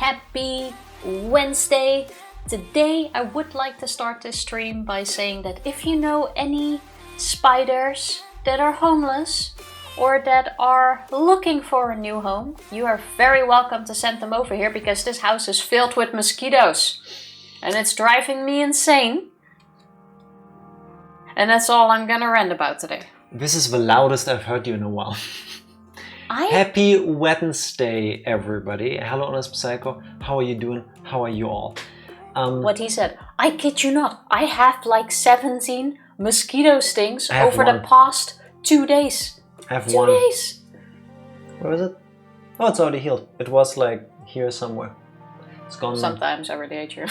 Happy Wednesday! Today I would like to start this stream by saying that if you know any spiders that are homeless or that are looking for a new home, you are very welcome to send them over here because this house is filled with mosquitoes and it's driving me insane. And that's all I'm gonna rant about today. This is the loudest I've heard you in a while. Happy Wednesday, everybody. Hello, Honest Psycho. How are you doing? How are you all? What he said, I kid you not, I have like 17 mosquito stings over the past 2 days. I have 2 days. Where is it? Oh, it's already healed. It was like here somewhere. It's gone. Sometimes every day, true.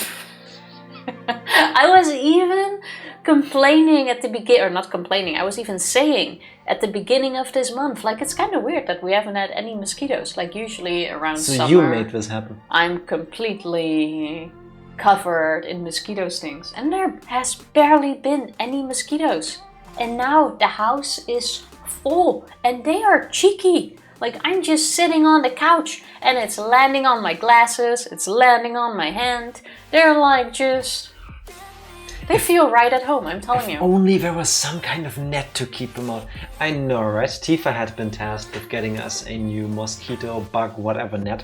I was even complaining at the beginning, or not complaining, I was even saying at the beginning of this month, like it's kind of weird that we haven't had any mosquitoes, like usually around summer. So you made this happen. I'm completely covered in mosquito stings and there has barely been any mosquitoes. And now the house is full and they are cheeky. Like I'm just sitting on the couch and it's landing on my glasses, it's landing on my hand. They're like they feel right at home, I'm telling you. Only there was some kind of net to keep them out. I know, right? Tifa had been tasked with getting us a new mosquito, bug, whatever net.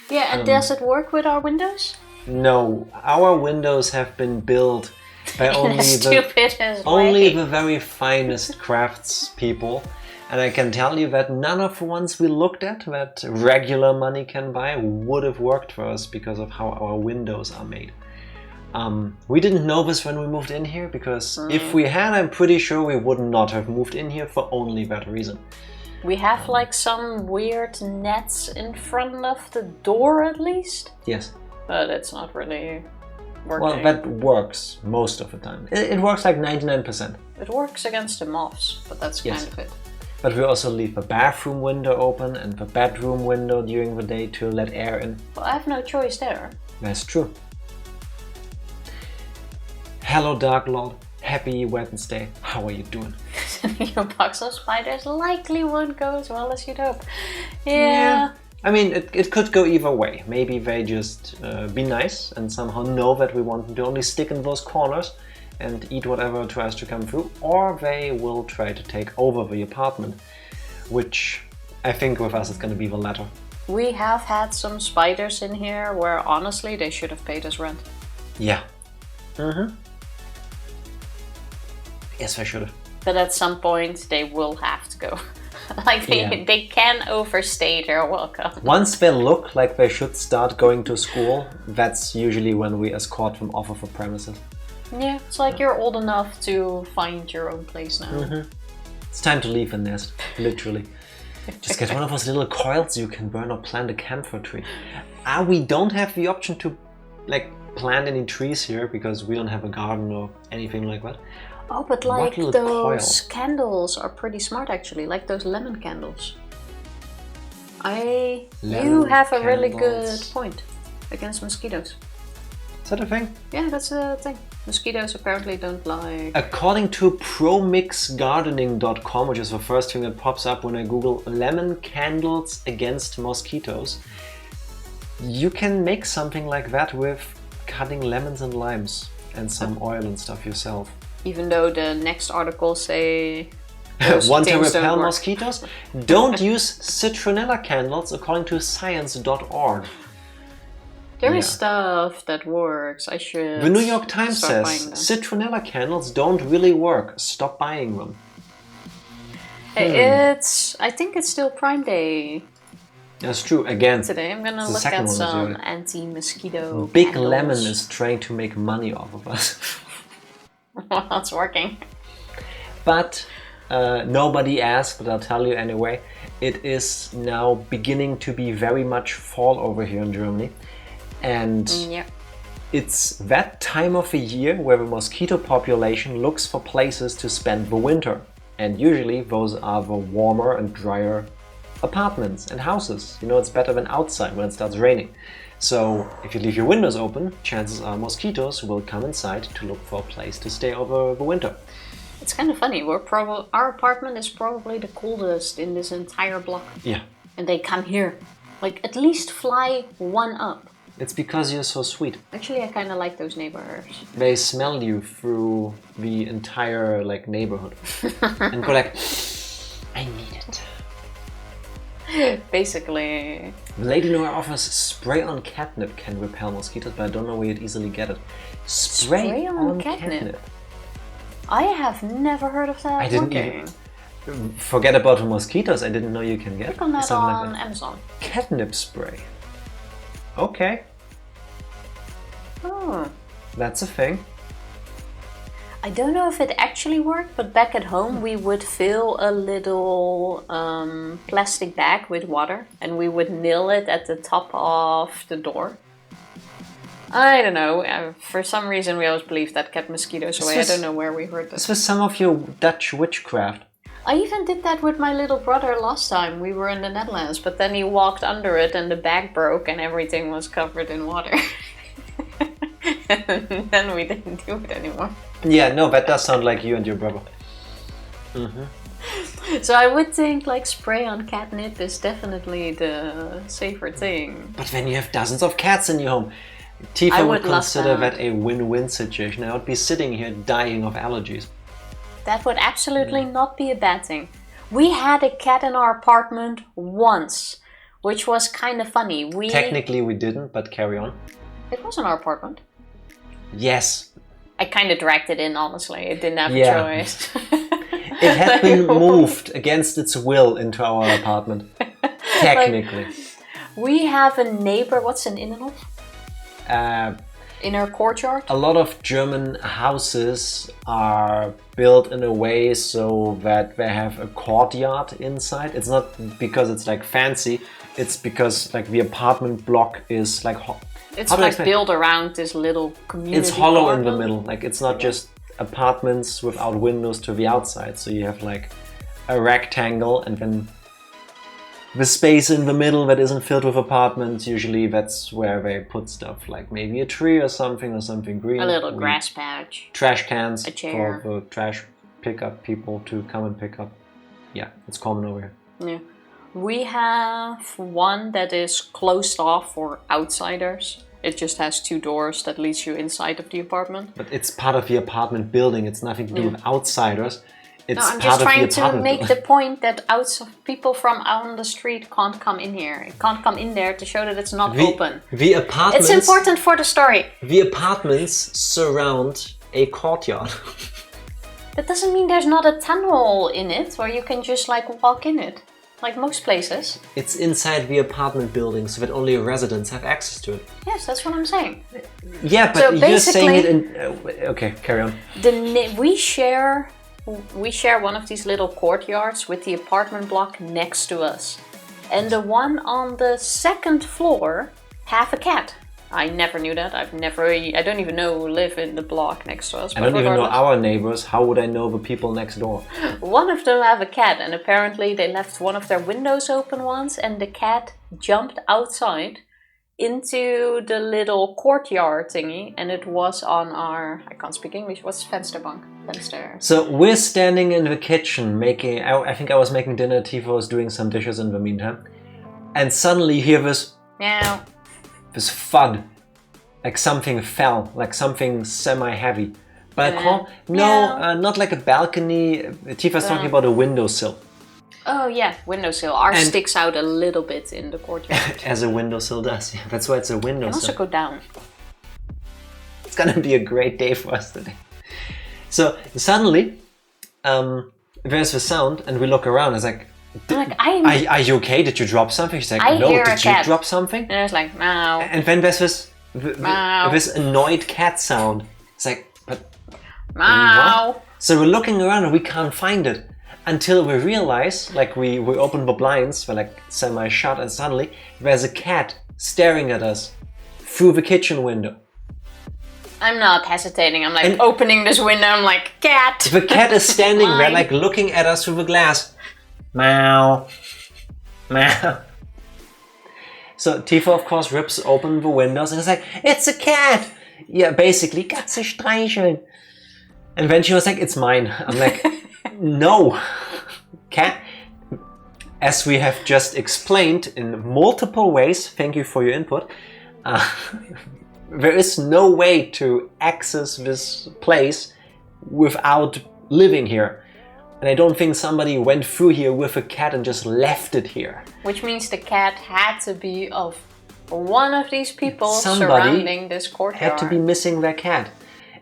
Yeah, and does it work with our windows? No, our windows have been built by only the very finest crafts people. And I can tell you that none of the ones we looked at that regular money can buy would have worked for us because of how our windows are made. We didn't know this when we moved in here because if we had, I'm pretty sure we would not have moved in here for only that reason. We have like some weird nets in front of the door at least. Yes. But it's not really working. Well, that works most of the time. It works like 99%. It works against the moths, but that's kind of it. But we also leave the bathroom window open and the bedroom window during the day to let air in. Well, I have no choice there. That's true. Hello, Dark Lord. Happy Wednesday. How are you doing? Your box of spiders likely won't go as well as you'd hope. Yeah. I mean, it could go either way. Maybe they just be nice and somehow know that we want them to only stick in those corners and eat whatever tries to come through, or they will try to take over the apartment, which I think with us is going to be the latter. We have had some spiders in here where honestly they should have paid us rent. Yeah. Yes, they should have. But at some point they will have to go. Like they can overstay their welcome. Once they look like they should start going to school, that's usually when we escort them off of the premises. Yeah, it's like you're old enough to find your own place now. It's time to leave the nest, literally. Just get one of those little coils you can burn or plant a camphor tree. We don't have the option to like plant any trees here because we don't have a garden or anything like that. Oh, but like those candles are pretty smart actually, like those lemon candles. You have a really good point against mosquitoes. Is that a thing? Yeah, that's a thing. Mosquitoes apparently don't like... According to promixgardening.com, which is the first thing that pops up when I Google lemon candles against mosquitoes, you can make something like that with cutting lemons and limes and some oil and stuff yourself. Even though the next articles say... Want to repel mosquitoes? Don't use citronella candles according to science.org. There is stuff that works. I should. The New York Times says citronella candles don't really work. Stop buying them. I think it's still Prime Day. That's true. Again, today I'm gonna look at some anti-mosquito. Big candles. Lemon is trying to make money off of us. Well, it's working. But nobody asked, but I'll tell you anyway. It is now beginning to be very much fall over here in Germany. And it's that time of the year where the mosquito population looks for places to spend the winter. And usually those are the warmer and drier apartments and houses. You know, it's better than outside when it starts raining. So if you leave your windows open, chances are mosquitoes will come inside to look for a place to stay over the winter. It's kind of funny. Our apartment is probably the coldest in this entire block. Yeah. And they come here. Like, at least fly one up. It's because you're so sweet. Actually, I kind of like those neighbors. They smell you through the entire like neighborhood and go like, I need it. Basically. The lady in our office, spray on catnip can repel mosquitoes, but I don't know where you'd easily get it. Spray on catnip. I have never heard of that. I didn't even. Forget about the mosquitoes. I didn't know you can get Click on that something on like that. Amazon. Catnip spray. Okay, Oh. that's a thing. I don't know if it actually worked, but back at home we would fill a little plastic bag with water and we would nail it at the top of the door. I don't know, for some reason we always believed that kept mosquitoes away. I don't know where we heard this. This was some of your Dutch witchcraft. I even did that with my little brother last time. We were in the Netherlands, but then he walked under it and the bag broke and everything was covered in water. And then we didn't do it anymore. Yeah, no, that does sound like you and your brother. So I would think like spray on catnip is definitely the safer thing. But when you have dozens of cats in your home, Tifa would consider that a win-win situation. I would be sitting here dying of allergies. That would absolutely not be a bad thing. We had a cat in our apartment once, which was kind of funny. Technically we didn't, but carry on. It was in our apartment. Yes. I kind of dragged it in, honestly. It didn't have a choice. It had been moved against its will into our apartment. Technically. We have a neighbor. What's an Innenhof? Inner courtyard? A lot of German houses are built in a way so that they have a courtyard inside. It's not because it's like fancy. It's because like the apartment block is like... It's like built around this little community. It's hollow in the middle. Like it's not just apartments without windows to the outside. So you have like a rectangle and then the space in the middle that isn't filled with apartments. Usually that's where they put stuff like maybe a tree or something green. A little grass patch. Trash cans a chair. for the trash pickup people to come and pick up. Yeah, it's common over here. Yeah. We have one that is closed off for outsiders. It just has 2 doors that leads you inside of the apartment. But it's part of the apartment building. It's nothing to do with outsiders. It's I'm just trying to make the point that people from out on the street can't come in here. It can't come in there to show that it's not open. The apartments... It's important for the story. The apartments surround a courtyard. That doesn't mean there's not a tunnel in it where you can just like walk in it. Like most places. It's inside the apartment building so that only residents have access to it. Yes, that's what I'm saying. Yeah, but so you're saying it in... okay, carry on. We share one of these little courtyards with the apartment block next to us. And the one on the 2nd floor have a cat. I never knew that. I don't even know who live in the block next to us. I don't even know our neighbors. How would I know the people next door? One of them have a cat and apparently they left one of their windows open once and the cat jumped outside into the little courtyard thingy and it was on our... I can't speak English. What's vensterbank? Venster. So we're standing in the kitchen making... I think I was making dinner. Tifa was doing some dishes in the meantime. And suddenly you hear this... Meow. This thud, like something fell, like something semi-heavy. Balcon? No, not like a balcony. Tifa's talking about a windowsill. Oh yeah, windowsill. Ours sticks out a little bit in the courtyard. As a windowsill does, yeah. That's why it's a windowsill. It can also go down. It's gonna be a great day for us today. So suddenly, there's the sound and we look around, it's like, are you okay? Did you drop something? She's like, no, did you drop something? And it's like, meow. And then there's this annoyed cat sound. It's like, but meow. What? So we're looking around and we can't find it until we realize, like we open the blinds, we're like semi-shut, and suddenly there's a cat staring at us through the kitchen window. I'm not hesitating. I'm like opening this window. I'm like, cat. The cat is standing there, like looking at us through the glass. Meow. Meow. So Tifa, of course, rips open the windows and is like, it's a cat! Yeah, basically, Katze streicheln. And then she was like, it's mine. I'm like, no. Cat. As we have just explained in multiple ways, thank you for your input, there is no way to access this place without living here. And I don't think somebody went through here with a cat and just left it here. Which means the cat had to be of one of these people Somebody surrounding this courtyard. had to be missing their cat.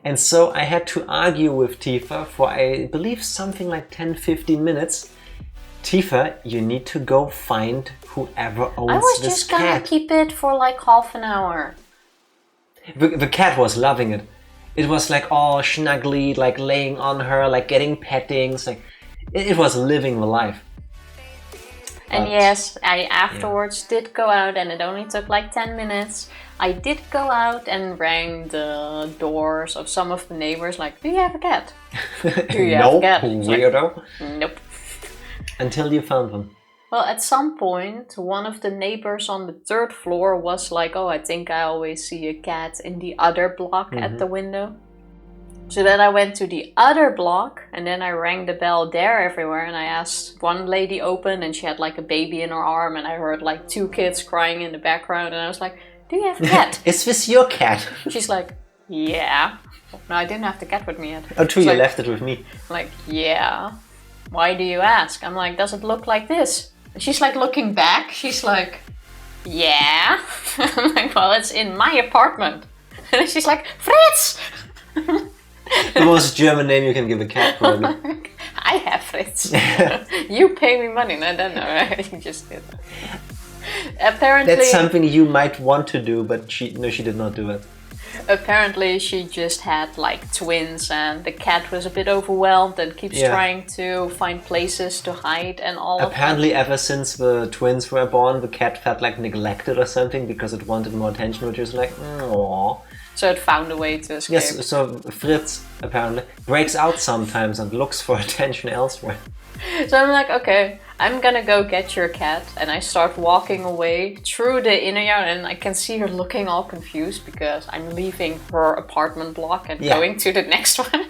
And so I had to argue with Tifa for, I believe, something like 10-15 minutes. Tifa, you need to go find whoever owns this cat. I was just gonna keep it for like half an hour. The cat was loving it. It was like all snuggly, like laying on her, like getting pettings. Like it was living the life. And yes, I afterwards did go out, and it only took like 10 minutes. I did go out and rang the doors of some of the neighbors, like, do you have a cat? Do you have a cat? Weirdo. Like, nope. Until you found one. Well, at some point, one of the neighbors on the 3rd floor was like, oh, I think I always see a cat in the other block at the window. So then I went to the other block, and then I rang the bell there everywhere, and I asked, one lady opened, and she had like a baby in her arm, and I heard like 2 kids crying in the background, and I was like, do you have a cat? Is this your cat? She's like, yeah. No, I didn't have the cat with me yet. Oh, true, you left it with me. Like, yeah. Why do you ask? I'm like, does it look like this? And she's like looking back. She's like, yeah. I'm like, well, it's in my apartment. And she's like, Fritz! The most German name you can give a cat, probably. I have Fritz. You pay me money. No, I don't know. You just did. Apparently, that's something you might want to do, but she did not do it. Apparently, she just had like twins, and the cat was a bit overwhelmed and keeps trying to find places to hide and all. Apparently, ever since the twins were born, the cat felt like neglected or something because it wanted more attention, which was like, aww. So it found a way to escape. Yes, so Fritz apparently breaks out sometimes and looks for attention elsewhere. So I'm like, okay, I'm gonna go get your cat. And I start walking away through the inner yard, and I can see her looking all confused because I'm leaving her apartment block and going to the next one.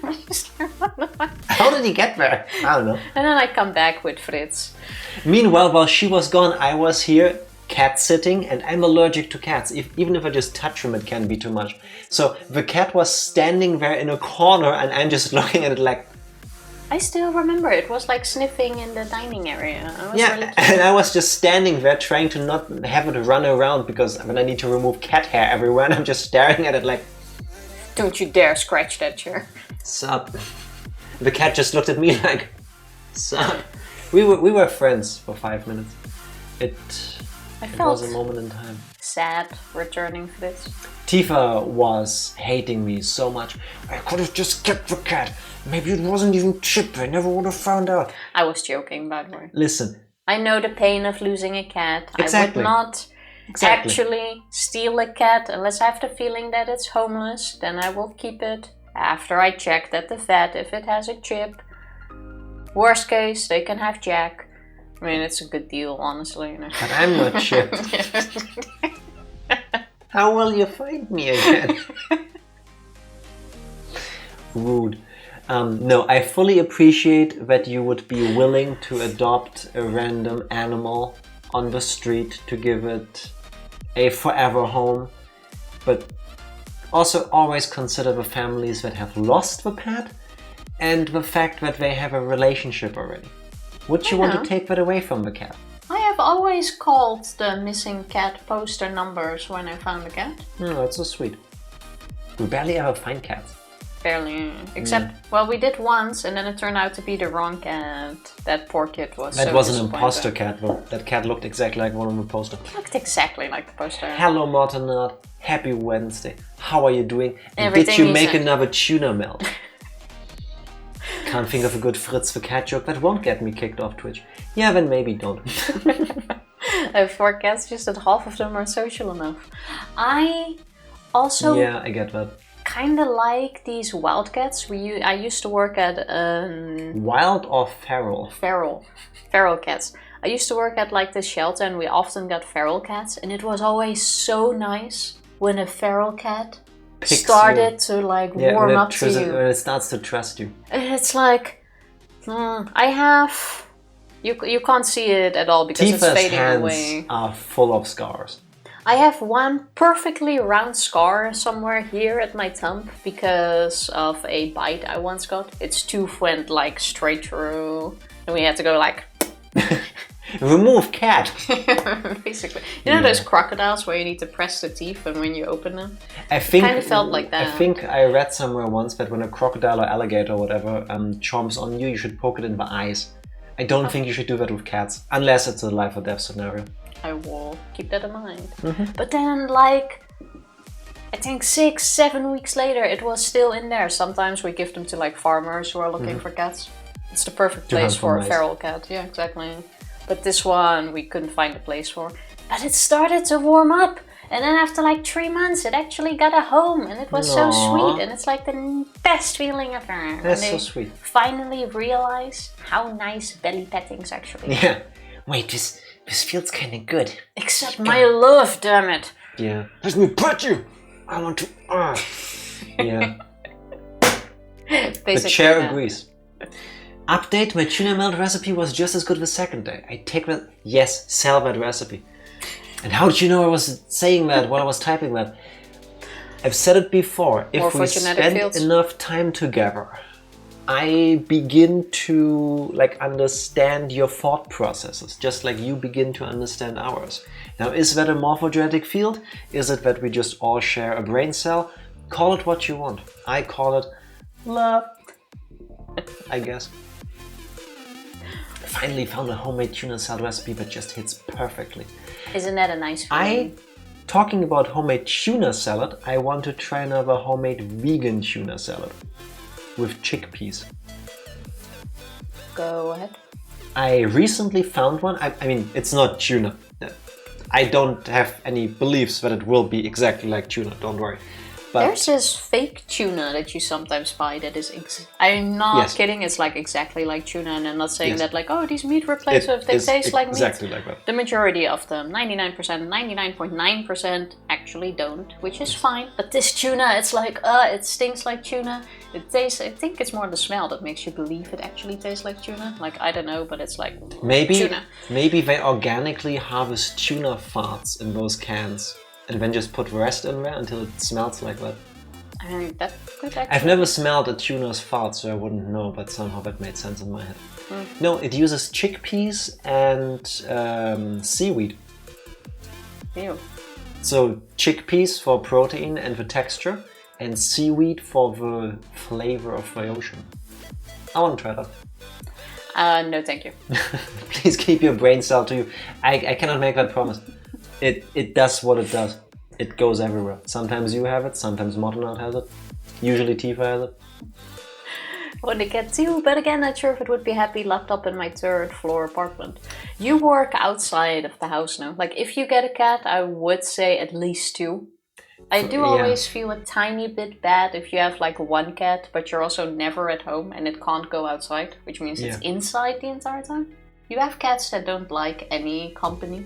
How did he get there? I don't know. And then I come back with Fritz. Meanwhile, while she was gone, I was here cat sitting, and I'm allergic to cats. Even if I just touch them, it can be too much. So the cat was standing there in a corner, and I'm just looking at it like... I still remember it was like sniffing in the dining area. And I was just standing there trying to not have it run around, because then I need to remove cat hair everywhere, and I'm just staring at it like... Don't you dare scratch that chair. Sup? The cat just looked at me like... Sup? We were friends for 5 minutes. It was a moment in time. Sad returning for this. Tifa was hating me so much. I could have just kept the cat. Maybe it wasn't even chipped. I never would have found out. I was joking, by the way. Listen. I know the pain of losing a cat. Exactly. I would not actually steal a cat unless I have the feeling that it's homeless. Then I will keep it after I checked at the vet if it has a chip. Worst case, they can have Jack. I mean, it's a good deal, honestly. But I'm not chipped. How will you find me again? Rude. No, I fully appreciate that you would be willing to adopt a random animal on the street to give it a forever home. But also always consider the families that have lost the pet and the fact that they have a relationship already. Would you want to take that away from the cat? I have always called the missing cat poster numbers when I found a cat. Oh, that's so sweet. We barely ever find cats. Barely. Except, well, we did once, and then it turned out to be the wrong cat. That poor kid was That was an imposter cat, though. That cat looked exactly like one on the poster. Looked exactly like the poster. Hello, Martinat. Happy Wednesday. How are you doing? Everything did you make another tuna melt? Can't think of a good Fritz the cat joke that won't get me kicked off Twitch. Yeah, then maybe don't. I have 4 cats, just that half of them are social enough. I also... Yeah, I get that. Kind of like these wild cats. I used to work at... Wild or feral? Feral cats. I used to work at like the shelter, and we often got feral cats. And it was always so nice when a feral cat started to like warm up to you. When it starts to trust you. It's like, I have... You can't see it at all because Tifa's it's fading hands away. Are full of scars. I have one perfectly round scar somewhere here at my thumb because of a bite I once got. Its tooth went like straight through, and we had to go like remove cat. Basically, you know those crocodiles where you need to press the teeth and when you open them. I think kind of felt like that. I think I read somewhere once that when a crocodile or alligator or whatever chomps on you, you should poke it in the eyes. I don't think you should do that with cats unless it's a life or death scenario. I will keep that in mind. But then, like, I think 6-7 weeks later, it was still in there. Sometimes we give them to like farmers who are looking for cats. It's the perfect place for a feral cat. Yeah, exactly. But this one we couldn't find a place for. But it started to warm up. And then after like 3 months, it actually got a home. And it was so sweet. And it's like the best feeling ever. That's so sweet. Finally realize how nice belly petting's actually. Yeah. Wait, this feels kind of good. Except my love, damn it. Yeah. Let me pet you. I want to. Yeah. The chair agrees. Update: my tuna melt recipe was just as good the second day. I take that. Yes, sell that recipe. And how did you know I was saying that while I was typing that? I've said it before. If we spend enough time together, I begin to like understand your thought processes, just like you begin to understand ours. Now, is that a morphogenetic field? Is it that we just all share a brain cell? Call it what you want. I call it love, I guess. Finally found a homemade tuna salad recipe that just hits perfectly. Isn't that a nice feeling? Talking about homemade tuna salad, I want to try another homemade vegan tuna salad. With chickpeas. Go ahead. I recently found one. I mean, it's not tuna. I don't have any beliefs that it will be exactly like tuna, don't worry. But there's this fake tuna that you sometimes buy that is... I'm not kidding, it's like exactly like tuna, and I'm not saying that like, oh, these meat replacements, they taste like meat. Exactly like that. The majority of them, 99%, 99.9% actually don't, which is fine. But this tuna, it's like, it stinks like tuna. It tastes, I think it's more the smell that makes you believe it actually tastes like tuna. Like, I don't know, but it's like tuna. Maybe they organically harvest tuna farts in those cans. And then just put the rest in there until it smells like that. I mean, that could actually... I've never smelled a tuna's fart, so I wouldn't know, but somehow that made sense in my head. No, it uses chickpeas and seaweed. Ew. So chickpeas for protein and the texture, and seaweed for the flavor of the ocean. I want to try that. No, thank you. Please keep your brain cell to you. I cannot make that promise. It does what it does. It goes everywhere. Sometimes you have it, sometimes Modernart has it. Usually Tifa has it. I want to get two, but again, not sure if it would be happy locked up in my 3rd floor apartment. You work outside of the house now. Like, if you get a cat, I would say at least 2. I do always feel a tiny bit bad if you have like 1 cat, but you're also never at home and it can't go outside, which means it's inside the entire time. You have cats that don't like any company,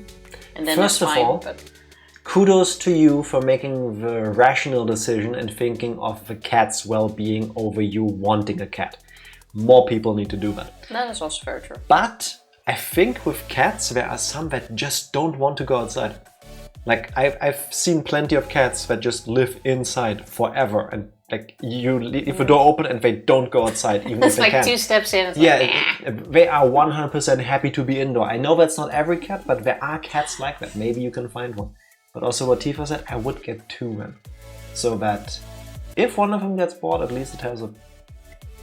and then First that's of fine, all, kudos to you for making the rational decision and thinking of the cat's well-being over you wanting a cat. More people need to do that. That is also very true. But I think with cats, there are some that just don't want to go outside. Like, I've seen plenty of cats that just live inside forever, and like you leave the door open and they don't go outside even if they like can. 2 steps in. It's they are 100% happy to be indoor. I know that's not every cat, but there are cats like that. Maybe you can find one. But also what Tifa said, I would get 2 then. So that if one of them gets bored, at least it has a...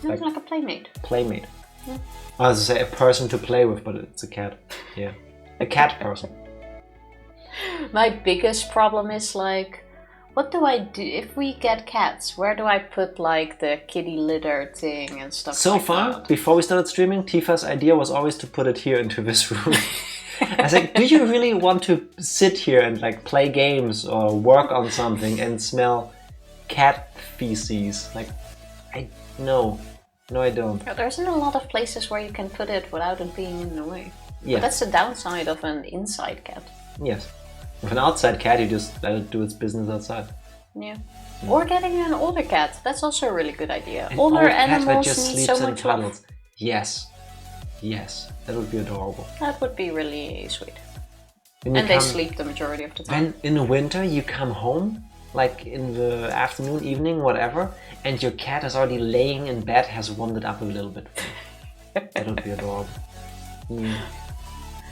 Like a playmate. Playmate. Yeah. I was to say a person to play with, but it's a cat. Yeah. A cat person. My biggest problem is like, what do I do if we get cats? Where do I put like the kitty litter thing and stuff so like far, that? Before we started streaming, Tifa's idea was always to put it here into this room. I was like, do you really want to sit here and like play games or work on something and smell cat feces? Like, no, I don't. There's not a lot of places where you can put it without it being in the way. Yeah. But that's the downside of an inside cat. Yes. With an outside cat, you just let it do its business outside. Yeah. Or getting an older cat. That's also a really good idea. An older old cat animals that just need sleeps so and much cuddles. love. Yes. That would be adorable. That would be really sweet. When you And they sleep the majority of the time. When in the winter you come home, like in the afternoon, evening, whatever, and your cat is already laying in bed, has warmed it up a little bit. That would be adorable. Yeah.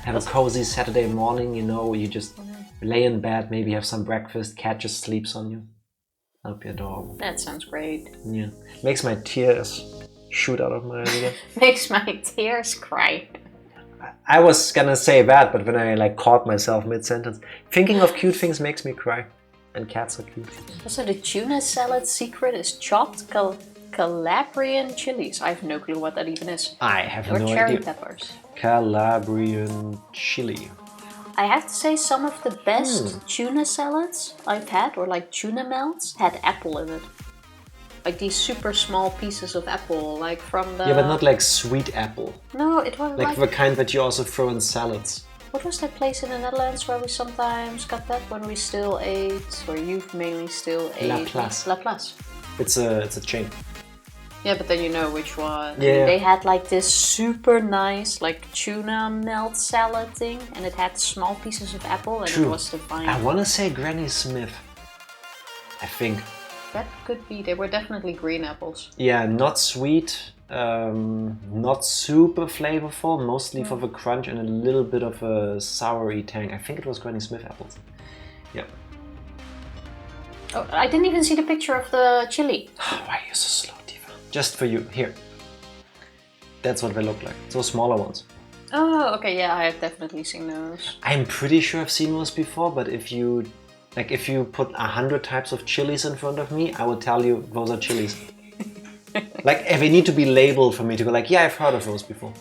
Have a cozy Saturday morning, you know, you just lay in bed, maybe have some breakfast, cat just sleeps on you. That would be adorable. That sounds great. Yeah. Makes my tears shoot out of my eyes again. Makes my tears cry. I was gonna say that, but when I like caught myself mid-sentence, thinking of cute things makes me cry. And cats are cute. Also, the tuna salad secret is chopped Calabrian chilies. I have no clue what that even is. I have or no cherry idea. peppers. Calabrian chili. I have to say some of the best tuna salads I've had, or like tuna melts, had apple in it. Like these super small pieces of apple, like from the... Yeah, but not like sweet apple. No, it was like the kind that you also throw in salads. What was that place in the Netherlands where we sometimes got that when we still ate, or you mainly still ate? La Place. La Place. It's a chain. Yeah, but then you know which one. Yeah. And they had like this super nice like tuna melt salad thing, and it had small pieces of apple, and True. it was divine. I want to say Granny Smith. I think. That could be. They were definitely green apples. Yeah, not sweet, not super flavorful, mostly for the crunch and a little bit of a soury tang. I think it was Granny Smith apples. Yeah. Oh, I didn't even see the picture of the chili. Why are you so slow, Diva? Just for you. Here. That's what they look like. Those smaller ones. Oh, okay, yeah, I have definitely seen those. I'm pretty sure I've seen those before, but if you put 100 types of chilies in front of me, I would tell you those are chilies. Like, they need to be labeled for me to go like, yeah, I've heard of those before.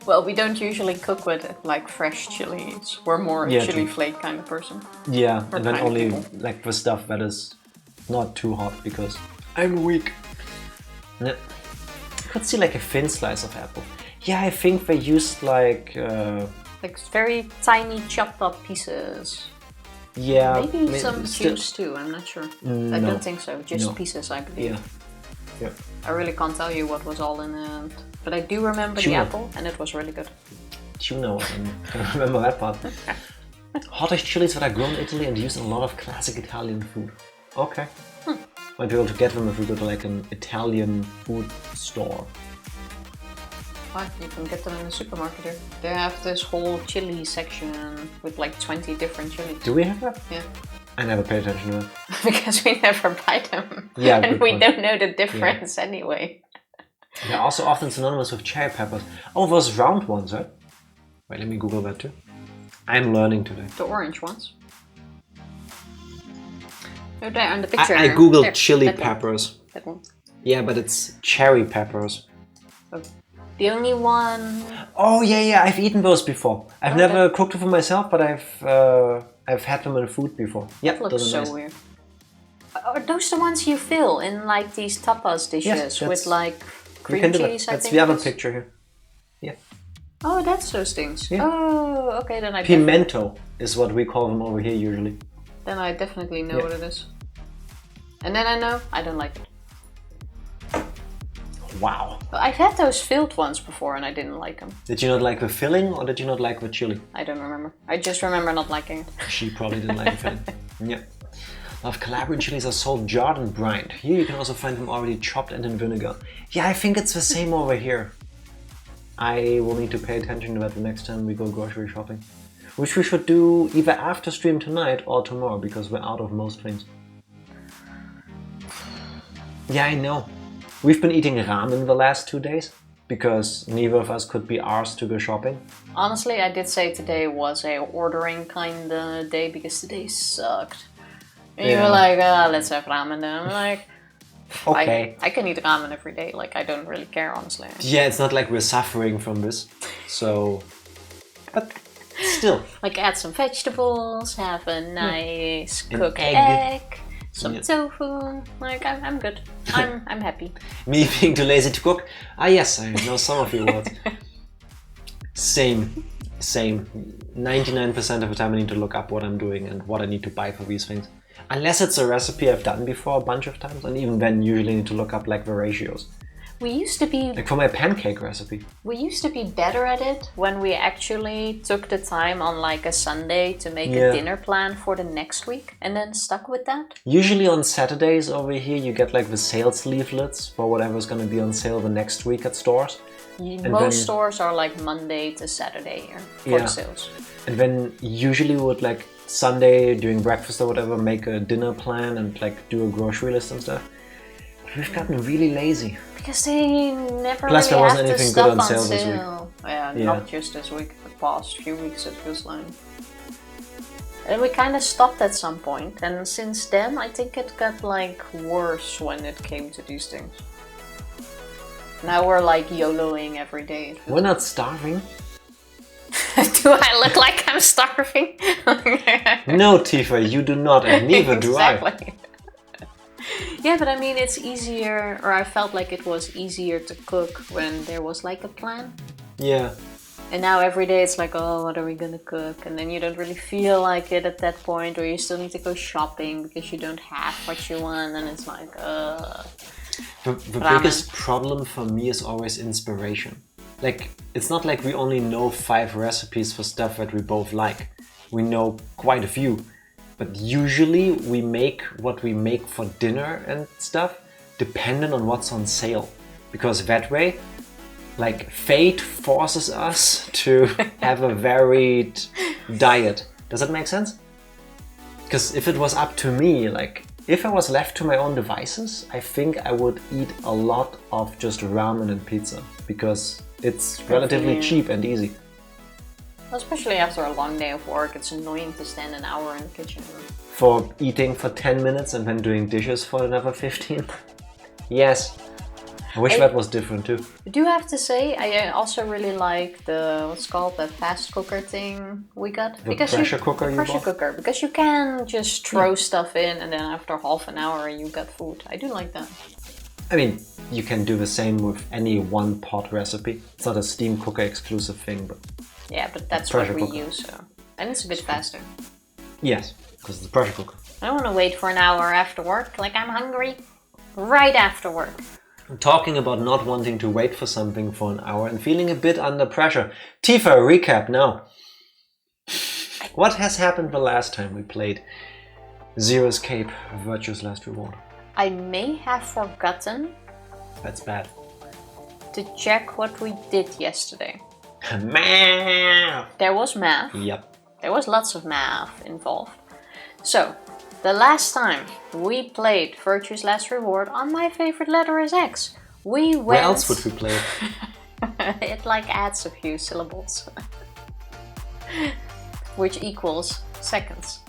Well, we don't usually cook with like fresh chilies. We're more a chili flake kind of person. Yeah, Or and then kind of only people. like the stuff that is not too hot because I'm weak. No. Could see like a thin slice of apple. Yeah, I think they used like very tiny chopped up pieces. yeah, Maybe some juice too, I'm not sure. I don't think so, just pieces I believe. Yeah. Yeah. I really can't tell you what was all in it. But I do remember Tuna. the apple, and it was really good. Tuna was in. I remember that part. Hottest chilies that are grown in Italy and used in a lot of classic Italian food. Okay. Might be able to get them if we go to like an Italian food store. What? You can get them in the supermarket here. They have this whole chili section with like 20 different chilies. Do we have that? Yeah. I never paid attention to that. Because we never buy them. Yeah, and good we point. don't know the difference anyway. They're also often synonymous with cherry peppers. Oh, those round ones, right? Wait, let me Google that too. I'm learning today. The orange ones. Oh, there on the picture. I googled There, chili that one. peppers. That one. Yeah, but it's cherry peppers. Oh. The only one. Oh yeah, I've eaten those before. I've Oh, never cooked them for myself, but I've had them in food before. Yeah, That looks those so are nice. weird. Are those the ones you fill in like these tapas dishes Yes, with like We cream can do cheese? that. I That's think the other it is? picture here. Yeah. Oh, that's those things. Yeah. Oh, okay, then I Pimento is what we call them over here usually. Then I definitely know Yeah. what it is. And then I know I don't like it. Wow. But I've had those filled ones before and I didn't like them. Did you not like the filling or did you not like the chili? I don't remember. I just remember not liking it. She probably didn't like the filling. Yeah. A lot of Calabrian chilies are sold jarred and brined. Here you can also find them already chopped and in vinegar. Yeah, I think it's the same over here. I will need to pay attention to that the next time we go grocery shopping. Which we should do either after stream tonight or tomorrow because we're out of most things. Yeah, I know. We've been eating ramen the last 2 days because neither of us could be arsed to go shopping. Honestly, I did say today was a ordering kind of day because today sucked. And you Yeah. were like, let's have ramen then. I'm like, Okay. I can eat ramen every day. Like, I don't really care, honestly. Yeah, it's not like we're suffering from this. So, but still. Like, add some vegetables, have a nice An cooked egg. egg, some Yeah. tofu. Like, I'm good. I'm happy. Me being too lazy to cook? Ah yes, I know some of your words. Same. 99% of the time I need to look up what I'm doing and what I need to buy for these things. Unless it's a recipe I've done before a bunch of times, and even then usually need to look up like the ratios. We used to be Like for my pancake recipe. We used to be better at it when we actually took the time on like a Sunday to make a dinner plan for the next week and then stuck with that. Usually on Saturdays over here you get like the sales leaflets for whatever's going to be on sale the next week at stores. Most stores are like Monday to Saturday here for the sales. And then usually we would like Sunday during breakfast or whatever make a dinner plan and like do a grocery list and stuff. But we've gotten really lazy. Because they never Plus, really there wasn't have anything the stuff good on sale sale this week. Yeah, not just this week, the past few weeks it feels like. And we kind of stopped at some point, and since then I think it got like worse when it came to these things. Now we're like YOLOing every day. We're not starving. Do I look like I'm starving? No, Tifa, you do not, and neither do I. Yeah, but I mean, it's easier, or I felt like it was easier to cook when there was like a plan. Yeah. And now every day it's like, oh, what are we gonna cook? And then you don't really feel like it at that point, or you still need to go shopping because you don't have what you want, and it's like, The biggest problem for me is always inspiration. Like, it's not like we only know 5 recipes for stuff that we both like. We know quite a few. But usually we make what we make for dinner and stuff dependent on what's on sale. Because that way, like, fate forces us to have a varied diet. Does that make sense? Because if it was up to me, like, if I was left to my own devices, I think I would eat a lot of just ramen and pizza. Because it's relatively cheap and easy. Especially after a long day of work, it's annoying to stand an hour in the kitchen. For eating for 10 minutes and then doing dishes for another 15? Yes. I wish that was different too. I do have to say, I also really like the, what's called, that fast cooker thing we got. The pressure cooker you bought? Pressure cooker, because you can just throw stuff in and then after half an hour you got food. I do like that. I mean, you can do the same with any one pot recipe. It's not a steam cooker exclusive thing, but... Yeah, but that's what we use, so. And it's a bit faster. Yes, because it's a pressure cooker. I don't want to wait for an hour after work, like I'm hungry. Right after work. Talking about not wanting to wait for something for an hour and feeling a bit under pressure. Tifa, recap now. What has happened the last time we played Zero Escape, Virtue's Last Reward? I may have forgotten. That's bad. To check what we did yesterday. Math! There was math. Yep. There was lots of math involved. So, the last time we played Virtue's Last Reward on my favorite letter is X. We went... Where else would we play it? It like adds a few syllables. Which equals seconds.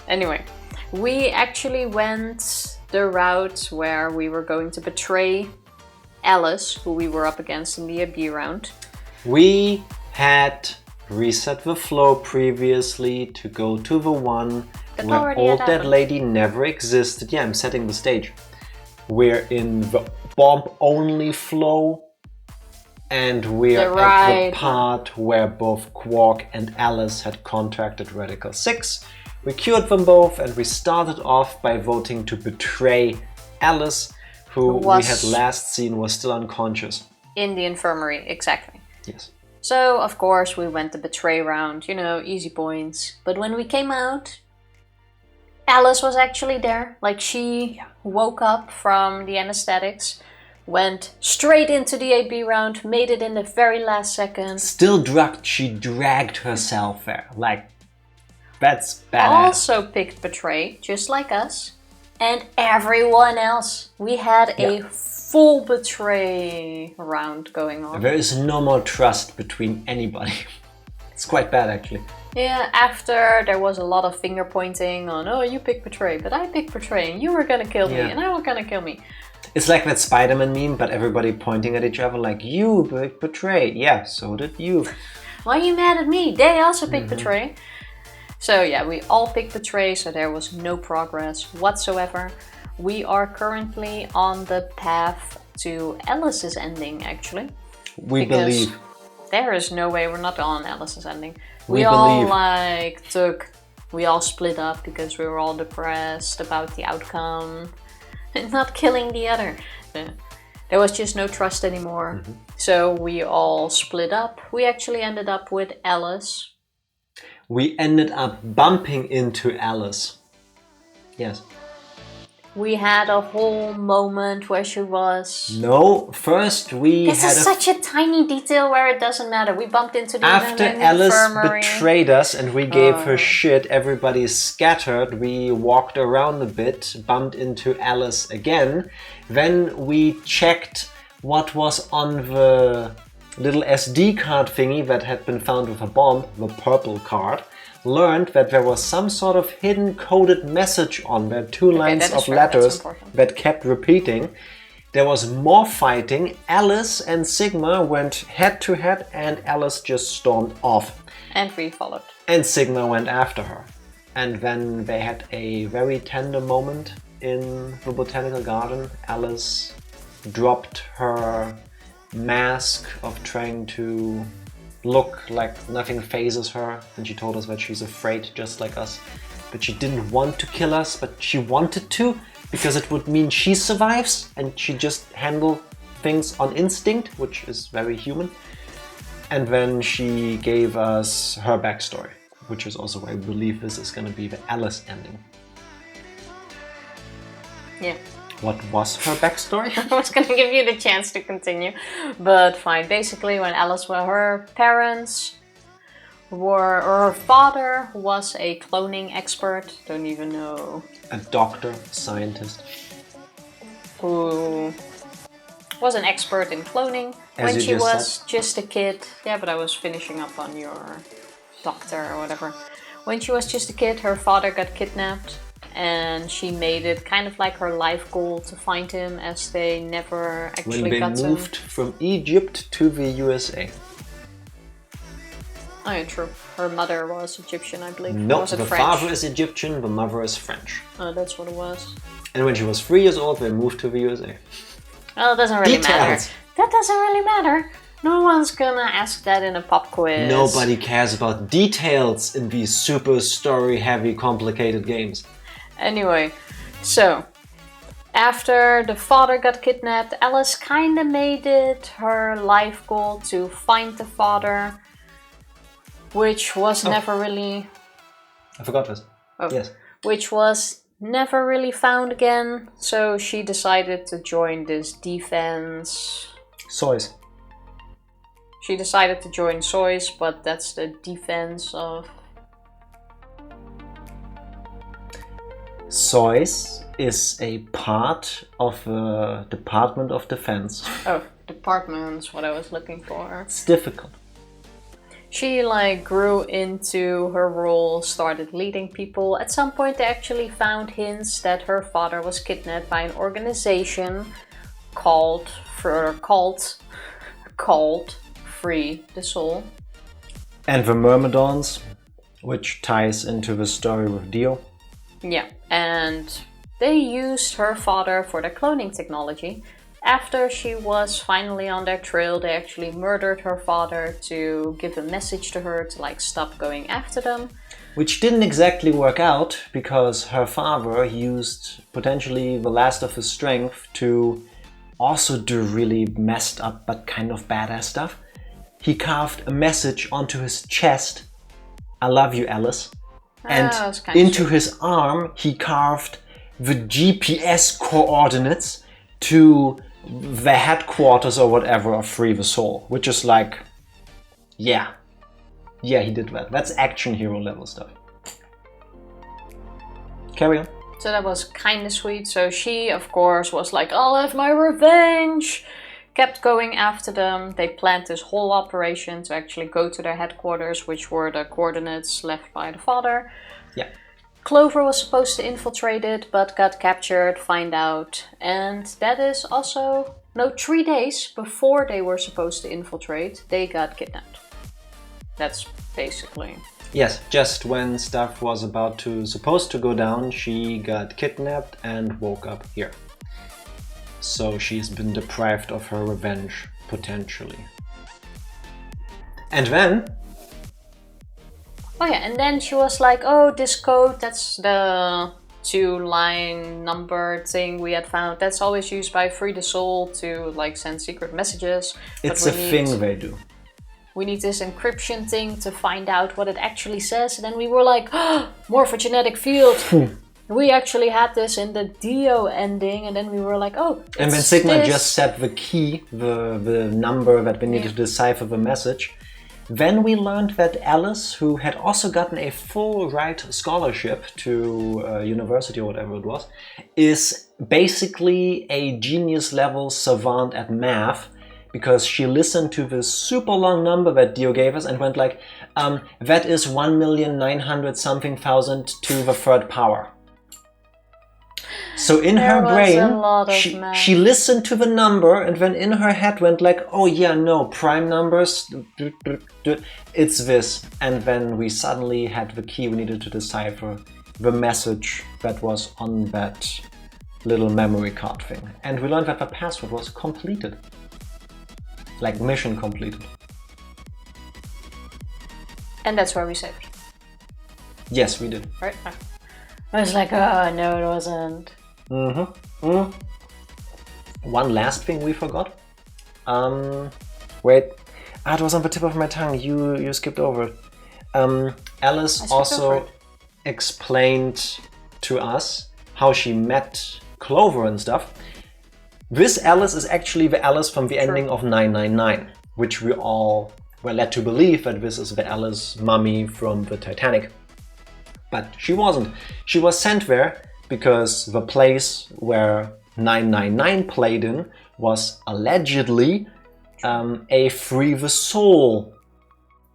Anyway, we actually went the route where we were going to betray Alice, who we were up against in the AB round. We had reset the flow previously to go to the one where Old Dead Lady never existed. Yeah, I'm setting the stage. We're in the bomb-only flow, and we're at the part where both Quark and Alice had contracted Radical 6. We cured them both, and we started off by voting to betray Alice, who we had last seen was still unconscious. In the infirmary, exactly. Yes. So, of course, we went the betray round, you know, easy points. But when we came out, Alice was actually there. Like, she woke up from the anesthetics, went straight into the AB round, made it in the very last second. Still drugged, she dragged herself there. Like, that's badass. Also picked betray, just like us. And everyone else. We had a full betray round going on. There is no more trust between anybody. It's quite bad, actually. Yeah, after there was a lot of finger pointing on, oh, you picked betray, but I picked betray, and you were gonna kill me, and I was gonna kill me. It's like that Spider-Man meme, but everybody pointing at each other like, you picked betray. Yeah, so did you. Why are you mad at me? They also picked betray. So yeah, we all picked betray, so there was no progress whatsoever. We are currently on the path to Alice's ending, actually. We believe. There is no way we're not on Alice's ending. We all we all split up because we were all depressed about the outcome and not killing the other. There There was just no trust anymore. So we all split up. We actually ended up with Alice. We ended up bumping into Alice. Yes. We had a whole moment where she was... No, first we This had is such a tiny detail where it doesn't matter. We bumped into the After Alice betrayed us and we gave her shit, everybody scattered, we walked around a bit, bumped into Alice again. Then we checked what was on the little SD card thingy that had been found with a bomb, the purple card. Learned that there was some sort of hidden coded message on there, two lines of letters that kept repeating. There was more fighting. Alice and Sigma went head to head and Alice just stormed off. And we followed. And Sigma went after her. And then they had a very tender moment in the botanical garden. Alice dropped her mask of trying to look like nothing phases her, and she told us that she's afraid just like us. But she didn't want to kill us, but she wanted to, because it would mean she survives and she just handle things on instinct, which is very human. And then she gave us her backstory, which is also why I believe this is going to be the Alice ending. Yeah. What was her backstory? I was going to give you the chance to continue, but fine. Basically, when Alice was her parents were, or her father was a cloning expert, don't even know. A doctor, scientist. Who was an expert in cloning. When she was just a kid. Yeah, but I was finishing up on your doctor or whatever. When she was just a kid, her father got kidnapped. And she made it kind of like her life goal to find him, as they never actually got to... When they moved from Egypt to the USA. Oh yeah, true. Her mother was Egyptian, I believe. No, was it the French? father is Egyptian, the mother is French. Oh, that's what it was. And when she was 3 years old, they moved to the USA. Well, it doesn't really matter. That doesn't really matter. No one's gonna ask that in a pop quiz. Nobody cares about details in these super story-heavy, complicated games. Anyway, so after the father got kidnapped, Alice kind of made it her life goal to find the father, which was never really... I forgot this. Oh, yes. Which was never really found again, so she decided to join this defense... Soys. She decided to join Soys, but that's the defense of... Soys is a part of the Department of Defense. Oh, department's what I was looking for. It's difficult. She grew into her role, started leading people. At some point they actually found hints that her father was kidnapped by an organization called Free the Soul. And the Myrmidons, which ties into the story with Dio. Yeah, and they used her father for their cloning technology. After she was finally on their trail, they actually murdered her father to give a message to her to stop going after them. Which didn't exactly work out, because her father used potentially the last of his strength to also do really messed up but kind of badass stuff. He carved a message onto his chest, "I love you, Alice." And into his arm, he carved the GPS coordinates to the headquarters or whatever of Free the Soul. Which is yeah, he did that. That's action hero level stuff. Carry on. So that was kind of sweet. So she, of course, was like, I'll have my revenge. Kept going after them. They planned this whole operation to actually go to their headquarters, which were the coordinates left by the father. Yeah. Clover was supposed to infiltrate it, but got captured, find out. And that is also, 3 days before they were supposed to infiltrate, they got kidnapped. That's basically... Yes, just when stuff was supposed to go down, she got kidnapped and woke up here. So she's been deprived of her revenge, potentially. And then... Oh yeah, and then she was like, oh, this code, that's the 2-line number thing we had found. That's always used by Free the Soul to like send secret messages. It's a thing they do. We need this encryption thing to find out what it actually says. And then we were like, oh, morphogenetic field. We actually had this in the Dio ending, and then we were like, oh, and when Sigma just set the key, the number that we needed to decipher the message, then we learned that Alice, who had also gotten a full ride scholarship to university or whatever it was, is basically a genius level savant at math, because she listened to this super long number that Dio gave us and went like, that is 1,900,000 something to the third power. So in her brain, she listened to the number, and then in her head went like, oh yeah, no, prime numbers, it's this. And then we suddenly had the key we needed to decipher the message that was on that little memory card thing. And we learned that the password was completed. Like mission completed. And that's where we saved. Yes, we did. Right? I was like, oh, no, it wasn't. One last thing we forgot. Wait. It was on the tip of my tongue. You skipped over it. Alice also explained to us how she met Clover and stuff. This Alice is actually the Alice from the ending of 999, which we all were led to believe that this is the Alice mummy from the Titanic. But she wasn't. She was sent there because the place where 999 played in was allegedly a Free the Soul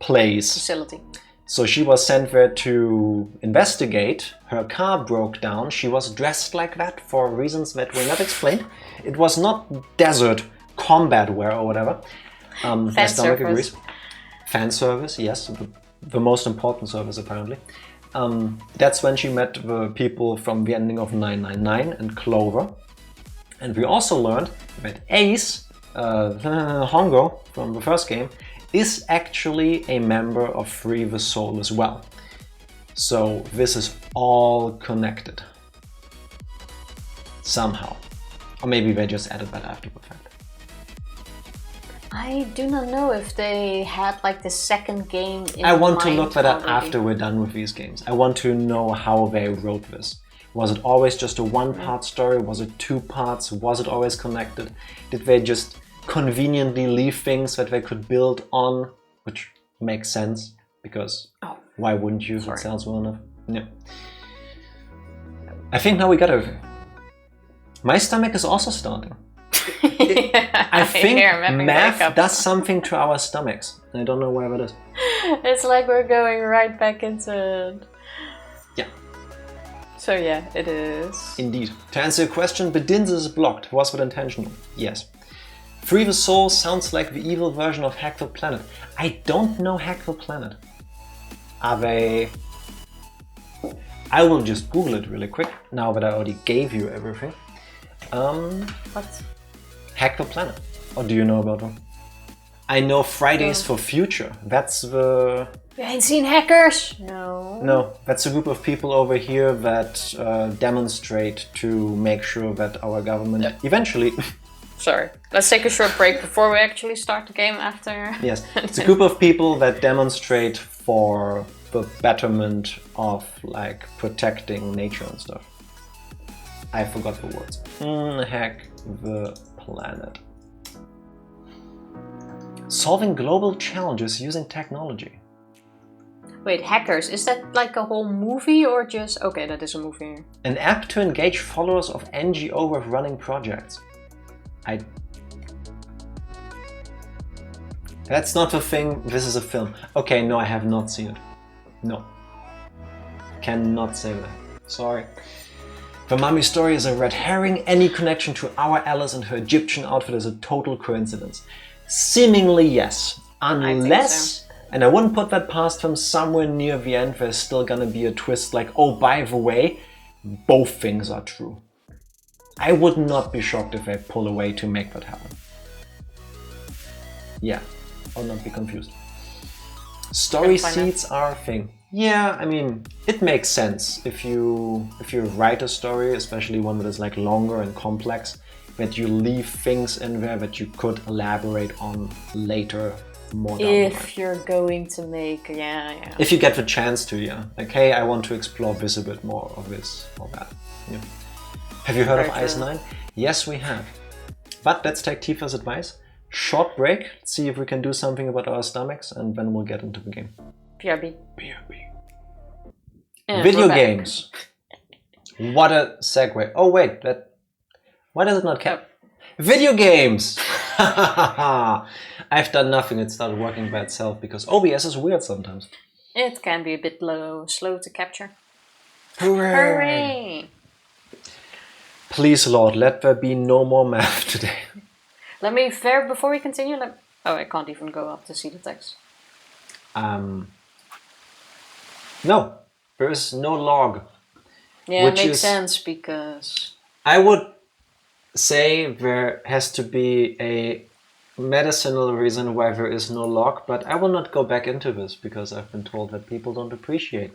place. Facility. So she was sent there to investigate. Her car broke down. She was dressed like that for reasons that were not explained. It was not desert combat wear or whatever. My stomach agrees. Fan service, yes. The most important service apparently. That's when she met the people from the ending of 999 and Clover. And we also learned that Ace, Hongo from the first game, is actually a member of Free the Soul as well. So this is all connected. Somehow. Or maybe they just added that after the fact. I do not know if they had like the second game in I want to look that up already. after we're done with these games. I want to know how they wrote this. Was it always just a one-part story? Was it 2 parts? Was it always connected? Did they just conveniently leave things that they could build on? Which makes sense, because why wouldn't you if it sells well enough? Yeah. I think now we got everything. My stomach is also starting. I think math does something to our stomachs. I don't know where that is. It's like we're going right back into it. Yeah. So yeah, it is. Indeed. To answer your question, Bedinse is blocked. Was that intentional? Yes. Free the Soul sounds like the evil version of Hack the Planet. I don't know Hack the Planet. Are they... I will just Google it really quick, now that I already gave you everything. What? Hack the Planet. Or do you know about them? I know Fridays for Future. That's the... You ain't seen Hackers? No. No, that's a group of people over here that demonstrate to make sure that our government eventually... Sorry, let's take a short break before we actually start the game after. Yes, it's a group of people that demonstrate for the betterment of like protecting nature and stuff. I forgot the words. Hack the Planet. Solving global challenges using technology. Wait, Hackers, is that like a whole movie or just... Okay, that is a movie. An app to engage followers of NGO with running projects. That's not a thing, this is a film. Okay, no, I have not seen it. No. Cannot say that. Sorry. The mummy story is a red herring. Any connection to our Alice and her Egyptian outfit is a total coincidence. Seemingly, yes. Unless, and I wouldn't put that past them, somewhere near the end there's still gonna be a twist like, oh, by the way, both things are true. I would not be shocked if they pull away to make that happen. Yeah, I'll not be confused. Story seeds are a thing. Yeah, I mean, it makes sense if you write a story, especially one that is like longer and complex, that you leave things in there that you could elaborate on later, more down the line. If you're going to make, yeah. If you get the chance to, yeah. Like, hey, I want to explore this a bit more, or this, or that. Yeah. Have you heard of Ice 9? Yes, we have. But let's take Tifa's advice. Short break, see if we can do something about our stomachs, and then we'll get into the game. BRB. And Video games. What a segue. Oh wait, why does it not count? Video games! I've done nothing, it started working by itself because OBS is weird sometimes. It can be a bit slow to capture. Hooray! Hooray! Please, Lord, let there be no more math today. Before we continue, oh, I can't even go up to see the text. No, there is no log. Yeah, it makes sense because... I would say there has to be a medicinal reason why there is no log, but I will not go back into this because I've been told that people don't appreciate.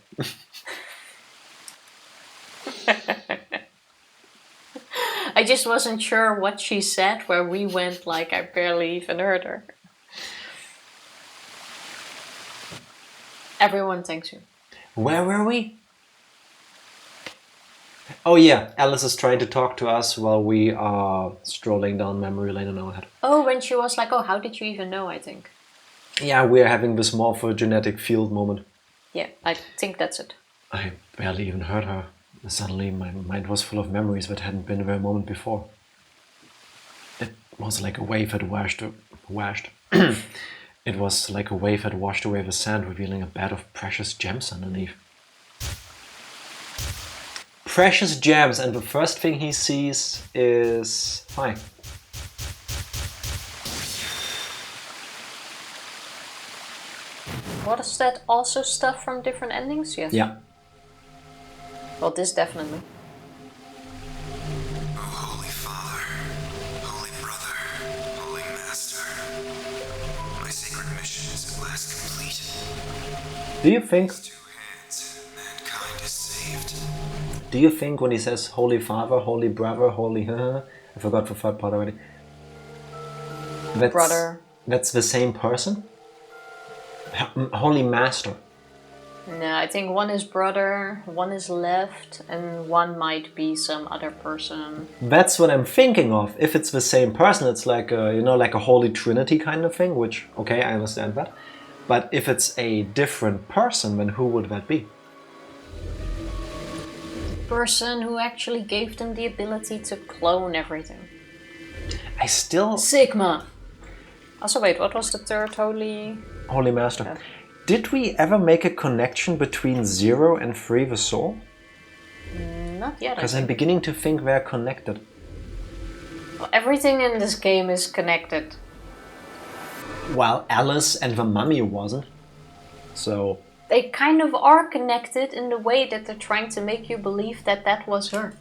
I just wasn't sure what she said where we went like I barely even heard her. Everyone thanks you. Where were we? Oh yeah, Alice is trying to talk to us while we are strolling down memory lane in our head. Oh, when she was like, oh, how did you even know, I think. Yeah, we're having this morphogenetic field moment. Yeah, I think that's it. I barely even heard her. Suddenly my mind was full of memories that hadn't been there a moment before. It was like a wave had washed. It was like a wave had washed away the sand, revealing a bed of precious gems underneath. Precious gems, and the first thing he sees is fine. What is that? Also stuff from different endings? Yes. Yeah. Well, this definitely. Oh, Holy Father, Holy Brother, Holy Master, my sacred mission is at last complete. Do you think? With 2 hands, mankind is saved. Do you think when he says Holy Father, Holy Brother, Holy... I forgot the third part already. Brother. That's the same person? Holy Master. No, I think one is brother, one is left, and one might be some other person. That's what I'm thinking of. If it's the same person, it's like a, like a Holy Trinity kind of thing, which, okay, I understand that. But if it's a different person, then who would that be? Person who actually gave them the ability to clone everything. I still... Sigma! Also, wait, what was the third Holy Master. Yeah. Did we ever make a connection between 0 and 3 the Soul? Not yet. Because I'm beginning to think they're connected. Well, everything in this game is connected. While Alice and the mummy wasn't. So... They kind of are connected in the way that they're trying to make you believe that that was her.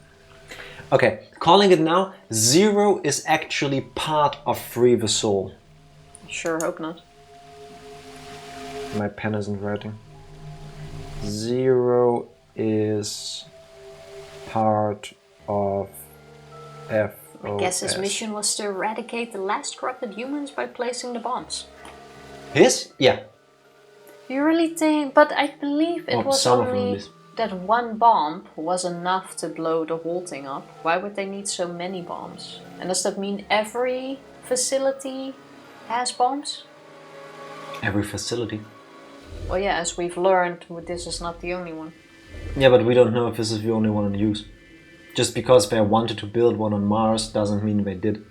Okay, calling it now, 0 is actually part of 3 the Soul. Sure hope not. My pen isn't writing. 0 is part of FOS. I guess his mission was to eradicate the last corrupted humans by placing the bombs. His? Yeah. You really think? But I believe it was only that one bomb was enough to blow the whole thing up. Why would they need so many bombs? And does that mean every facility has bombs? Every facility. Well, yeah, as we've learned, this is not the only one. Yeah, but we don't know if this is the only one in use. Just because they wanted to build one on Mars doesn't mean they did.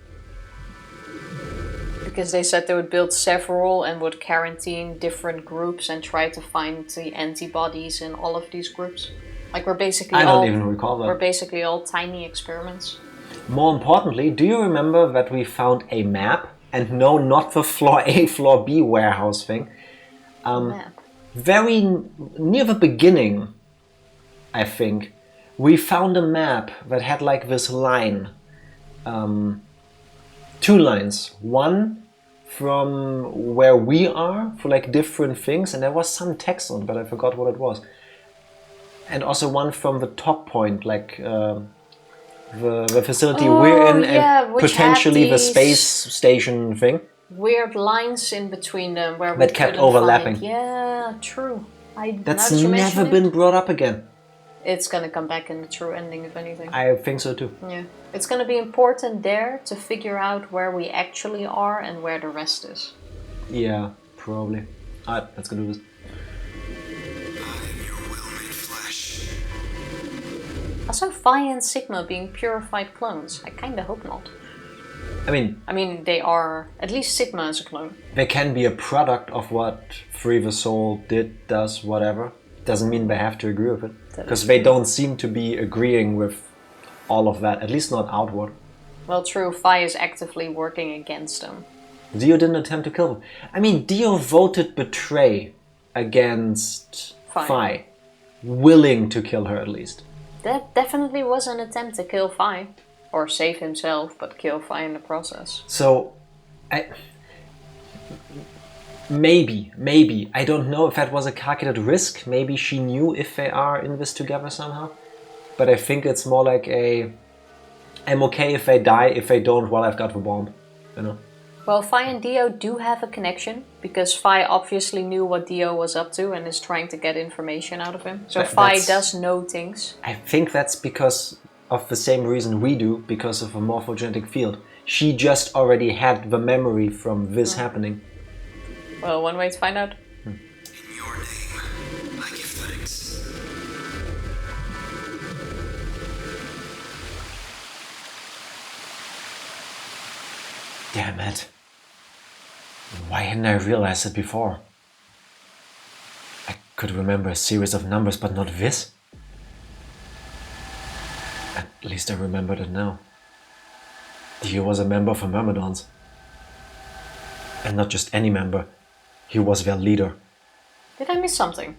Because they said they would build several and would quarantine different groups and try to find the antibodies in all of these groups. Like we're basically I don't even recall that. We're basically all tiny experiments. More importantly, do you remember that we found a map? And no, not the floor A, floor B warehouse thing. Map. Very near the beginning, I think, we found a map that had like this line. 2 lines. One from where we are for like different things, and there was some text on it, but I forgot what it was. And also one from the top point, like the facility we're in, and potentially the space station thing. Weird lines in between them where we that kept overlapping. Yeah, true. That's never been brought up again. It's gonna come back in the true ending, if anything. I think so too. Yeah. It's gonna be important there to figure out where we actually are and where the rest is. Yeah, probably. Alright, let's go do this. I am your will made flesh. Also, Phi and Sigma being purified clones. I kinda hope not. I mean, they are, at least Sigma is a clone. They can be a product of what Free the Soul did, does, whatever. Doesn't mean they have to agree with it. Because they don't seem to be agreeing with all of that, at least not outward. Well, true, Phi is actively working against them. Dio didn't attempt to kill them. I mean, Dio voted betray against Phi. Willing to kill her, at least. That definitely was an attempt to kill Phi. Or save himself, but kill Phi in the process. So, maybe. I don't know if that was a calculated risk. Maybe she knew if they are in this together somehow. But I think it's more like I'm okay if they die, if they don't, well, I've got the bomb. You know? Well, Phi and Dio do have a connection, because Phi obviously knew what Dio was up to and is trying to get information out of him. So Phi does know things. I think that's because of the same reason we do, because of a morphogenetic field. She just already had the memory from this happening. Well, one way to find out. In your name, I give thanks. Damn it. Why hadn't I realized it before? I could remember a series of numbers, but not this. At least I remembered it now. He was a member of the Myrmidons. And not just any member. He was their leader. Did I miss something?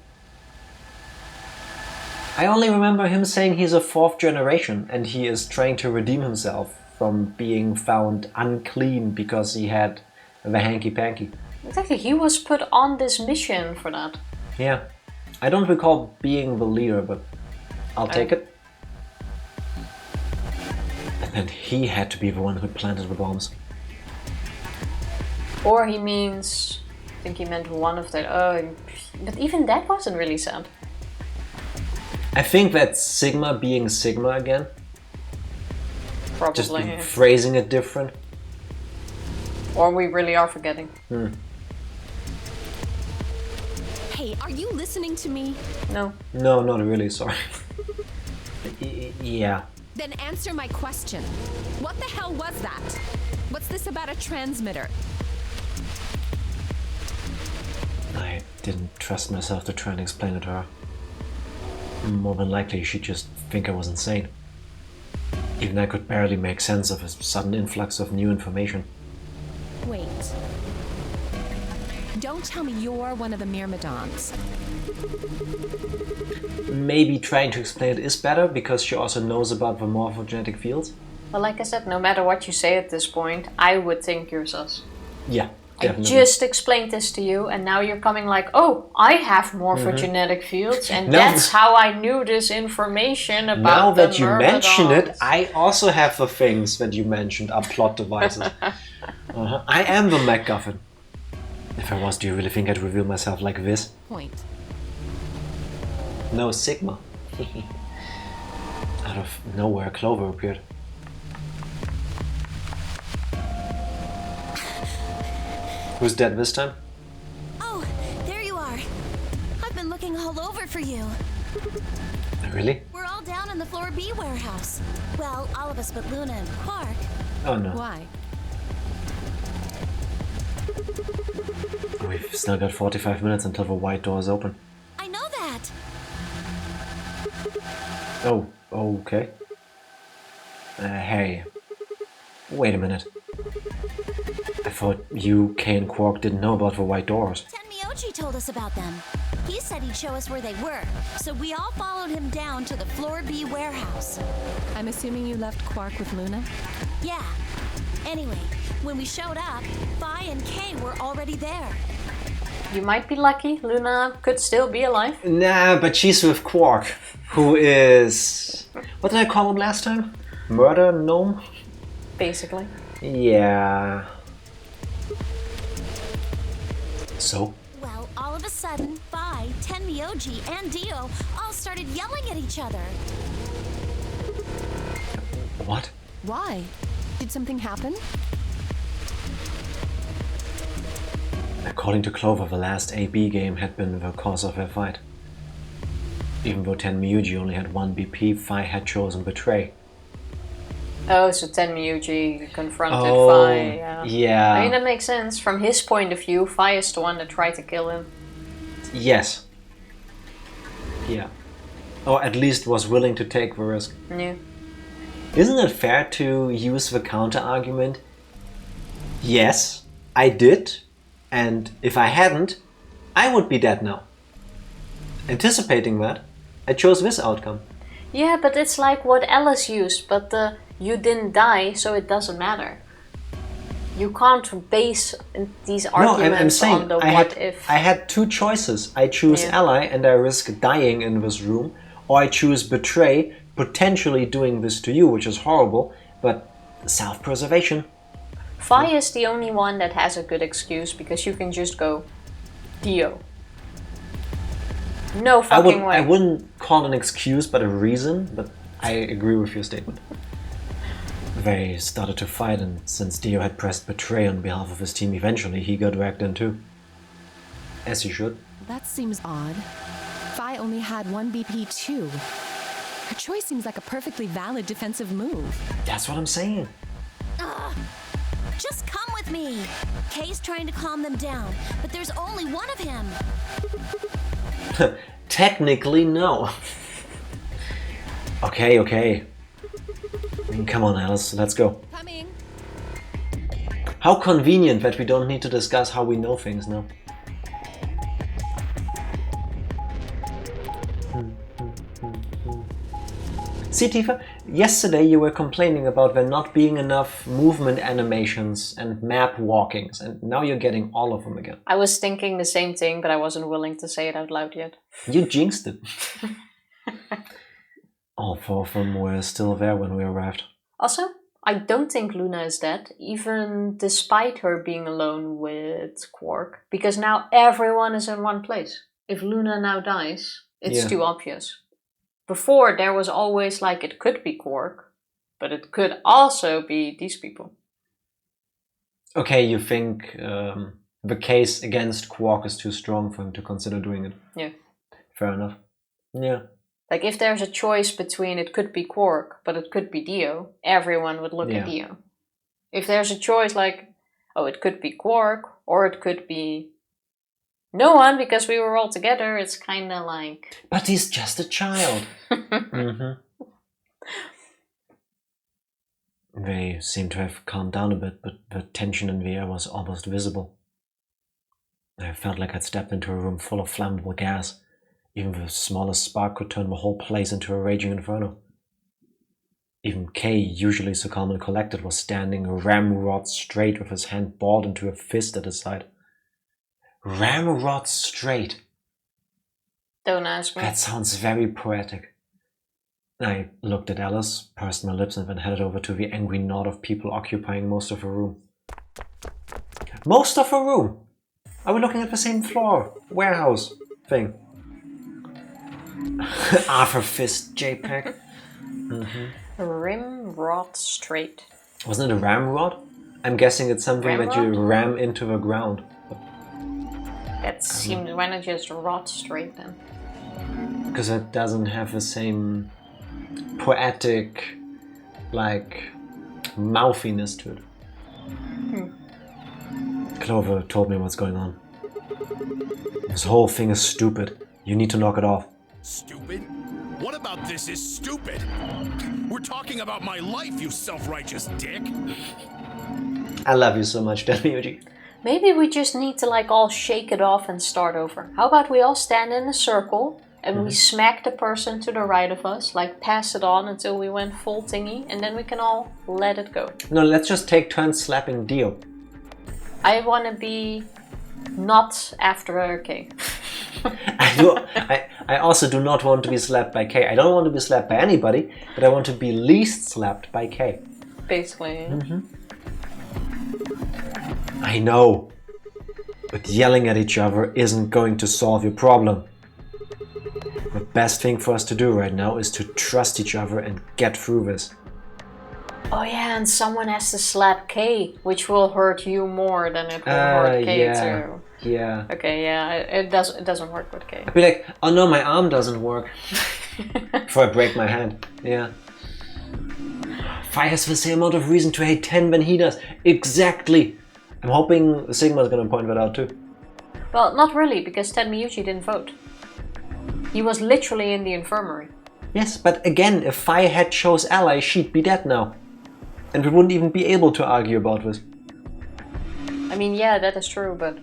I only remember him saying he's a 4th generation and he is trying to redeem himself from being found unclean because he had the hanky-panky. Exactly, he was put on this mission for that. Yeah. I don't recall being the leader, but I'll take it. And he had to be the one who planted the bombs. Or he means... I think he meant one of the... Oh, but even that wasn't really said. I think that's Sigma being Sigma again. Probably. Just phrasing it different. Or we really are forgetting. Hey, are you listening to me? No. No, not really, sorry. Yeah. Then answer my question. What the hell was that? What's this about a transmitter? I didn't trust myself to try and explain it to her. More than likely she'd just think I was insane. Even I could barely make sense of a sudden influx of new information. Wait. Don't tell me you're one of the Myrmidons. Maybe trying to explain it is better because she also knows about the morphogenetic fields. Well, like I said, no matter what you say at this point, I would think you're sus. Yeah, definitely. I just explained this to you and now you're coming like, oh, I have morphogenetic fields and that's how I knew this information about now the that you mention it, I also have the things that you mentioned are plot devices. I am the MacGuffin. If I was, do you really think I'd reveal myself like this? Point. No, Sigma. Out of nowhere, Clover appeared. Who's dead this time? Oh, there you are. I've been looking all over for you. Really? We're all down in the Floor B warehouse. Well, all of us but Luna and Quark. Oh no. Why? We've still got 45 minutes until the white door is open. I know that. Oh, okay. Hey. Wait a minute. I thought you, Kay, and Quark didn't know about the white doors. Tenmyoji told us about them. He said he'd show us where they were, so we all followed him down to the Floor B warehouse. I'm assuming you left Quark with Luna? Yeah. Anyway, when we showed up, Fi and Kay were already there. You might be lucky. Luna could still be alive. Nah, but she's with Quark, who is... What did I call him last time? Murder gnome? Basically. Yeah. So? Well, all of a sudden, Fi, Tenmyoji, and Dio all started yelling at each other. What? Why? Did something happen? According to Clover, the last AB game had been the cause of their fight. Even though Tenmyuji only had one BP, Fi had chosen Betray. Oh, so Tenmyuji confronted Oh, Fi. yeah. I mean, that makes sense. From his point of view, Fi is the one that tried to kill him. Yes. Yeah. Or at least was willing to take the risk. Yeah. Isn't it fair to use the counter argument? Yes, I did, and if I hadn't, I would be dead now. Anticipating that, I chose this outcome. Yeah, but it's like what Alice used, but you didn't die, so it doesn't matter. You can't base these arguments on the what if. I had two choices. I choose ally and I risk dying in this room, or I choose betray, potentially doing this to you, which is horrible, but self-preservation. Fi is the only one that has a good excuse, because you can just go Dio. No fucking way. I wouldn't call it an excuse, but a reason, but I agree with your statement. They started to fight, and since Dio had pressed betray on behalf of his team, eventually he got dragged in too. As he should. That seems odd. Fi only had one BP too. Her choice seems like a perfectly valid defensive move. That's what I'm saying. Ugh. Just come with me. Kay's trying to calm them down, but there's only one of him. Technically, no. Okay. Come on, Alice, let's go. Coming. How convenient that we don't need to discuss how we know things now. See, Tifa, yesterday you were complaining about there not being enough movement animations and map walkings, and now you're getting all of them again. I was thinking the same thing, but I wasn't willing to say it out loud yet. You jinxed it. All four of them were still there when we arrived. Also, I don't think Luna is dead, even despite her being alone with Quark, because now everyone is in one place. If Luna now dies, it's too obvious. Before, there was always like, it could be Quark, but it could also be these people. Okay, you think the case against Quark is too strong for him to consider doing it? Yeah. Fair enough. Yeah. Like, if there's a choice between it could be Quark, but it could be Dio, everyone would look at Dio. If there's a choice like, oh, it could be Quark, or it could be no one, because we were all together, it's kind of like... But he's just a child. They seem to have calmed down a bit, but the tension in the air was almost visible. I felt like I'd stepped into a room full of flammable gas. Even the smallest spark could turn the whole place into a raging inferno. Even Kay, usually so calm and collected, was standing ramrod straight with his hand balled into a fist at his side. Ramrod straight. Don't ask me. That sounds very poetic. I looked at Alice, pursed my lips, and then headed over to the angry knot of people occupying most of the room. Most of the room? Are we looking at the same floor? Warehouse thing? Arthur Fist JPEG. Rimrod straight. Wasn't it a ramrod? I'm guessing it's something that you ram into the ground. That seems, why not just rod straight then? Because it doesn't have the same poetic, like, mouthiness to it. Clover told me what's going on. This whole thing is stupid. You need to knock it off. Stupid? What about this is stupid? We're talking about my life, you self-righteous dick. I love you so much, Tenmyuji. Maybe we just need to like all shake it off and start over. How about we all stand in a circle and we smack the person to the right of us, like pass it on until we went full thingy, and then we can all let it go. No, let's just take turns slapping Dio. I want to be not after Kay. I also do not want to be slapped by Kay. I don't want to be slapped by anybody, but I want to be least slapped by Kay. Basically. I know, but yelling at each other isn't going to solve your problem. The best thing for us to do right now is to trust each other and get through this. Oh yeah, and someone has to slap Kay, which will hurt you more than it will hurt Kay too. Yeah. Okay, yeah, it doesn't work with Kay. I'd be like, oh no, my arm doesn't work. Before I break my hand. Yeah. Fi has the same amount of reason to hate Ten than he does. Exactly. I'm hoping Sigma's gonna point that out too. Well, not really, because Ted Miyuchi didn't vote. He was literally in the infirmary. Yes, but again, if Fi had chose Ally, she'd be dead now. And we wouldn't even be able to argue about this. I mean, yeah, that is true, but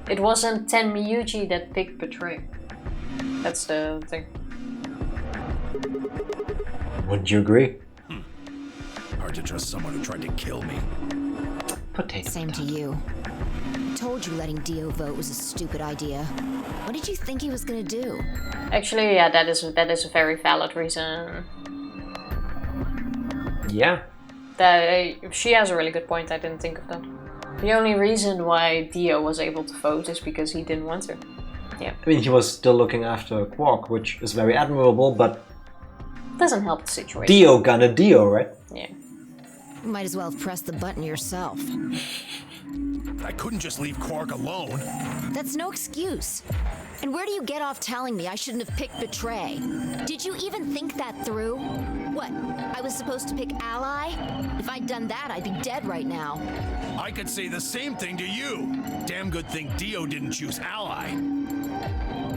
it wasn't Ten Miyuchi that picked Betray. That's the thing. Wouldn't you agree? Hard to trust someone who tried to kill me. Potato. Same to you. I told you letting Dio vote was a stupid idea. What did you think he was gonna do? Actually, yeah, that is a very valid reason. Yeah. She has a really good point. I didn't think of that. The only reason why Dio was able to vote is because he didn't want to. Yeah. I mean, he was still looking after Quark, which is very admirable, but Doesn't help the situation. Dio gonna Dio, right? Yeah. You might as well have pressed the button yourself. I couldn't just leave Quark alone. That's no excuse. And where do you get off telling me I shouldn't have picked Betray? Did you even think that through? What, I was supposed to pick Ally? If I'd done that, I'd be dead right now. I could say the same thing to you. Damn good thing Dio didn't choose Ally.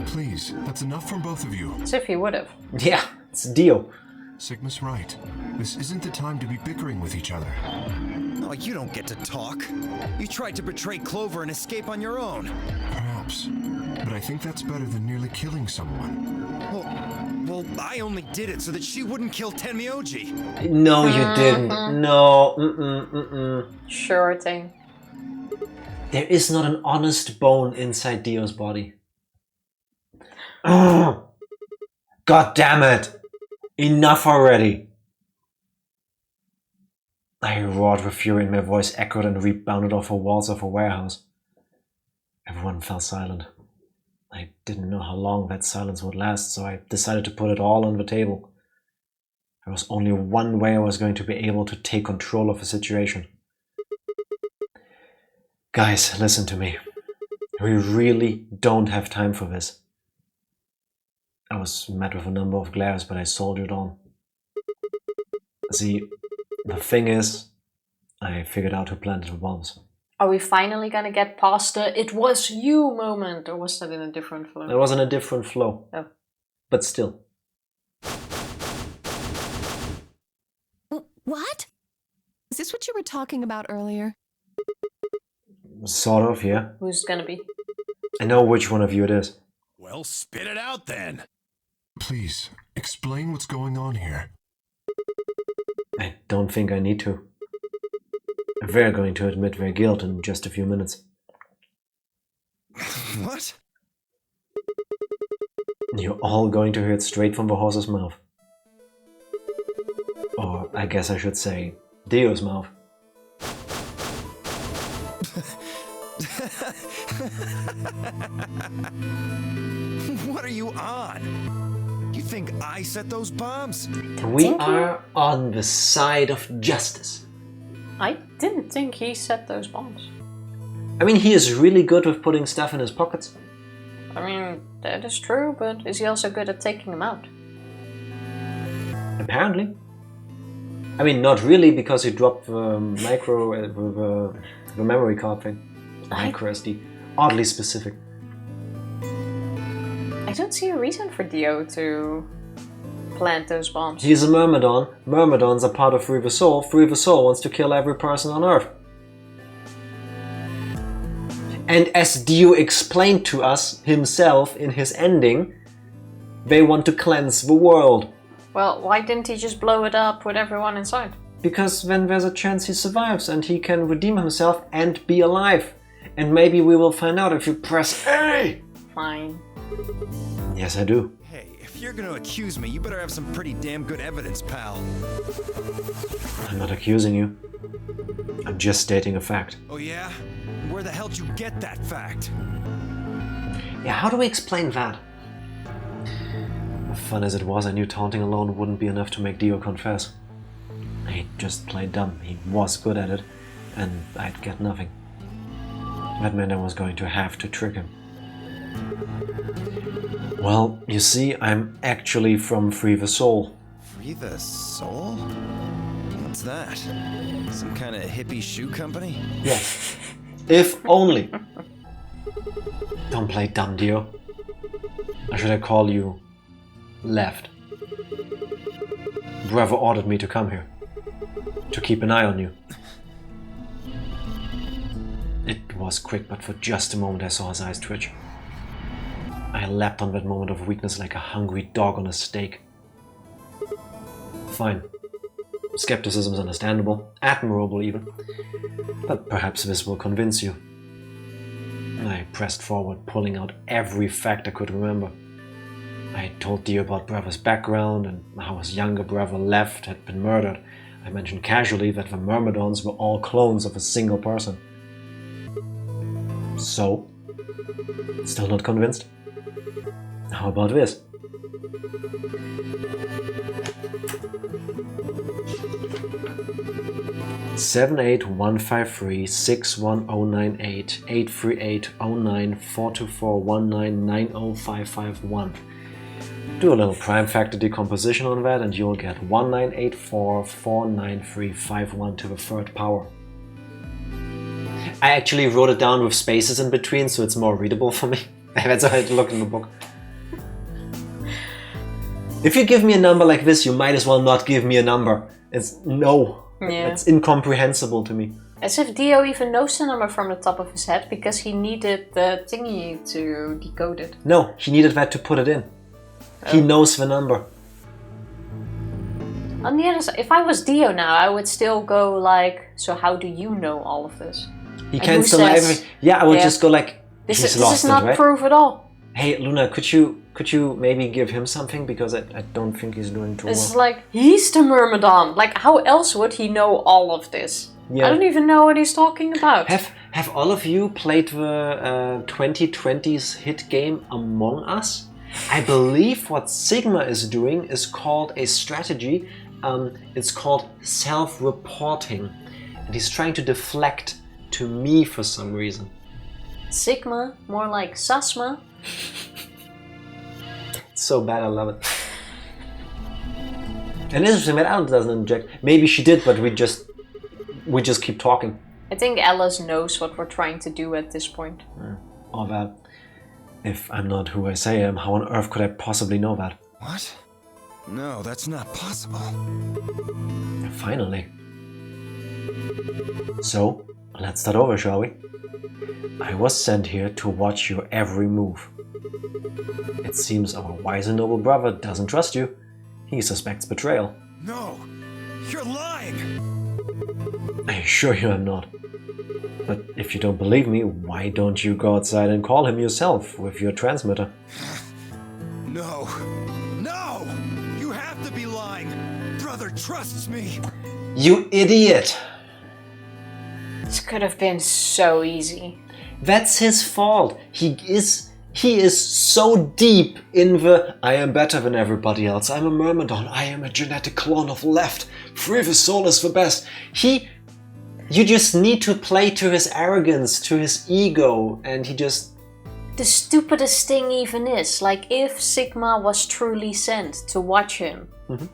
Please, that's enough from both of you. As if he would have. Yeah, it's Dio. Sigma's right. This isn't the time to be bickering with each other. Oh, you don't get to talk. You tried to betray Clover and escape on your own. Perhaps. But I think that's better than nearly killing someone. Well, I only did it so that she wouldn't kill Tenmyoji. No, you didn't. No. Sure thing. There is not an honest bone inside Dio's body. God damn it! Enough already! I roared with fury and my voice echoed and rebounded off the walls of a warehouse. Everyone fell silent. I didn't know how long that silence would last, so I decided to put it all on the table. There was only one way I was going to be able to take control of the situation. Guys, listen to me. We really don't have time for this. I was met with a number of glares, but I soldiered on. See, the thing is, I figured out who planted the bombs. Are we finally gonna get past the "it was you" moment, or was that in a different flow? It was in a different flow. Oh. But still. What? Is this what you were talking about earlier? Sort of, yeah. Who's gonna be? I know which one of you it is. Well, spit it out then. Please, explain what's going on here. I don't think I need to. They're going to admit their guilt in just a few minutes. What? You're all going to hear it straight from the horse's mouth. Or I guess I should say, Dio's mouth. What are you on? You think I set those bombs? We are on the side of justice. I didn't think he set those bombs. I mean, he is really good with putting stuff in his pockets. I mean, that is true, but is he also good at taking them out? Apparently. I mean, not really, because he dropped the the memory card thing. Micro SD. Oddly specific. I don't see a reason for Dio to plant those bombs. He's a Myrmidon. Myrmidons are part of Free the Soul. Free the Soul wants to kill every person on Earth. And as Dio explained to us himself in his ending, They want to cleanse the world. Well, why didn't he just blow it up with everyone inside? Because then there's a chance he survives and he can redeem himself and be alive. And maybe we will find out if you press A. Fine. Yes, I do. Hey, if you're gonna accuse me, you better have some pretty damn good evidence, pal. I'm not accusing you. I'm just stating a fact. Oh yeah? Where the hell did you get that fact? Yeah, how do we explain that? As fun as it was, I knew taunting alone wouldn't be enough to make Dio confess. He just played dumb. He was good at it, and I'd get nothing. That meant I was going to have to trick him. Well, you see, I'm actually from Free the Soul. Free the Soul? What's that? Some kind of hippie shoe company? Yes. If only. Don't play dumb, Dio. Or should I call you Left? Brother ordered me to come here. To keep an eye on you. It was quick, but for just a moment I saw his eyes twitch. I leapt on that moment of weakness like a hungry dog on a steak. Fine. Skepticism is understandable, admirable even. But perhaps this will convince you. I pressed forward, pulling out every fact I could remember. I told Dio about Brother's background and how his younger brother Left had been murdered. I mentioned casually that the Myrmidons were all clones of a single person. So? Still not convinced? How about this? Seven 153 61098 838 09 424 19 90551. Do a little prime factor decomposition on that and you'll get 198449351 to the third power. I actually wrote it down with spaces in between so it's more readable for me. That's how I had to look in the book. If you give me a number like this, you might as well not give me a number. It's no. Yeah. It's incomprehensible to me. As if Dio even knows the number from the top of his head because he needed the thingy to decode it. No, he needed that to put it in. He knows the number. On the other side, if I was Dio now, I would still go like, so how do you know all of this? He And can't who still know says- everything. Yeah, I would Yeah. just go like, This he's is lost not it, right? proof at all. Hey, Luna, could you maybe give him something? Because I don't think he's doing too It's well. like, he's the Myrmidon. Like, how else would he know all of this? Yeah. I don't even know what he's talking about. Have all of you played the 2020's hit game Among Us? I believe what Sigma is doing is called a strategy. It's called self-reporting. And he's trying to deflect to me for some reason. Sigma, more like Sasma. It's so bad, I love it. And interesting that Alice doesn't inject. Maybe she did, but we just keep talking. I think Alice knows what we're trying to do at this point. Or that. If I'm not who I say I am, how on earth could I possibly know that? What? No, that's not possible. Finally. So, let's start over, shall we? I was sent here to watch your every move. It seems our wise and noble brother doesn't trust you. He suspects betrayal. No! You're lying! I assure you I'm not. But if you don't believe me, why don't you go outside and call him yourself with your transmitter? No! No! You have to be lying! Brother trusts me! You idiot! This could have been so easy. That's his fault. He is so deep in the I am better than everybody else. I'm a Myrmidon. I am a genetic clone of Left. Free the Soul is the best. You just need to play to his arrogance, to his ego, and he just... The stupidest thing even is, like, if Sigma was truly sent to watch him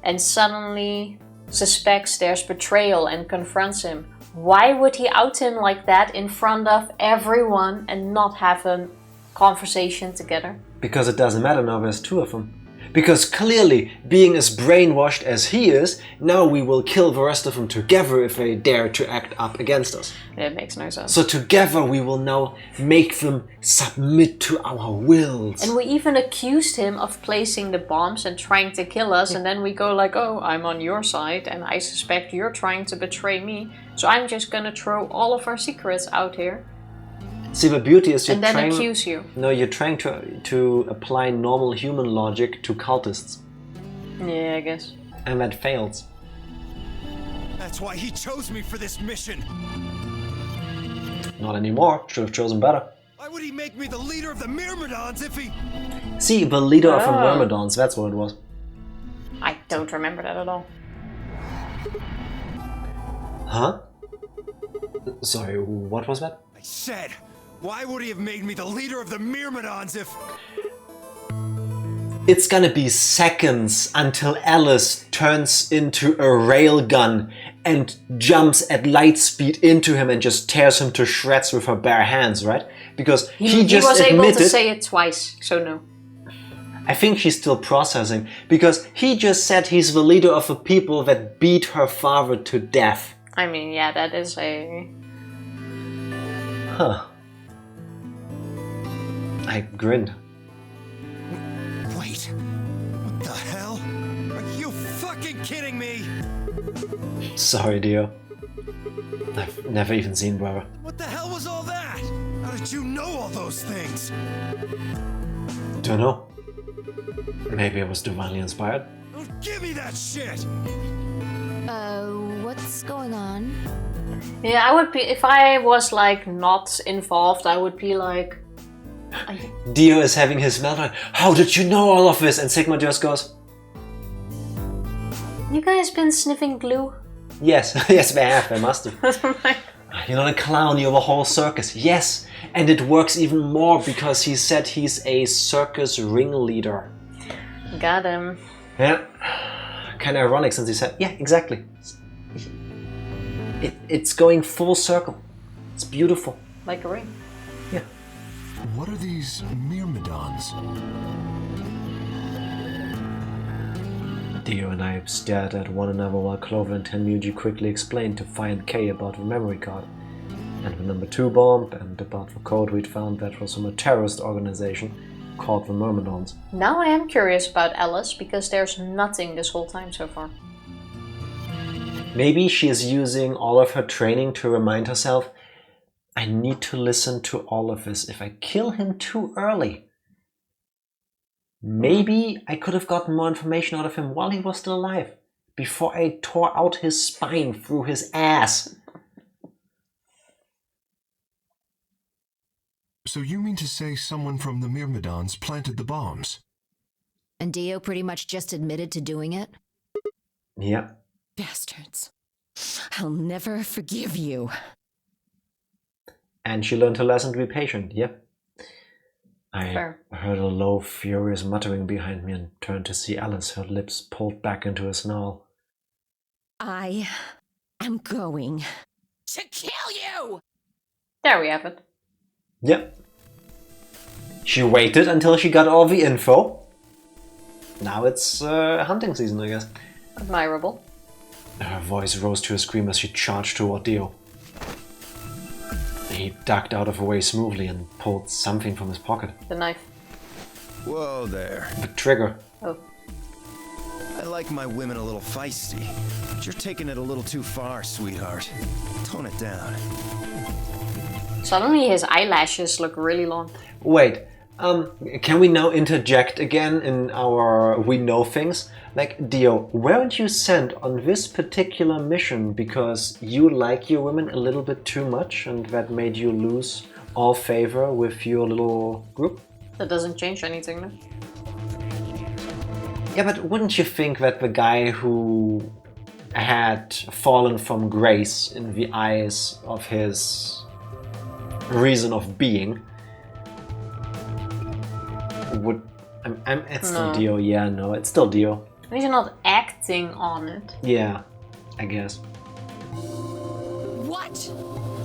and suddenly suspects there's betrayal and confronts him, why would he out him like that in front of everyone and not have a conversation together? Because it doesn't matter now, there's two of them. Because clearly, being as brainwashed as he is, now we will kill the rest of them together if they dare to act up against us. It makes no sense. So together we will now make them submit to our wills. And we even accused him of placing the bombs and trying to kill us, and then we go like, oh, I'm on your side, and I suspect you're trying to betray me, so I'm just gonna throw all of our secrets out here. See, the beauty is and then accuse you. No, you're trying to apply normal human logic to cultists. Yeah, I guess. And that fails. That's why he chose me for this mission. Not anymore. Should have chosen better. Why would he make me the leader of the Myrmidons if he... See, the leader of the Myrmidons, that's what it was. I don't remember that at all. Huh? Sorry, what was that? I said, why would he have made me the leader of the Myrmidons if... It's gonna be seconds until Alice turns into a railgun and jumps at light speed into him and just tears him to shreds with her bare hands, right? Because he just was admitted... able to say it twice, so no. I think she's still processing, because he just said he's the leader of the people that beat her father to death. I mean, yeah, that is a... Huh. I grinned. Wait, what the hell? Are you fucking kidding me? Sorry, Dio. I've never even seen brother. What the hell was all that? How did you know all those things? Don't know. Maybe I was divinely inspired. Don't give me that shit! What's going on? Yeah, I would be... If I was, like, not involved, I would be like... Dio is having his meltdown. How did you know all of this? And Sigma just goes... You guys been sniffing glue? Yes, yes they have, they must have. You're not a clown, you're the whole circus. Yes, and it works even more because he said he's a circus ringleader. Got him. Yeah, kind of ironic since he said, yeah, exactly. It's going full circle. It's beautiful. Like a ring. Yeah. What are these Myrmidons? Dio and I stared at one another while Clover and Tenmuji quickly explained to Phi and K about the memory card and the number 2 bomb and about the code we'd found that was from a terrorist organization called the Myrmidons. Now I am curious about Alice because there's nothing this whole time so far. Maybe she is using all of her training to remind herself, I need to listen to all of this. If I kill him too early, maybe I could have gotten more information out of him while he was still alive, before I tore out his spine through his ass. So you mean to say someone from the Myrmidons planted the bombs? And Dio pretty much just admitted to doing it? Yeah. Bastards. I'll never forgive you. And she learned her lesson to be patient, yep. I Fair. heard a low, furious muttering behind me and turned to see Alice, her lips pulled back into a snarl. I am going to kill you! There we have it. Yep. She waited until she got all the info. Now it's hunting season, I guess. Admirable. Her voice rose to a scream as she charged toward Dio. He ducked out of the way smoothly and pulled something from his pocket. The knife. Whoa there. The trigger. Oh. I like my women a little feisty, but you're taking it a little too far, sweetheart. Tone it down. Suddenly his eyelashes look really long. Wait, can we now interject again in our we know things? Like, Dio, weren't you sent on this particular mission because you like your women a little bit too much and that made you lose all favor with your little group? That doesn't change anything, no? Yeah, but wouldn't you think that the guy who had fallen from grace in the eyes of his reason of being would... it's still Dio, yeah, no, it's still Dio. He's not acting on it. Yeah, I guess. What?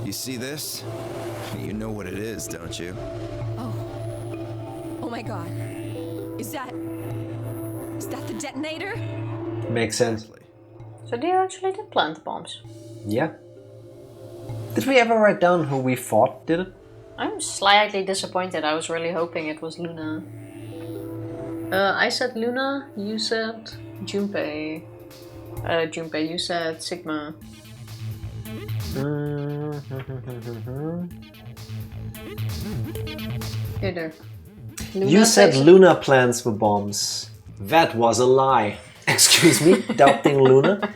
You see this? You know what it is, don't you? Oh my god. Is that... that the detonator? Makes sense. So they actually did plant the bombs. Yeah. Did we ever write down who we thought did it? I'm slightly disappointed. I was really hoping it was Luna. I said Luna, you said Junpei. Junpei, you said Sigma. Here, there. Luna You said says- Luna plants the bombs. That was a lie. Excuse me, doubting Luna.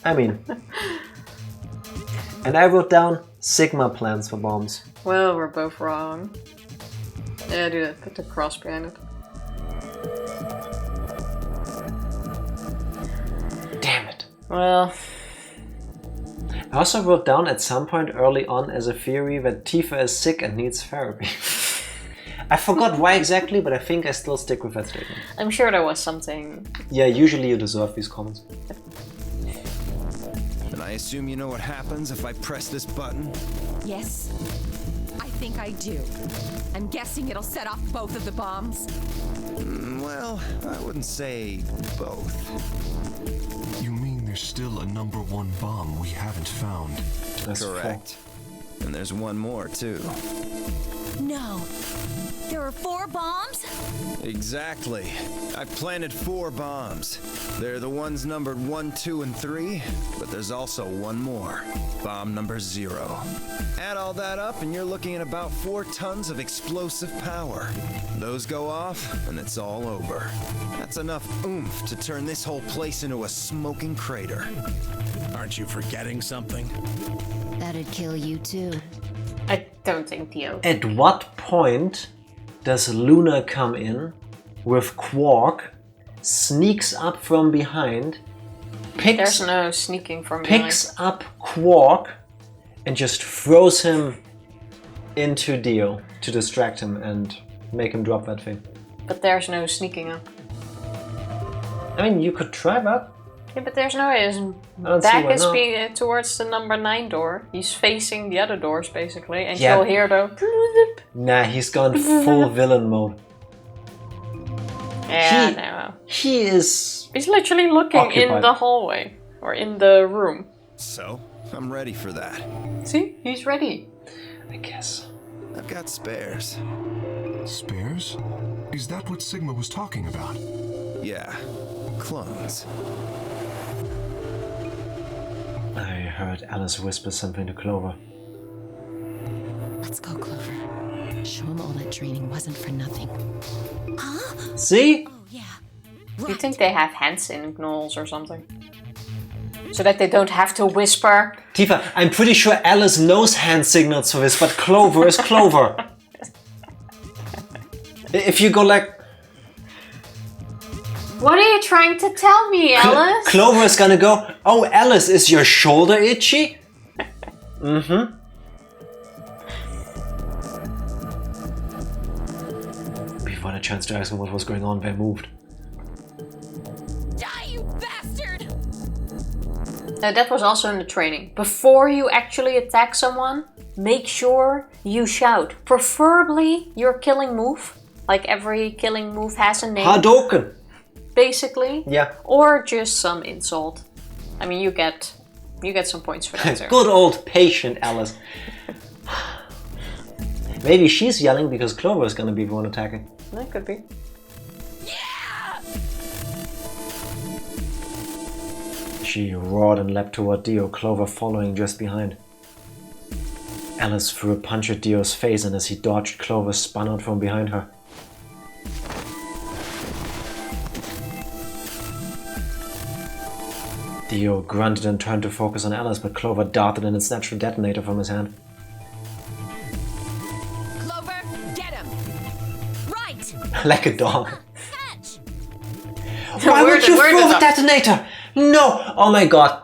I mean... And I wrote down Sigma plants the bombs. Well, we're both wrong. Yeah, do that. Put the cross behind it. Damn it. Well, I also wrote down at some point early on as a theory that Tifa is sick and needs therapy. I forgot why exactly, but I think I still stick with that statement. I'm sure there was something. Yeah, usually you deserve these comments. And I assume you know what happens if I press this button? Yes, I think I do. I'm guessing it'll set off both of the bombs. Well, I wouldn't say both. You mean there's still a number 1 bomb we haven't found? That's Correct. And there's one more, too. No. There are 4 bombs? Exactly. I've planted 4 bombs. They're the ones numbered 1, 2, and 3, but there's also one more. Bomb number 0. Add all that up and you're looking at about 4 tons of explosive power. Those go off and it's all over. That's enough oomph to turn this whole place into a smoking crater. Aren't you forgetting something? That'd kill you too. I don't think Dio. At what point does Luna come in with Quark, sneaks up from behind, There's no sneaking from picks up Quark, and just throws him into Dio to distract him and make him drop that thing? behind. But there's no sneaking up. I mean, you could try that. Yeah, but there's no way. His don't see back why is not. towards the number 9 door. He's facing the other doors, basically. And Yeah. you'll hear the... Nah, he's gone full villain mode. Yeah, He- no. He is... He's literally looking in Occupied. the hallway. Or in the room. So, I'm ready for that. See? He's ready. I guess. I've got spares. Spares? Is that what Sigma was talking about? Yeah, clones. I heard Alice whisper something to Clover. Let's go, Clover. Show him all that training wasn't for nothing. See? Oh, yeah. You think they have hand signals or something? So that they don't have to whisper. Tifa, I'm pretty sure Alice knows hand signals for this, but Clover is Clover. If you go like... What are you trying to tell me, Alice? Clover is gonna go, oh, Alice, is your shoulder itchy? Mm-hmm. Before the chance to ask him what was going on, they moved. Die, you bastard! No, that was also in the training. Before you actually attack someone, make sure you shout. Preferably your killing move. Like every killing move has a name, Hadouken! basically. Yeah. Or just some insult. I mean, you get some points for that, sir. Good old patient Alice. Maybe she's yelling because Clover is gonna be the one attacking. That could be. She roared and leapt toward Dio, Clover following just behind. Alice threw a punch at Dio's face, and as he dodged, Clover spun out from behind her. Dio grunted and turned to focus on Alice, but Clover darted and snatched the detonator from his hand. Clover, get him! Right! Like a dog. Catch! Why Where would the- you where throw the the dog- detonator? No! Oh my god.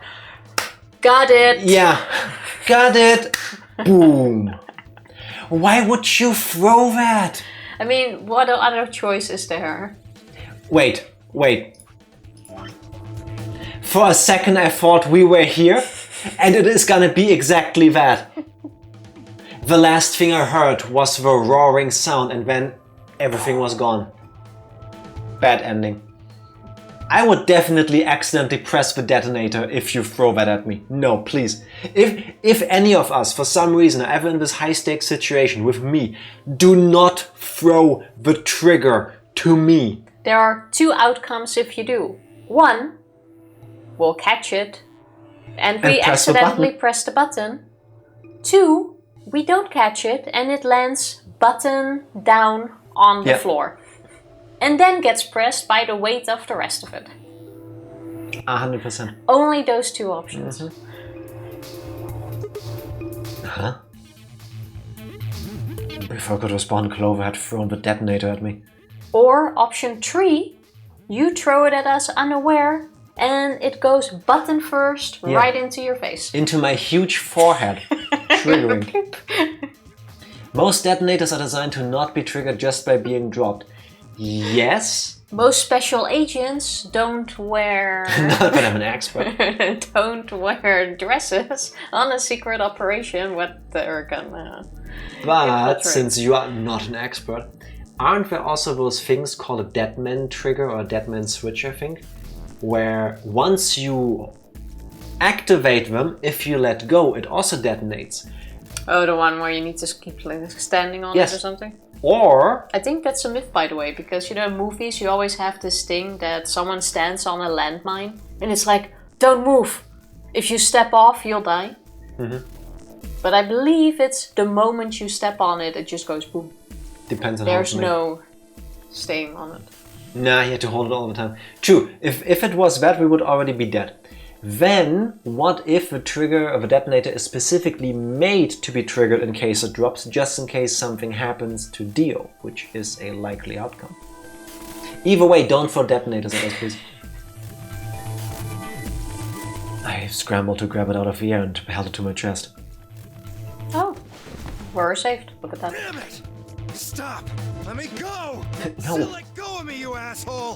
Got it! Yeah. Got it. Boom. Why would you throw that? I mean, what other choice is there? Wait. For a second I thought we were here, and it is gonna be exactly that. The last thing I heard was the roaring sound, and then everything was gone. Bad ending. I would definitely accidentally press the detonator if you throw that at me. No, please. If any of us, for some reason, are ever in this high-stakes situation with me, do not throw the trigger to me. There are 2 outcomes if you do. 1, we'll catch it and we accidentally press the button. 2, we don't catch it and it lands button down on the floor. And then gets pressed by the weight of the rest of it. 100%. Only those 2 options. Huh? Before I could respond, Clover had thrown the detonator at me. Or option 3, you throw it at us unaware and it goes button first right into your face. Into my huge forehead. Triggering. Most detonators are designed to not be triggered just by being dropped. Yes. Most special agents don't wear... Not that I'm an expert. don't wear dresses on a secret operation what they're gonna... But since you are not an expert, aren't there also those things called a deadman trigger or a deadman switch, I think? Where once you activate them, if you let go, it also detonates. Oh, the one where you need to keep standing on it or something? Or... I think that's a myth, by the way, because, you know, in movies you always have this thing that someone stands on a landmine and it's like, don't move! If you step off, you'll die. But I believe it's the moment you step on it, it just goes boom. Depends on There's no staying on it. Nah, you have to hold it all the time. True, if it was that, we would already be dead. Then, what if the trigger of a detonator is specifically made to be triggered in case it drops, just in case something happens to Dio, which is a likely outcome. Either way, don't throw detonators at us, please. I scrambled to grab it out of the air and held it to my chest. Oh, we're saved. Look at that. Damn it! Stop! Let me go! No. Still let go of me, you asshole!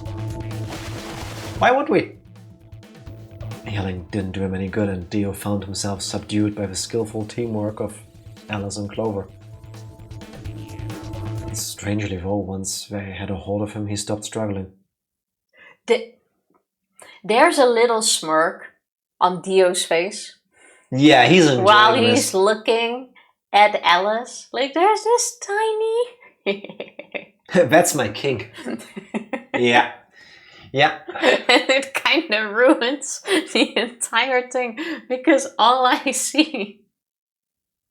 Why would we? Yelling didn't do him any good, and Dio found himself subdued by the skillful teamwork of Alice and Clover. Strangely though, once they had a hold of him, he stopped struggling. There's a little smirk on Dio's face. Yeah, he's enjoying while this. He's looking at Alice. Like, there's this tiny... That's my kink. Yeah. Yeah. And it kind of ruins the entire thing because all I see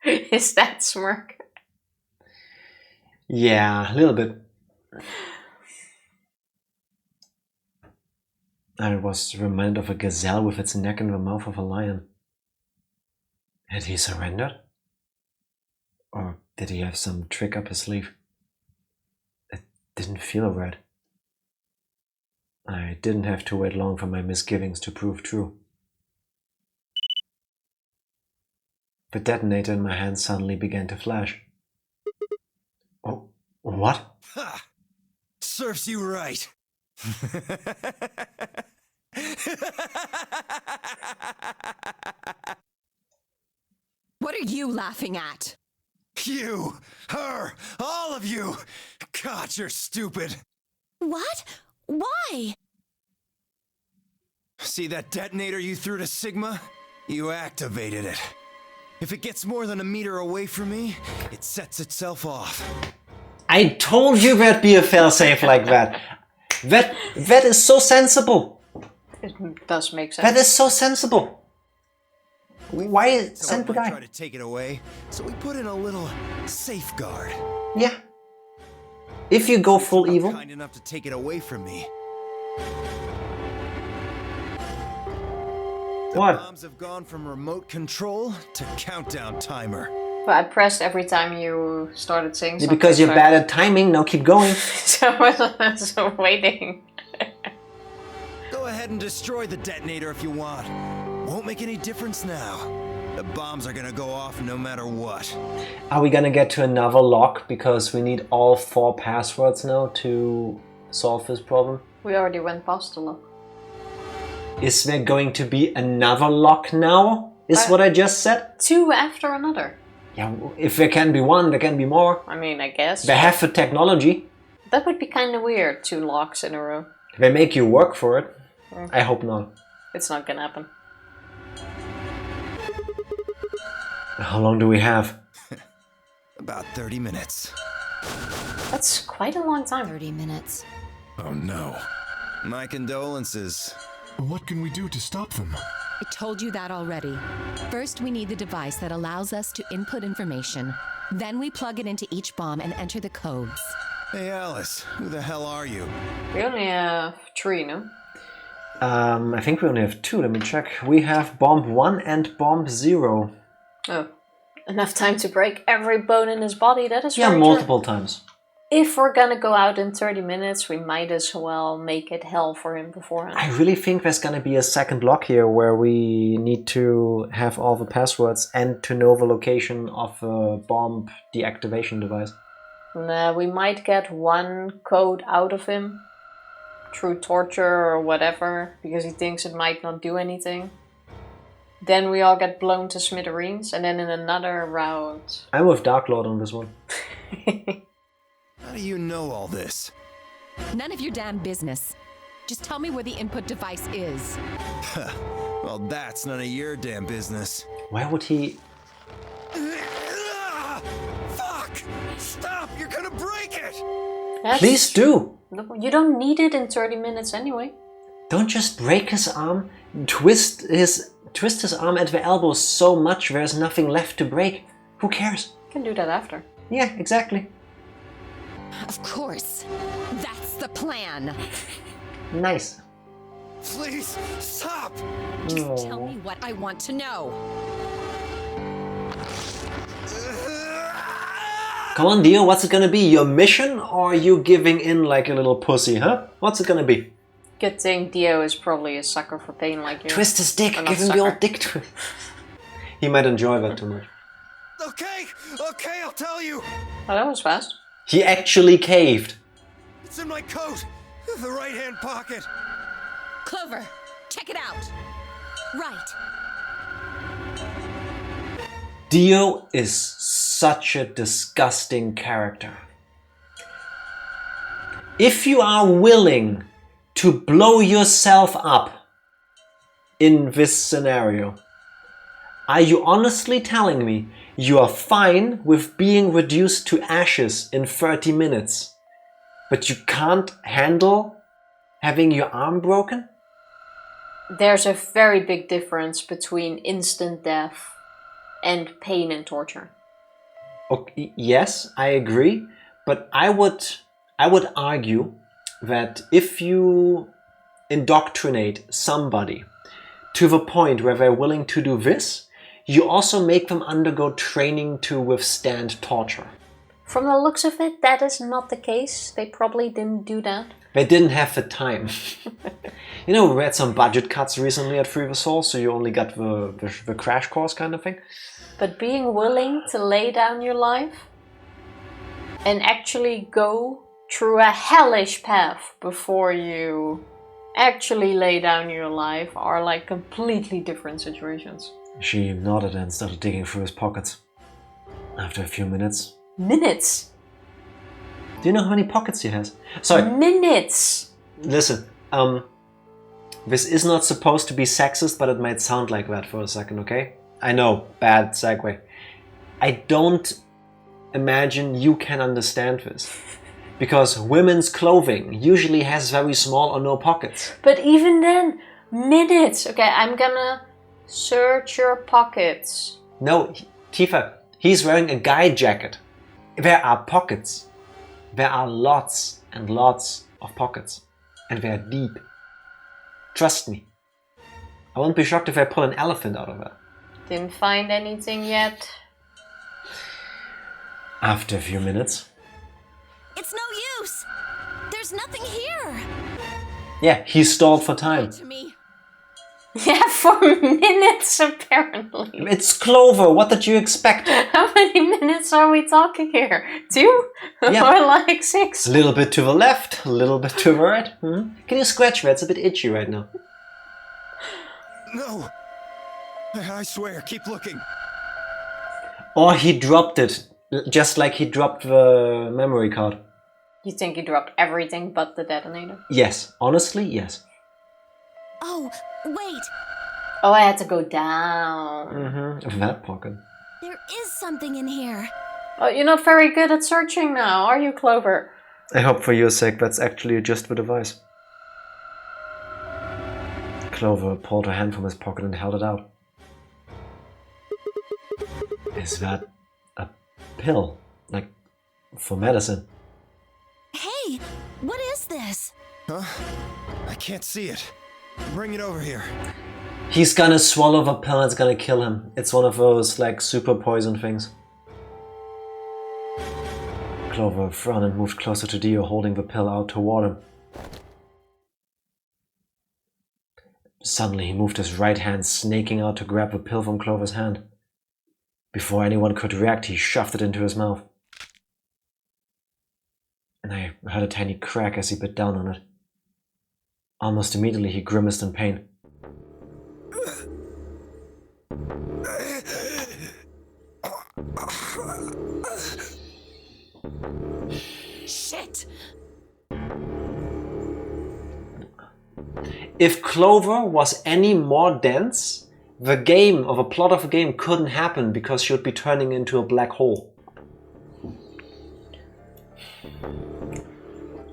is that smirk. Yeah, a little bit. I was reminded of a gazelle with its neck in the mouth of a lion. Had he surrendered? Or did he have some trick up his sleeve? It didn't feel right. I didn't have to wait long for my misgivings to prove true. The detonator in my hand suddenly began to flash. Oh, what? Ha! Serves you right. What are you laughing at? You, her, all of you. God, you're stupid. What? Why? See that detonator you threw to Sigma? You activated it. If it gets more than a meter away from me, it sets itself off. I told you there'd be a failsafe like that. That is so sensible. It does make sense. That is so sensible. Why send the guy? Try to take it away, so we put in a little safeguard. Yeah. If you go full evil. Kind enough to take it away from me. The What? bombs have gone from remote control to countdown timer. But I pressed every time you started saying something. Because you're bad at timing, now keep going. So I was waiting. Go ahead and destroy the detonator if you want. Won't make any difference now. The bombs are gonna go off no matter what. Are we gonna get to another lock because we need all 4 passwords now to solve this problem? We already went past the lock. Is there going to be another lock now? Is what I just said? 2 after another. Yeah, if there can be one, there can be more. I mean, I guess. They have the technology. That would be kind of weird, 2 locks in a row. They make you work for it. I hope not. It's not gonna happen. How long do we have? About 30 minutes. That's quite a long time. 30 minutes. Oh no. My condolences. What can we do to stop them? I told you that already. First, we need the device that allows us to input information. Then we plug it into each bomb and enter the codes. Hey Alice, who the hell are you? We only have 3, no? I think we only have 2. Let me check. We have bomb 1 and bomb 0. Oh. Enough time to break every bone in his body, that is Yeah, very multiple true. times. If we're gonna go out in 30 minutes, we might as well make it hell for him beforehand. I really think there's gonna be a second lock here where we need to have all the passwords and to know the location of a bomb deactivation device. Nah, we might get one code out of him through torture or whatever, because he thinks it might not do anything. Then we all get blown to smithereens, and then in another round... I'm with Dark Lord on this one. How do you know all this? None of your damn business. Just tell me where the input device is. Well, that's none of your damn business. Why would he... Fuck! Stop! You're gonna break it! That's Please do! You don't need it in 30 minutes anyway. Don't just break his arm, twist his arm at the elbow so much there's nothing left to break. Who cares? You can do that after. Yeah, exactly. Of course. That's the plan. Nice. Please, stop! Just tell me what I want to know. Come on, Dio, what's it gonna be? Your mission, or are you giving in like a little pussy, huh? What's it gonna be? Good thing Dio is probably a sucker for pain like you. Twist his dick, Or not give him the sucker. old dick twist. He might enjoy that too much. Okay, I'll tell you! Oh, that was fast. He actually caved. It's in my coat! The right-hand pocket! Clover, check it out. Right. Dio is such a disgusting character. If you are willing to blow yourself up in this scenario, are you honestly telling me you are fine with being reduced to ashes in 30 minutes, but you can't handle having your arm broken? There's a very big difference between instant death and pain and torture. Okay, yes, I agree, but I would argue that if you indoctrinate somebody to the point where they're willing to do this, you also make them undergo training to withstand torture. From the looks of it, that is not the case. They probably didn't do that. They didn't have the time. You know, we had some budget cuts recently at Free the Soul, so you only got the crash course kind of thing. But being willing to lay down your life and actually go through a hellish path before you actually lay down your life are like completely different situations. She nodded and started digging through his pockets. After a few minutes. Minutes! Do you know how many pockets he has? Sorry. Minutes! Listen, this is not supposed to be sexist, but it might sound like that for a second, okay? I know, bad segue. I don't imagine you can understand this. Because women's clothing usually has very small or no pockets. But even then, minutes! Okay, I'm gonna search your pockets. No, Tifa, he's wearing a guy jacket. There are pockets. There are lots and lots of pockets. And they are deep. Trust me. I won't be shocked if I pull an elephant out of that. Didn't find anything yet. After a few minutes. It's no use! There's nothing here! Yeah, he stalled for time. To me. Yeah, for minutes apparently. It's Clover, what did you expect? How many minutes are we talking here? 2? Yeah. Or like 6? A little bit to the left, a little bit to the right. Can you scratch that? It's a bit itchy right now. No! I swear, keep looking. Or he dropped it, just like he dropped the memory card. You think he dropped everything but the detonator? Yes, honestly, yes. Oh, wait. Oh, I had to go down. Mm-hmm. That pocket. There is something in here. Oh, you're not very good at searching now, are you, Clover? I hope for your sake that's actually just the device. Clover pulled her hand from his pocket and held it out. Is that a pill? Like, for medicine? Hey, what is this? Huh? I can't see it. Bring it over here. He's gonna swallow the pill and it's gonna kill him. It's one of those, like, super poison things. Clover frowned and moved closer to Dio, holding the pill out toward him. Suddenly, he moved his right hand, snaking out to grab the pill from Clover's hand. Before anyone could react, he shoved it into his mouth. And I heard a tiny crack as he bit down on it. Almost immediately, he grimaced in pain. Shit! If Clover was any more dense, the plot of the game couldn't happen because she would be turning into a black hole.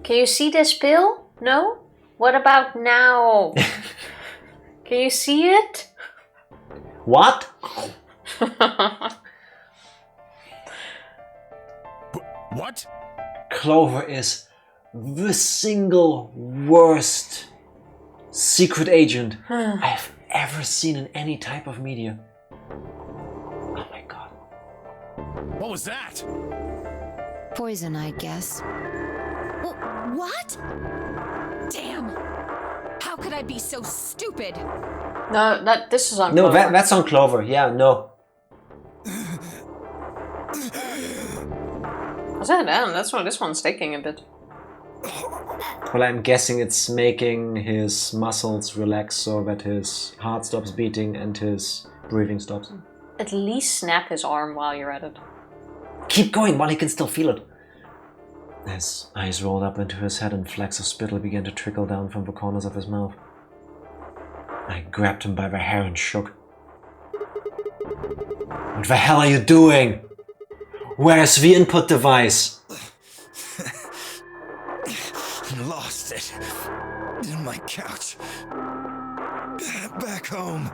Can you see this pill? No? What about now? Can you see it? What? What? Clover is the single worst secret agent I've ever seen in any type of media. Oh my god. What was that? Poison, I guess. What? Damn! How could I be so stupid? No, this is on No, Clover. that's on Clover. Yeah, no. Is that down? That's why this one's taking a bit. Well, I'm guessing it's making his muscles relax so that his heart stops beating and his breathing stops. At least snap his arm while you're at it. Keep going while he can still feel it. His eyes rolled up into his head and flecks of spittle began to trickle down from the corners of his mouth. I grabbed him by the hair and shook. What the hell are you doing? Where's the input device? Lost it. In my couch. Back home.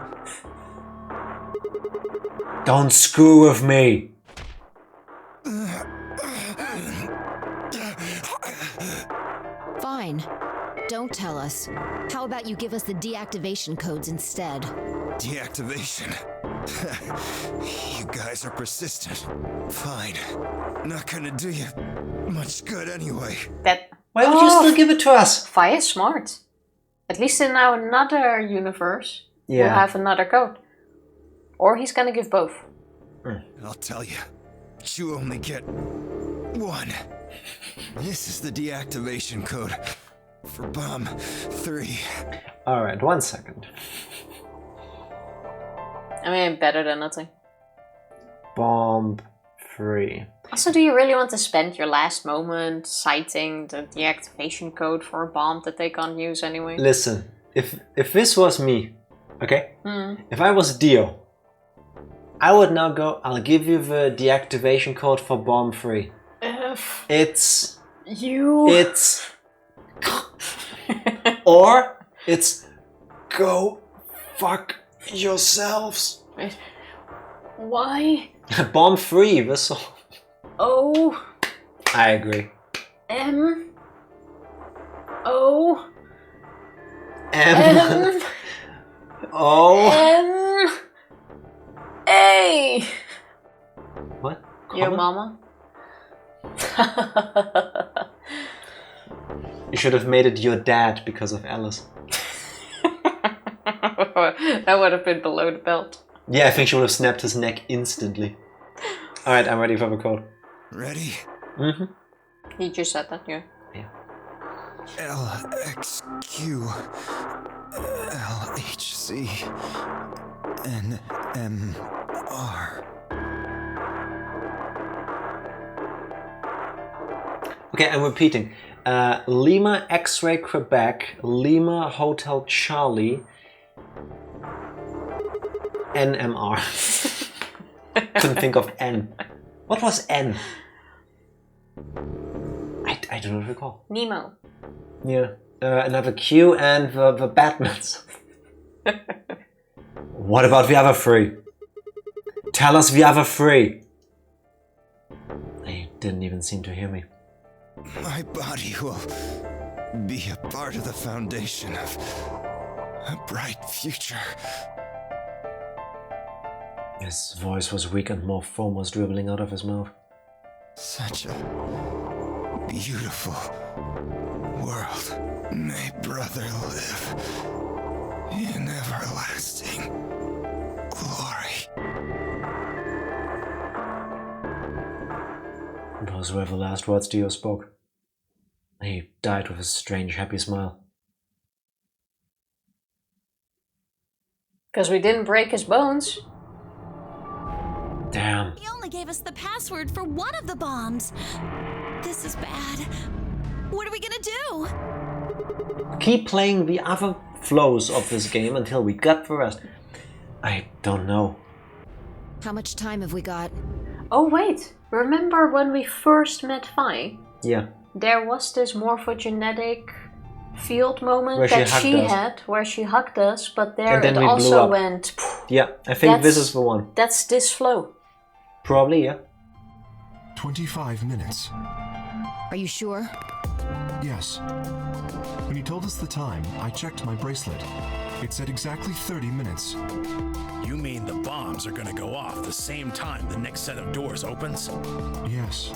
Don't screw with me. Fine. Don't tell us. How about you give us the deactivation codes instead? Deactivation. You guys are persistent. Fine. Not gonna do you much good anyway. Why would you still give it to us? Vi is smart. At least in now another universe, we'll have another code. Or he's gonna give both. I'll tell you. You only get one. This is the deactivation code for Bomb 3. Alright, 1 second. I mean, better than nothing. Bomb 3. Also, do you really want to spend your last moment citing the deactivation code for a bomb that they can't use anyway? Listen, if this was me, okay? If I was Dio, I would now go, I'll give you the deactivation code for Bomb 3. It's... or it's... Go fuck yourselves. Wait, why? Bomb 3, this all... O... I agree. M... O... M... O... M... A... What? Yo, mama? You should have made it your dad because of Alice. That would have been below the belt. Yeah, I think she would have snapped his neck instantly. Alright, I'm ready for the code. Ready? Mm-hmm. He just said that, yeah. LXQ LHC NMR. Okay, I'm repeating. Lima X-Ray Quebec, Lima Hotel Charlie, NMR. Couldn't think of N. What was N? I do not recall. Nemo. Yeah. Another Q and the Batmans. What about the other three? Tell us the other three. They didn't even seem to hear me. My body will be a part of the foundation of a bright future. His voice was weak and more foam was dribbling out of his mouth. Such a beautiful world. May brother live in everlasting glory. Those were the last words Dio spoke. He died with a strange, happy smile. Because we didn't break his bones. Damn. He only gave us the password for one of the bombs. This is bad. What are we gonna do? Keep playing the other flows of this game until we get the rest. I don't know. How much time have we got? Oh wait, remember when we first met Vi? Yeah. There was this morphogenetic field moment Where that she she hugged us. had, where she hugged us, but there And then it we blew also up. went... Yeah, I think this is the one. That's this flow. Probably, yeah. 25 minutes. Are you sure? Yes. When you told us the time, I checked my bracelet. It said exactly 30 minutes. You mean the bombs are gonna go off the same time the next set of doors opens? Yes.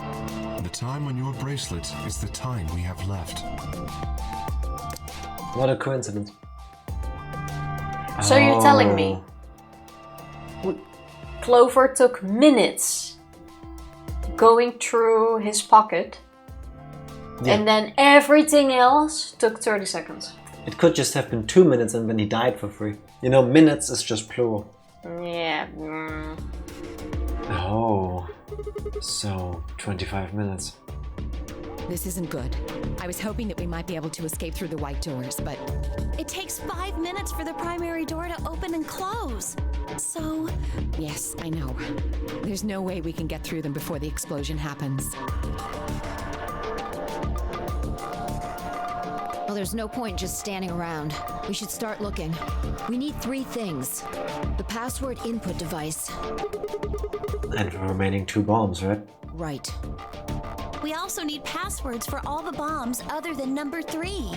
The time on your bracelet is the time we have left. What a coincidence. So you're telling me Clover took minutes going through his pocket, Yeah. and then everything else took 30 seconds. It could just have been 2 minutes and then he died for free. You know, minutes is just plural. Yeah. Oh. So, 25 minutes. This isn't good. I was hoping that we might be able to escape through the white doors, but It takes 5 minutes for the primary door to open and close. So, yes, I know. There's no way we can get through them before the explosion happens. Well, there's no point just standing around. We should start looking. We need 3 things. The password input device. And the remaining 2 bombs, right? Right. we also need passwords for all the bombs other than number 3.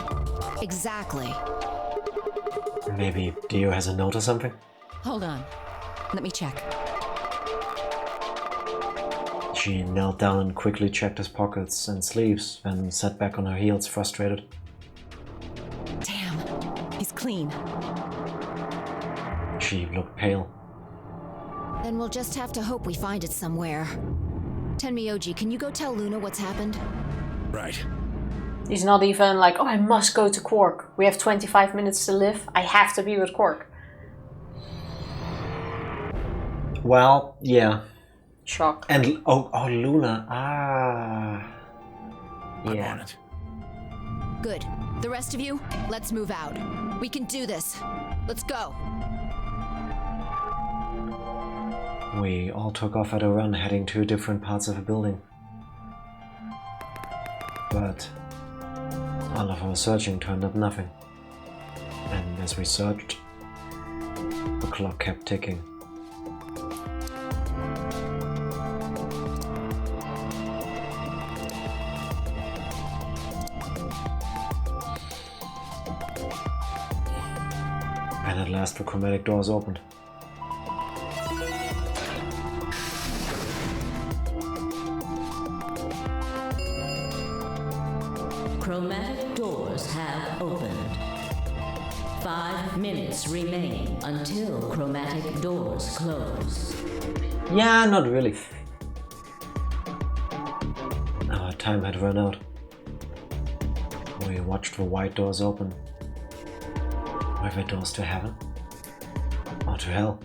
Exactly. Maybe Dio has a note or something? Hold on. Let me check. She knelt down and quickly checked his pockets and sleeves, then sat back on her heels, frustrated. Damn. He's clean. She looked pale. Then we'll just have to hope we find it somewhere. Tenmyoji, can you go tell Luna what's happened? Right. He's not even like, oh, I must go to Quark. We have 25 minutes to live. I have to be with Quark. Well, yeah. Shock. And oh, Luna. Ah. I'm Yeah. on it. Good. The rest of you, let's move out. We can do this. Let's go. We all took off at a run, heading to different parts of the building. But all of our searching turned up nothing. And as we searched, the clock kept ticking. And at last the chromatic doors opened. Chromatic doors have opened. 5 minutes remain until chromatic doors close. Yeah, not really. Our time had run out. We watched the white doors open. Were they doors to heaven? Or to hell?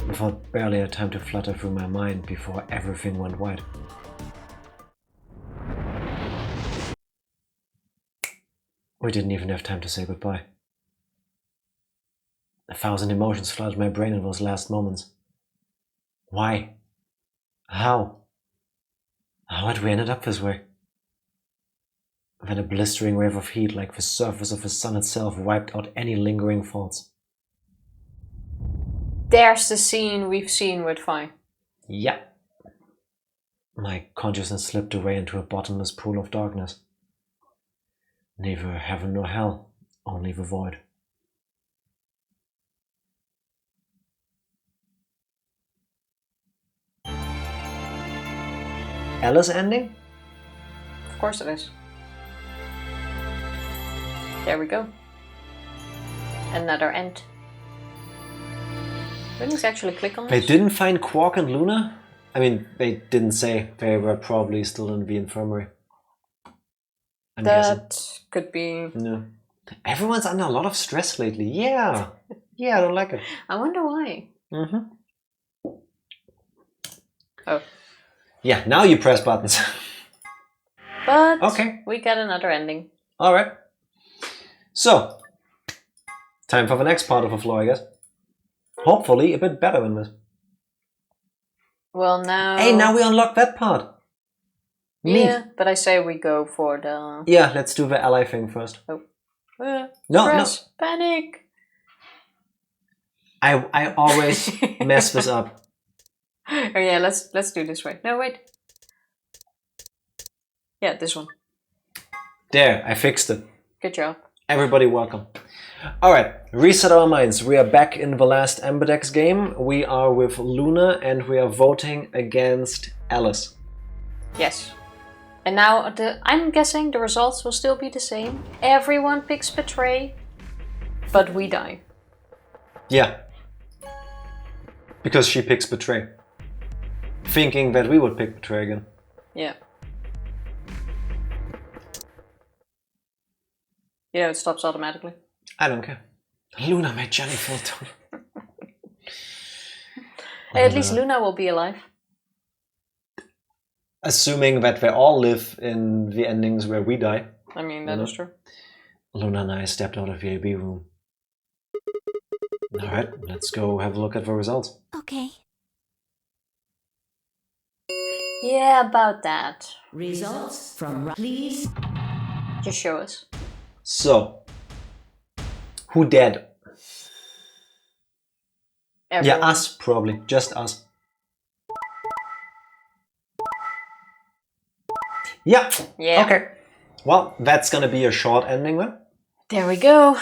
The thought barely had time to flutter through my mind before everything went white. We didn't even have time to say goodbye. 1,000 emotions flooded my brain in those last moments. Why? How? How had we ended up this way? Then a blistering wave of heat, like the surface of the sun itself, wiped out any lingering thoughts. There's the scene we've seen with Fi. Yeah. My consciousness slipped away into a bottomless pool of darkness. Neither heaven nor hell, only the void. Alice ending? Of course it is. There we go. Another end. Didn't actually click on They this? didn't find Quark and Luna? I mean, they didn't say. They were probably still in the infirmary. I'm guessing. That could be... No. Everyone's under a lot of stress lately. Yeah. Yeah, I don't like it. I wonder why. Mm-hmm. Oh. Yeah, now you press buttons. But okay. We got another ending. Alright. So, time for the next part of the floor, I guess. Hopefully a bit better than this. Well, now... Hey, now we unlock that part. Neat. Yeah, but I say we go for the... Yeah, let's do the ally thing first. Oh. No. Panic! I always mess this up. Oh yeah, let's do this way. No, wait. Yeah, this one. There, I fixed it. Good job. Everybody welcome. Alright, reset our minds. We are back in the last Ambidex game. We are with Luna and we are voting against Alice. Yes. And now I'm guessing the results will still be the same. Everyone picks Betray, but we die. Yeah. Because she picks Betray. Thinking that we would pick Betray again. Yeah. You know, it stops automatically. I don't care. Luna made Johnny Fulton. Hey, at least Luna will be alive. Assuming that they all live in the endings where we die. I mean, that is true. Luna and I stepped out of the AB room. Alright, let's go have a look at the results. Okay. Yeah, about that. Results from... Please. Just show us. So, who dead? Everyone. Yeah, us probably. Just us. Yeah. Yeah. Okay. Well, that's gonna be a short ending then. There we go.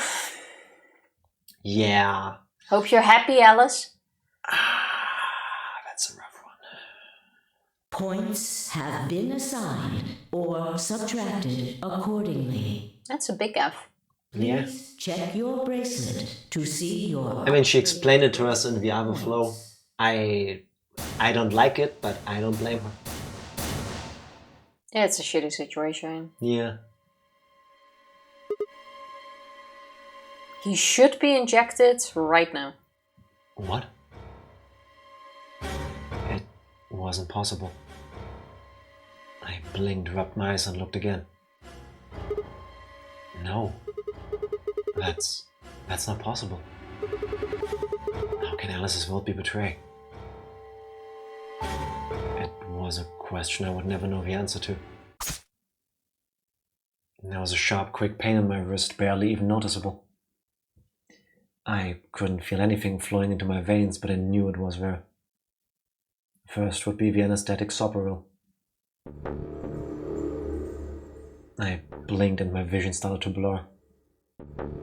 Yeah. Hope you're happy, Alice. That's a rough one. Points have been assigned or subtracted accordingly. That's a big F. Yeah. Please check your bracelet to see your... I mean, she explained it to us in the other flow. I don't like it, but I don't blame her. Yeah, it's a shitty situation. Yeah. He should be injected right now. What? It wasn't possible. I blinked, rubbed my eyes and looked again. No. That's not possible. How can Alice's vote be betrayed? It was a question I would never know the answer to. There was a sharp, quick pain in my wrist, barely even noticeable. I couldn't feel anything flowing into my veins, but I knew it was there. First would be the anesthetic Soperil. I blinked and my vision started to blur.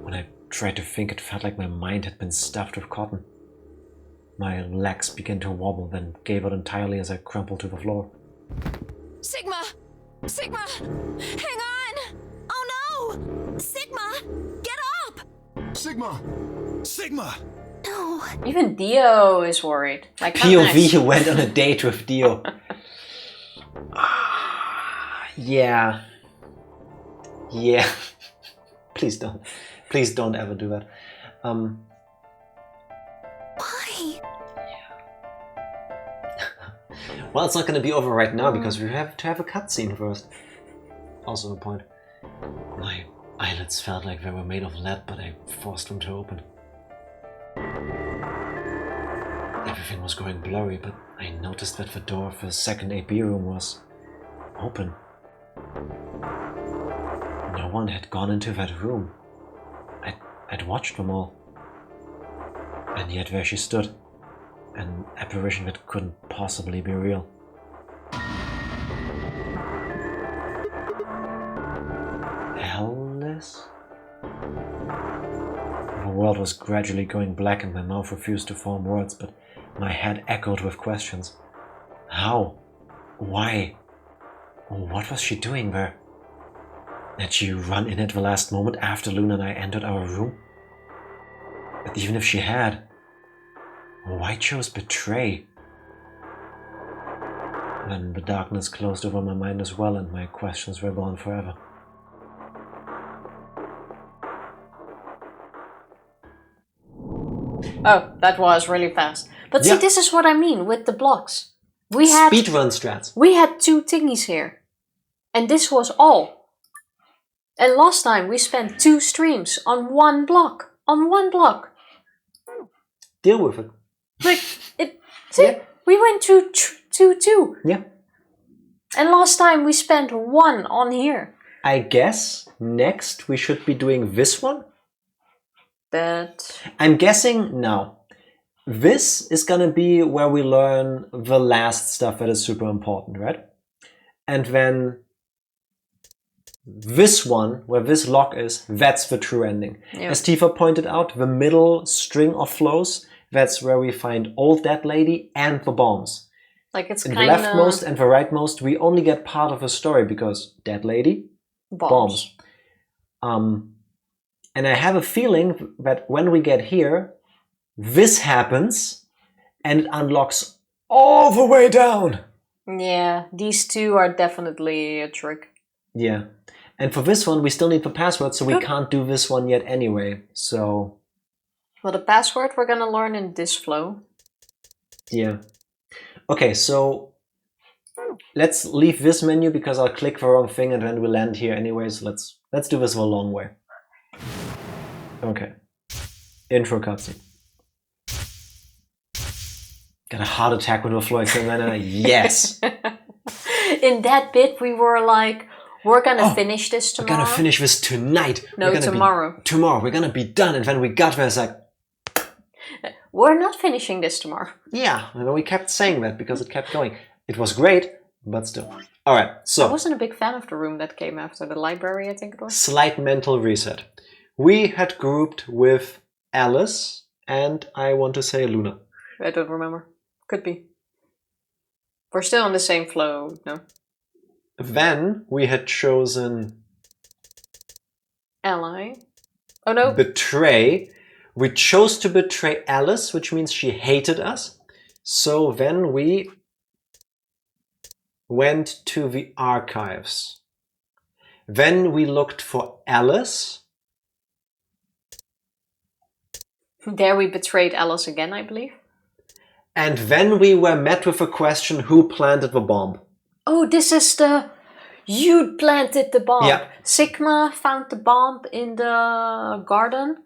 When I tried to think, it felt like my mind had been stuffed with cotton. My legs began to wobble, then gave out entirely as I crumpled to the floor. Sigma! Sigma! Hang on! Oh no! Sigma! Get up! Sigma! Sigma! No. Even Dio is worried. Like, how POV nice. went on a date with Dio. Yeah. Yeah. Please don't. Please don't ever do that. Why? Well, it's not going to be over right now because we have to have a cutscene first. Also a point. My eyelids felt like they were made of lead, but I forced them to open. Everything was going blurry, but I noticed that the door of the second AB room was open. No one had gone into that room. I'd watched them all. And yet there she stood. An apparition that couldn't possibly be real. Alice? The world was gradually going black and my mouth refused to form words, but my head echoed with questions. How? Why? What was she doing there? Had she run in at the last moment after Luna and I entered our room? But even if she had, why chose betray? Then the darkness closed over my mind as well and my questions were gone forever. Oh, that was really fast. But see, this is what I mean with the blocks. Speedrun strats. We had 2 thingies here. And this was all. And last time we spent 2 streams on 1 block. On 1 block. Deal with it. Like, we went through 2. Yeah. And last time we spent 1 on here. I guess next we should be doing this one. But I'm guessing now. This is gonna be where we learn the last stuff that is super important, right? And then this one, where this lock is, that's the true ending. Yeah. As Tifa pointed out, the middle string of flows, that's where we find Old Dead Lady and the bombs. like it's In kind the of leftmost and the rightmost, we only get part of the story because Dead Lady, bombs. And I have a feeling that when we get here, this happens and it unlocks all the way down. Yeah, these 2 are definitely a trick. Yeah. And for this one, we still need the password, so we can't do this one yet anyway. So, Well, the password we're gonna learn in this flow. yeah. Okay, so let's leave this menu because I'll click the wrong thing and then we'll land here anyway. So let's do this the long way. Okay. Intro cutscene. Got a heart attack with the floor examiner. Yes. In that bit, we were like, we're gonna finish this tomorrow. We're gonna finish this tonight. No, tomorrow. Tomorrow. We're gonna be done. And then we got there, it's like, We're not finishing this tomorrow. yeah. And then we kept saying that because it kept going. It was great, but still. Alright, so. I wasn't a big fan of the room that came after the library, I think it was. Slight mental reset. We had grouped with Alice and I want to say Luna. I don't remember. Could be. We're still on the same flow, no? Then we had chosen Ally. Oh no. betray. We chose to betray Alice, which means she hated us. So then we went to the archives. Then we looked for Alice. There we betrayed Alice again, I believe. And then we were met with a question, who planted the bomb? Oh, this is the... You planted the bomb. Yeah. Sigma found the bomb in the garden.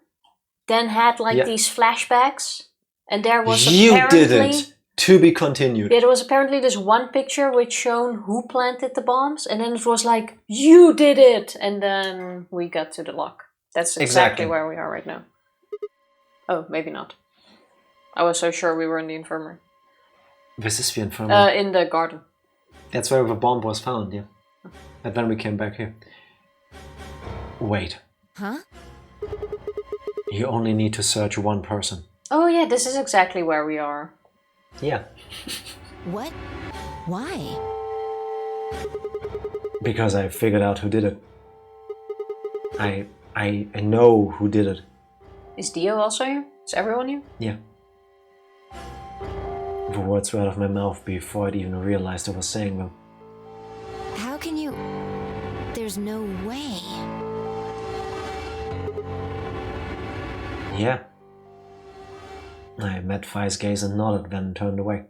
Then had like these flashbacks. And there was apparently... You didn't. To be continued. Yeah, there was apparently this one picture which shown who planted the bombs. And then it was like, you did it! And then we got to the lock. That's exactly where we are right now. Oh, maybe not. I was so sure we were in the infirmary. This is the infirmary. In the garden. That's where the bomb was found, yeah. And then we came back here. Wait. Huh? You only need to search one person. Oh yeah, this is exactly where we are. Yeah. What? Why? Because I figured out who did it. I know who did it. Is Dio also here? Is everyone here? Yeah. The words were out of my mouth before I'd even realized I was saying them. How can you... There's no way. Yeah. I met Fi's gaze and nodded, then turned away.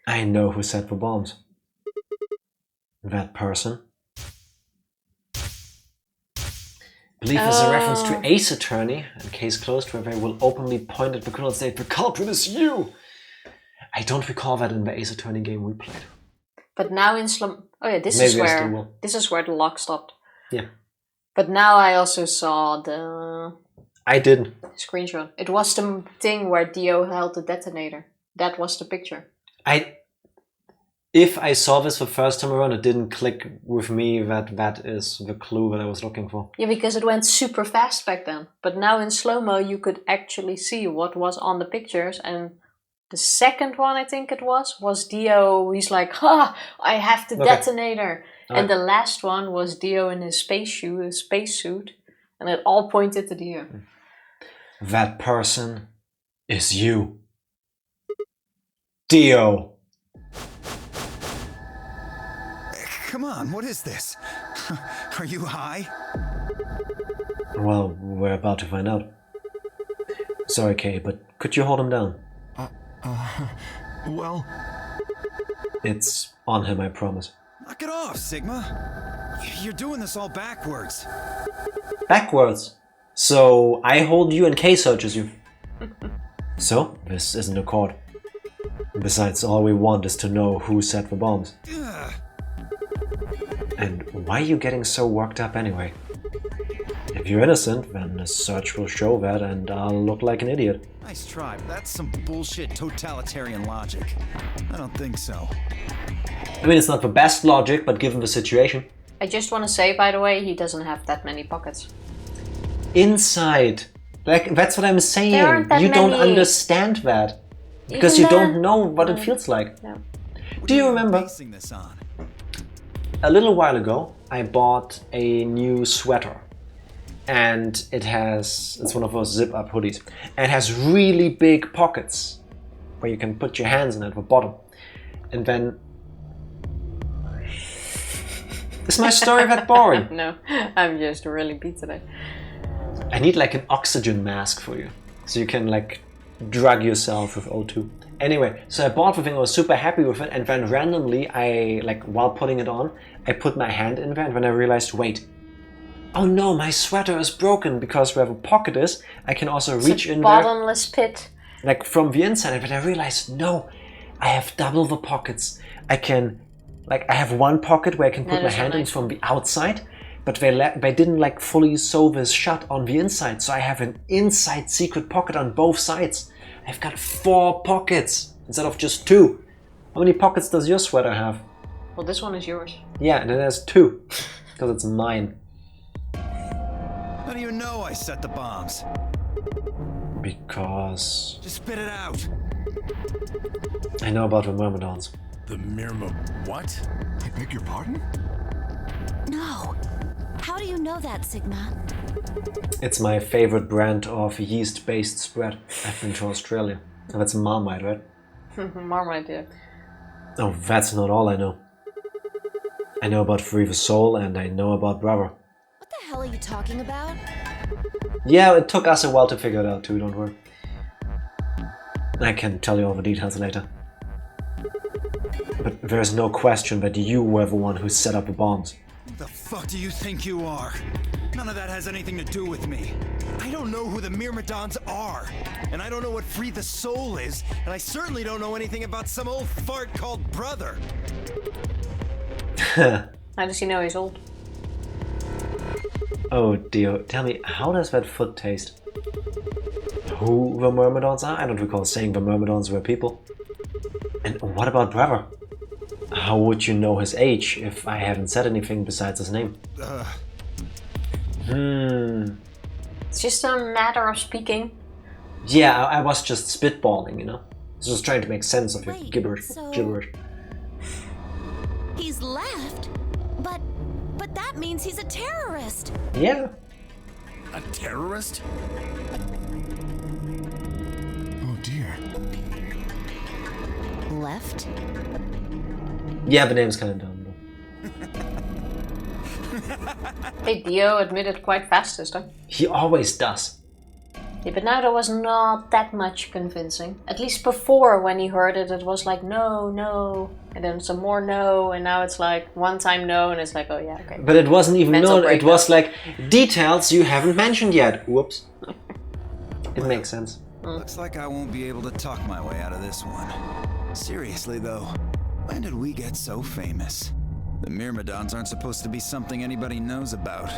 I know who set the bombs. That person. I believe this is a reference to Ace Attorney, and case closed, where they will openly point at the criminal and say, the culprit is you! I don't recall that in the Ace Attorney game we played. But now in Slum... Oh yeah, this is where the lock stopped. Yeah. But now I also saw the... I didn't. Screenshot. It was the thing where Dio held the detonator. That was the picture. If I saw this the first time around, it didn't click with me that that is the clue that I was looking for. Yeah, because it went super fast back then. But now in slow-mo you could actually see what was on the pictures. And the second one, I think it was Dio. He's like, ha, I have the detonator. And the last one was Dio in his spacesuit. And it all pointed to Dio. That person is you. Dio. Come on, what is this? Are you high? Well, we're about to find out. Sorry, Kay, but could you hold him down? Well... It's on him, I promise. Knock it off, Sigma. You're doing this all backwards. Backwards? So, I hold you and Kay searches you. So, this isn't a court. Besides, all we want is to know who set the bombs. And why are you getting so worked up anyway? If you're innocent, then the search will show that and I'll look like an idiot. Nice try, but that's some bullshit totalitarian logic. I don't think so. I mean, it's not the best logic, but given the situation. I just want to say, by the way, he doesn't have that many pockets. Inside. Like, that's what I'm saying. There aren't that you don't many. Understand that. Because you don't know what it feels like. No. Do you remember? A little while ago, I bought a new sweater. And it's one of those zip-up hoodies. And it has really big pockets where you can put your hands in at the bottom. And then... Is my story that boring? No, I'm just really beat today. I need like an oxygen mask for you. So you can like drug yourself with O2. Anyway, so I bought the thing, I was super happy with it, and then randomly, while putting it on, I put my hand in there, and then I realized, wait, oh no, my sweater is broken, because where the pocket is, I can also reach in there. Bottomless pit. Like from the inside, but I realized, no, I have double the pockets. I have one pocket where I can put my hand in from the outside, but they didn't like fully sew this shut on the inside, so I have an inside secret pocket on both sides. I've got 4 pockets instead of just 2. How many pockets does your sweater have? Well, this one is yours. Yeah, and it has 2, because it's mine. How do you know I set the bombs? Because... Just spit it out. I know about the Myrmidons. The what? I beg your pardon? No. How do you know that, Sigma? It's my favorite brand of yeast-based spread. I've been to Australia. Oh, that's Marmite, right? Marmite, yeah. Oh, that's not all I know. I know about Free the Soul and I know about Brother. What the hell are you talking about? Yeah, it took us a while to figure it out too, don't worry. I can tell you all the details later. But there's no question that you were the one who set up the bombs. Who the fuck do you think you are? None of that has anything to do with me. I don't know who the Myrmidons are. And I don't know what Free the Soul is. And I certainly don't know anything about some old fart called Brother. How does he know he's old? Oh Dio, tell me, how does that foot taste? Who the Myrmidons are? I don't recall saying the Myrmidons were people. And what about Brother? How would you know his age if I haven't said anything besides his name? It's just a matter of speaking. Yeah, I was just spitballing, you know? I was just trying to make sense of your gibberish. He's left? But that means he's a terrorist. Yeah. A terrorist? Oh dear. Left? Yeah, the name's kind of dumb, though. Hey, Dio admitted quite fast this time. He always does. Yeah, but now there was not that much convincing. At least before, when he heard it, it was like, no, no. And then some more no, and now it's like one time no, and it's like, oh yeah, okay. But it wasn't even Mental no, it breakdown. was like, details you haven't mentioned yet. Whoops. It makes sense. Looks like I won't be able to talk my way out of this one. Seriously though, when did we get so famous? The Myrmidons aren't supposed to be something anybody knows about,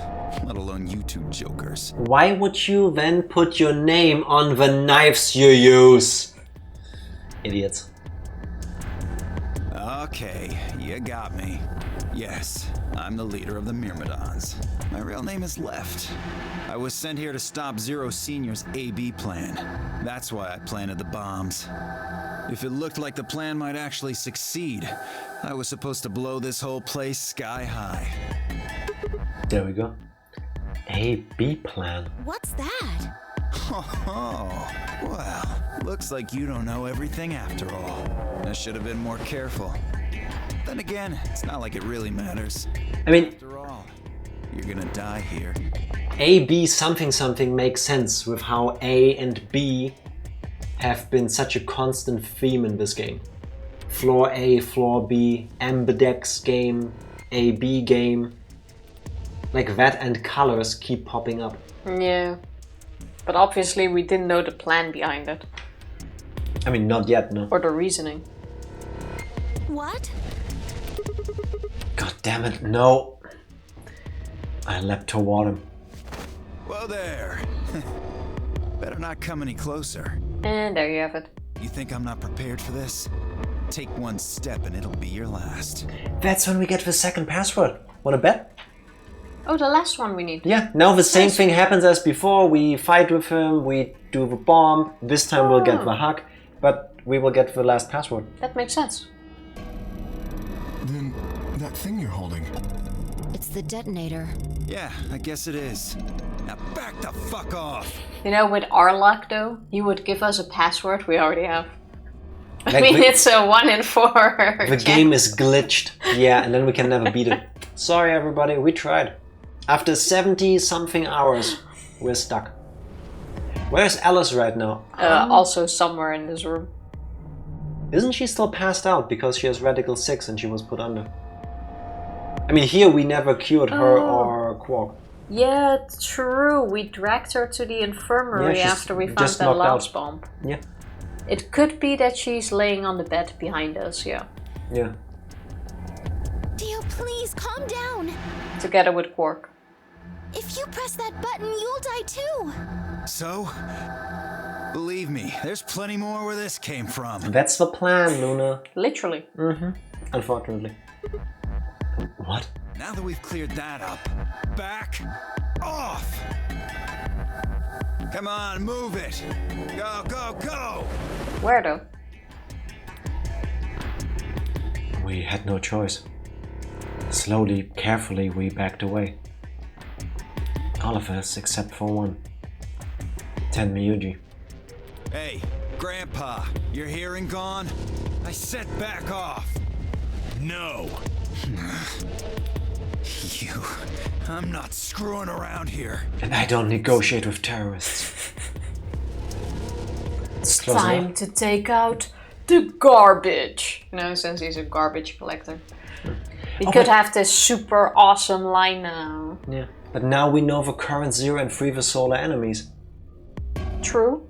let alone you two jokers. Why would you then put your name on the knives you use? Idiots. Okay, you got me. Yes, I'm the leader of the Myrmidons. My real name is Left. I was sent here to stop Zero Senior's AB plan. That's why I planted the bombs. If it looked like the plan might actually succeed, I was supposed to blow this whole place sky high. There we go. A-B plan. What's that? Oh, well, looks like you don't know everything after all. I should have been more careful. Then again, it's not like it really matters. I mean, After all, you're gonna die here. A-B something something makes sense with how A and B have been such a constant theme in this game. Floor A, floor B, Ambidex game, A-B game. Like that and colors keep popping up. Yeah. But obviously we didn't know the plan behind it. I mean, not yet, no. Or the reasoning. What? God damn it, no. I leapt toward him. Whoa there. Better not come any closer. And there you have it. You think I'm not prepared for this? Take one step and it'll be your last. That's when we get the second password. Wanna bet? Oh, the last one we need. Yeah, now the same thing happens as before. We fight with him, we do the bomb. This time we'll get the hug, but we will get the last password. That makes sense. Then that thing you're holding. It's the detonator. Yeah, I guess it is. Now back the fuck off! You know, with our luck though, you would give us a password we already have. I Like mean, the- it's a 1 in 4. The game is glitched. Yeah, and then we can never beat it. Sorry everybody, we tried. After 70 something hours, we're stuck. Where's Alice right now? Also somewhere in this room. Isn't she still passed out because she has Radical 6 and she was put under? I mean, here we never cured her or Quark. Yeah, true. We dragged her to the infirmary Yeah, she's after we found just that knocked lance out. bomb. Yeah, It could be that she's laying on the bed behind us, yeah. yeah. Dio, please calm down. Together with Quark. If you press that button, you'll die too. So? Believe me, there's plenty more where this came from. That's the plan, Luna. Literally. Unfortunately. What? Now that we've cleared that up, back off! Come on, move it! Go, go, go! Where though? We had no choice. Slowly, carefully, we backed away. All of us except for one. Ten Miyuji. Hey, Grandpa, your hearing gone? I said back off! No. You... I'm not screwing around here. And I don't negotiate with terrorists. It's Close time enough. to take out the garbage. You know, since he's a garbage collector. We Oh, could but- have this super awesome line now. Yeah. But now we know the current Zero and free the solar enemies. True.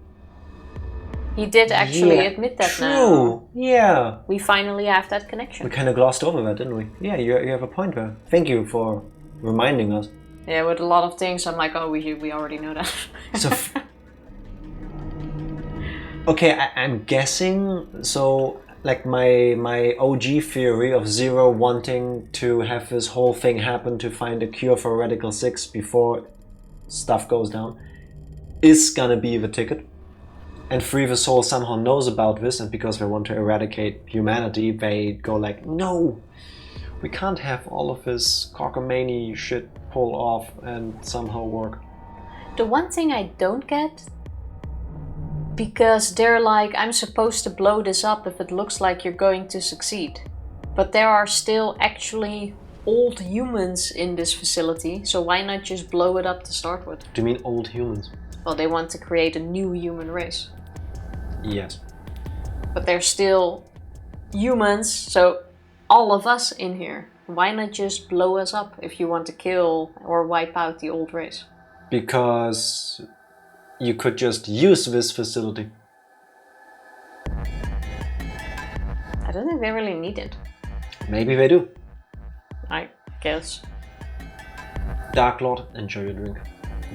He did actually Yeah, admit that true. now. Yeah. We finally have that connection. We kind of glossed over that, didn't we? Yeah, you have a point there. Thank you for reminding us. Yeah, with a lot of things, I'm like, oh, we already know that. So, okay, I'm guessing. So, like my OG theory of Zero wanting to have this whole thing happen to find a cure for Radical 6 before stuff goes down is gonna be the ticket. And Free the Soul somehow knows about this, and because they want to eradicate humanity, they go like, no, we can't have all of this cockamamie shit pull off and somehow work. The one thing I don't get, because they're like, I'm supposed to blow this up if it looks like you're going to succeed. But there are still actually old humans in this facility, so why not just blow it up to start with? Do you mean old humans? Well, they want to create a new human race. Yes. But they're still humans, so all of us in here. Why not just blow us up if you want to kill or wipe out the old race? Because you could just use this facility. I don't think they really need it. Maybe they do. I guess. Dark Lord, enjoy your drink.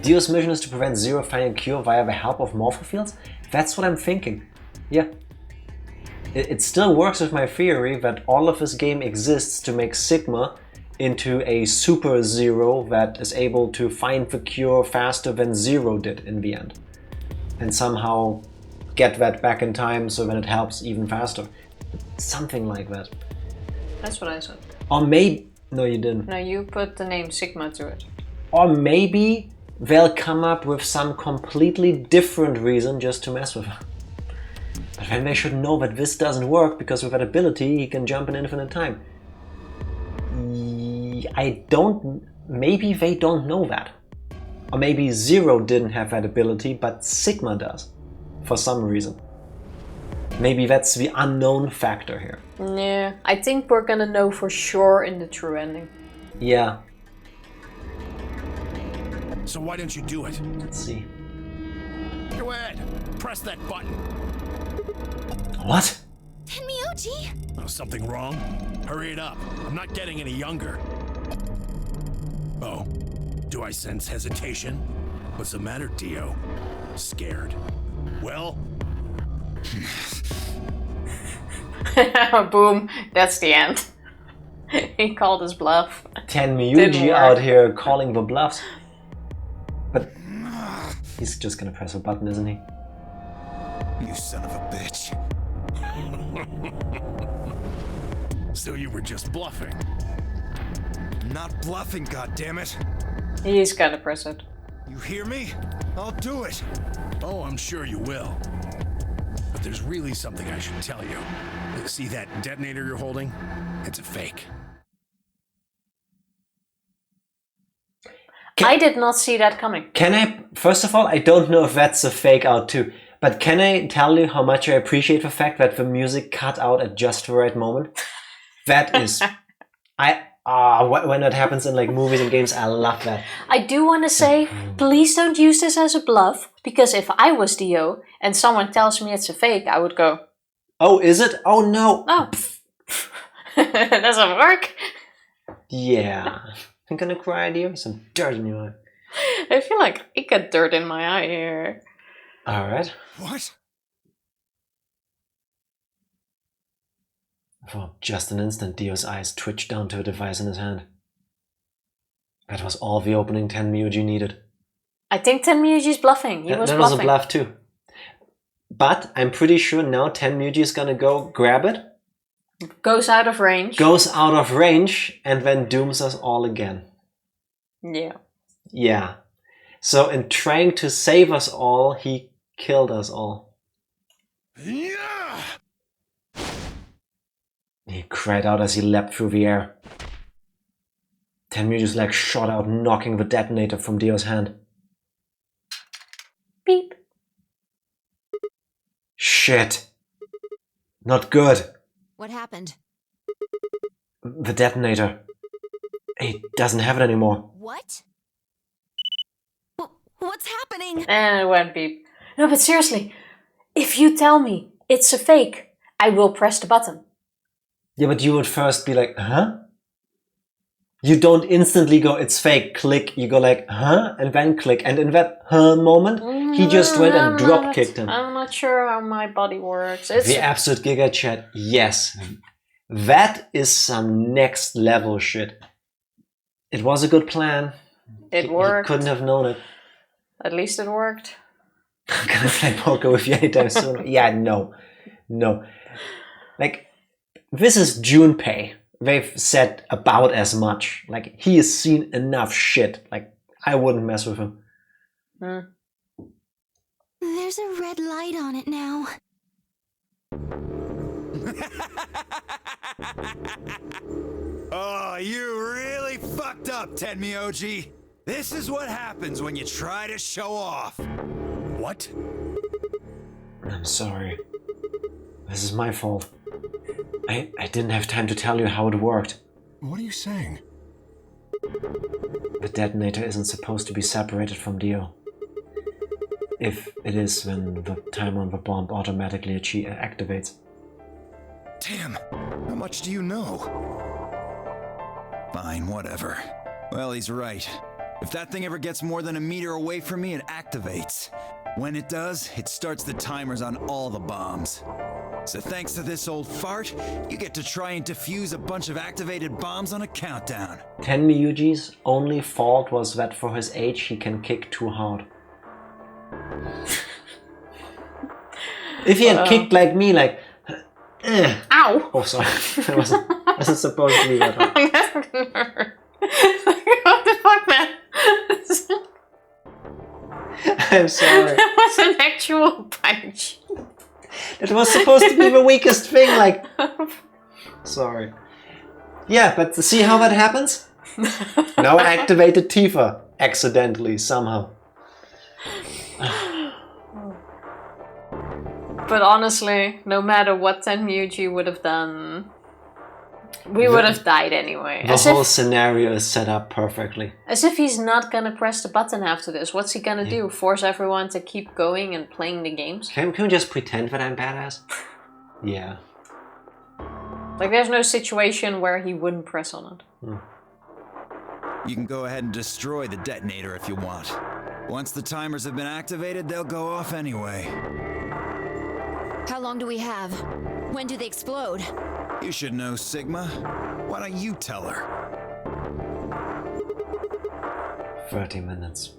Dio's mission is to prevent Zero finding a cure via the help of morphofields? That's what I'm thinking. Yeah. It still works with my theory that all of this game exists to make Sigma into a super Zero that is able to find the cure faster than Zero did in the end. And somehow get that back in time so that it helps even faster. Something like that. That's what I said. Or maybe... No, you didn't. No, you put the name Sigma to it. Or maybe they'll come up with some completely different reason just to mess with her. But then they should know that this doesn't work because with that ability he can jump in infinite time. Maybe they don't know that. Or maybe Zero didn't have that ability, but Sigma does. For some reason. Maybe that's the unknown factor here. Yeah, I think we're gonna know for sure in the true ending. Yeah. So why don't you do it? Let's see. Go ahead. Press that button. What? Tenmyoji! Oh, something wrong? Hurry it up. I'm not getting any younger. Oh, do I sense hesitation? What's the matter, Dio? Scared. Well? Boom, that's the end. He called his bluff. Tenmyoji out here calling the bluffs. But he's just gonna press a button, isn't he? You son of a bitch. So you were just bluffing? Not bluffing, goddammit. He's gonna press it. You hear me? I'll do it. Oh, I'm sure you will. But there's really something I should tell you. See that detonator you're holding? It's a fake. I did not see that coming. Can I, first of all, I don't know if that's a fake out too, but can I tell you how much I appreciate the fact that the music cut out at just the right moment? That is, when that happens in like movies and games, I love that. I do want to say, please don't use this as a bluff, because if I was Dio and someone tells me it's a fake, I would go, oh, is it? Oh no. oh, that doesn't work. Yeah. I'm gonna cry, dear. Some dirt in your eye. I feel like I got dirt in my eye here. Alright. What? For just an instant, Dio's eyes twitched down to a device in his hand. That was all the opening Tenmyoji needed. I think Tenmyoji's bluffing. He was that bluffing. was a bluff too. But I'm pretty sure now Tenmyoji is gonna go grab it. Goes out of range. Goes out of range and then dooms us all again. Yeah. Yeah. So in trying to save us all, he killed us all. Yeah! He cried out as he leapt through the air. Tenmyoji's leg shot out, knocking the detonator from Dio's hand. Beep. Shit. Not good. What happened? The detonator. He doesn't have it anymore. What? What's happening? And it went beep. No, but seriously, if you tell me it's a fake, I will press the button. Yeah, but you would first be like, huh? You don't instantly go, it's fake, click. You go like, huh? And then click. And in that huh moment, he just went and drop-kicked him. I'm not sure how my body works. It's The absolute Giga Chat, yes. That is some next level shit. It was a good plan. It worked. He couldn't have known it. At least it worked. I'm gonna play poker with you anytime soon. Yeah, no. No. Like, this is Junpei. They've said about as much. Like, he has seen enough shit. Like, I wouldn't mess with him. There's a red light on it now. Oh, you really fucked up, Tenmyoji. This is what happens when you try to show off. What? I'm sorry. This is my fault. I didn't have time to tell you how it worked. What are you saying? The detonator isn't supposed to be separated from Dio. If it is, then the timer on the bomb automatically activates. Damn, how much do you know? Fine, whatever. Well, he's right. If that thing ever gets more than a meter away from me, it activates. When it does, it starts the timers on all the bombs. So thanks to this old fart, you get to try and defuse a bunch of activated bombs on a countdown. Tenmyuji's only fault was that for his age he can kick too hard. If he had kicked like me, like... Ow! Oh, sorry. That wasn't supposed to be that hard. What the fuck, man? I'm sorry. That was an actual punch. It was supposed to be the weakest thing, like... Sorry. Yeah, but see how that happens? Now I activated Tifa. Accidentally, somehow. But honestly, no matter what Tenmyuji would have done, we would have died anyway. The whole scenario is set up perfectly. As if he's not gonna press the button after this. What's he gonna do? Force everyone to keep going and playing the games? Can we just pretend that I'm badass? Yeah. Like, there's no situation where he wouldn't press on it. You can go ahead and destroy the detonator if you want. Once the timers have been activated, they'll go off anyway. How long do we have? When do they explode? You should know, Sigma. Why don't you tell her? 30 minutes.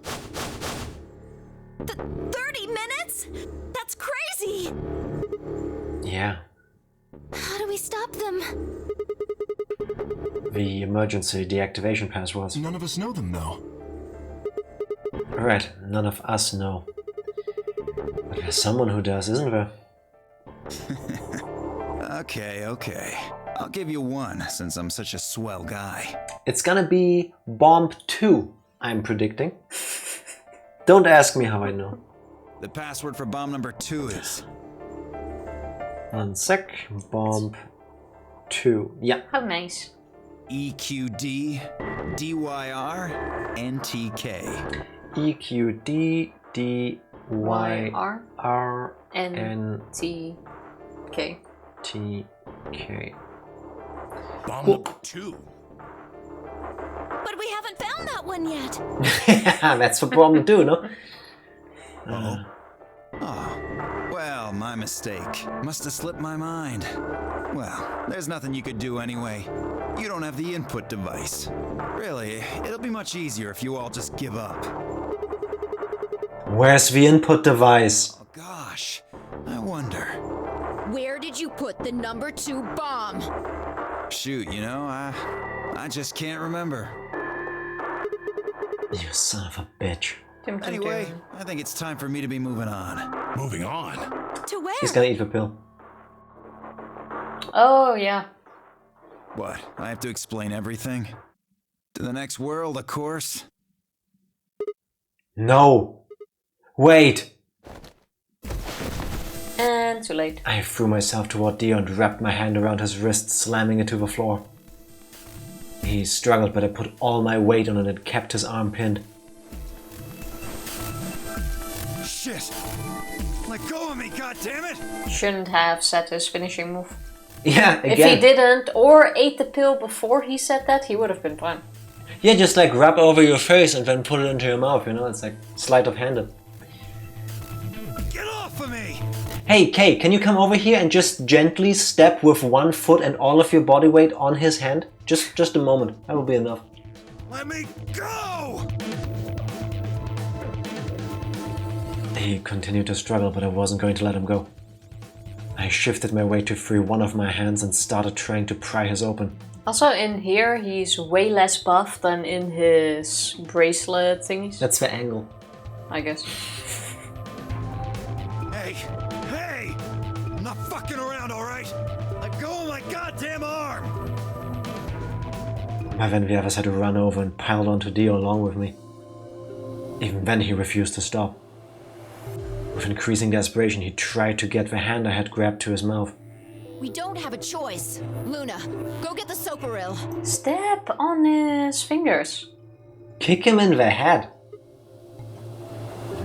30 minutes? That's crazy! Yeah. How do we stop them? The emergency deactivation passwords. None of us know them, though. Right, none of us know. But there's someone who does, isn't there? Okay. I'll give you one, since I'm such a swell guy. It's gonna be Bomb 2, I'm predicting. Don't ask me how I know. The password for bomb number 2 is... 1 sec. Bomb 2. Yeah. How nice. EQD DYR NTK. EQD DYR NTK. TK. Bomb number 2. But we haven't found that one yet. Yeah, that's for Bomb 2, no? Oh, well, my mistake. Must have slipped my mind. Well, there's nothing you could do anyway. You don't have the input device. Really, it'll be much easier if you all just give up. Where's the input device? Oh gosh, I wonder. Where did you put the number 2 bomb? Shoot, you know, I just can't remember. You son of a bitch. Anyway, I think it's time for me to be moving on. Moving on? To where? He's gonna eat the pill. Oh, yeah. What, I have to explain everything? To the next world, of course. No! Wait! And too late. I threw myself toward Dio and wrapped my hand around his wrist, slamming it to the floor. He struggled, but I put all my weight on it and kept his arm pinned. Shit! Let go of me, goddammit! Shouldn't have said his finishing move. Yeah, again. If he didn't, or ate the pill before he said that, he would have been fine. Yeah, just like rub over your face and then put it into your mouth, you know? It's like sleight of hand. Get off of me! Hey, Kay, can you come over here and just gently step with one foot and all of your body weight on his hand? Just a moment. That will be enough. Let me go! He continued to struggle, but I wasn't going to let him go. I shifted my weight to free one of my hands and started trying to pry his open. Also, in here, he's way less buff than in his bracelet thingies. That's the angle. I guess. Hey! I'm not fucking around, alright? Let go of my goddamn arm! But then the others had to run over and piled onto Dio along with me. Even then he refused to stop. With increasing desperation, he tried to get the hand I had grabbed to his mouth. We don't have a choice. Luna, go get the soparil. Step on his fingers. Kick him in the head.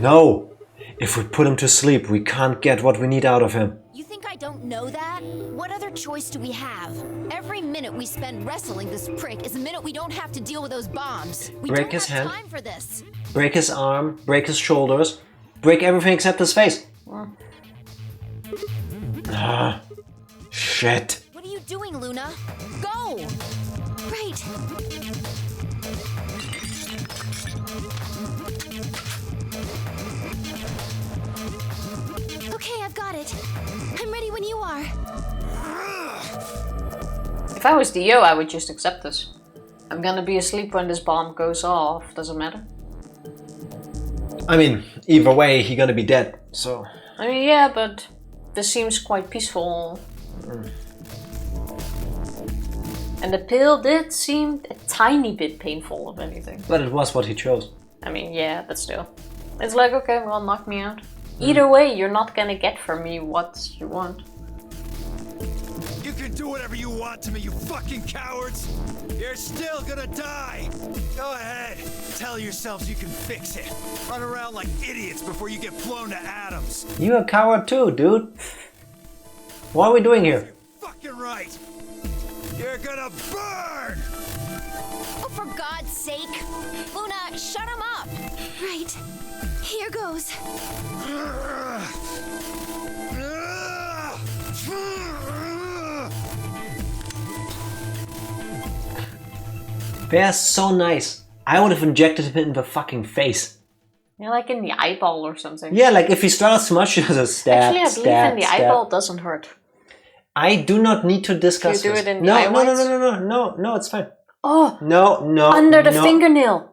No! If we put him to sleep, we can't get what we need out of him. You think I don't know that? What other choice do we have? Every minute we spend wrestling this prick is a minute we don't have to deal with those bombs. We Break don't his have hand. time for this. Break his arm, break his shoulders, break everything except his face. Ah, shit. What are you doing, Luna? Go! Right. Okay, I've got it. I'm ready when you are. If I was Dio, I would just accept this. I'm gonna be asleep when this bomb goes off, doesn't matter. I mean, either way, he gonna be dead, so... I mean, yeah, but this seems quite peaceful. And the pill did seem a tiny bit painful, if anything. But it was what he chose. I mean, yeah, but still. It's like, okay, well, knock me out. Either way, you're not gonna get from me what you want. You can do whatever you want to me, you fucking cowards! You're still gonna die! Go ahead, tell yourselves you can fix it. Run around like idiots before you get blown to atoms. You a coward too, dude. What are we doing here? You're fucking right! You're gonna burn! Oh, for God's sake! Luna, shut him up! Right. Here goes. They're so nice. I would have injected him in the fucking face. Yeah, like in the eyeball or something. Yeah, like if he struggles too much, just a stab. Actually, I believe stab, in the stab. eyeball doesn't hurt. I do not need to discuss You do this. it in the no, eye no, whites? no, it's fine. Oh, No, under the no. fingernail.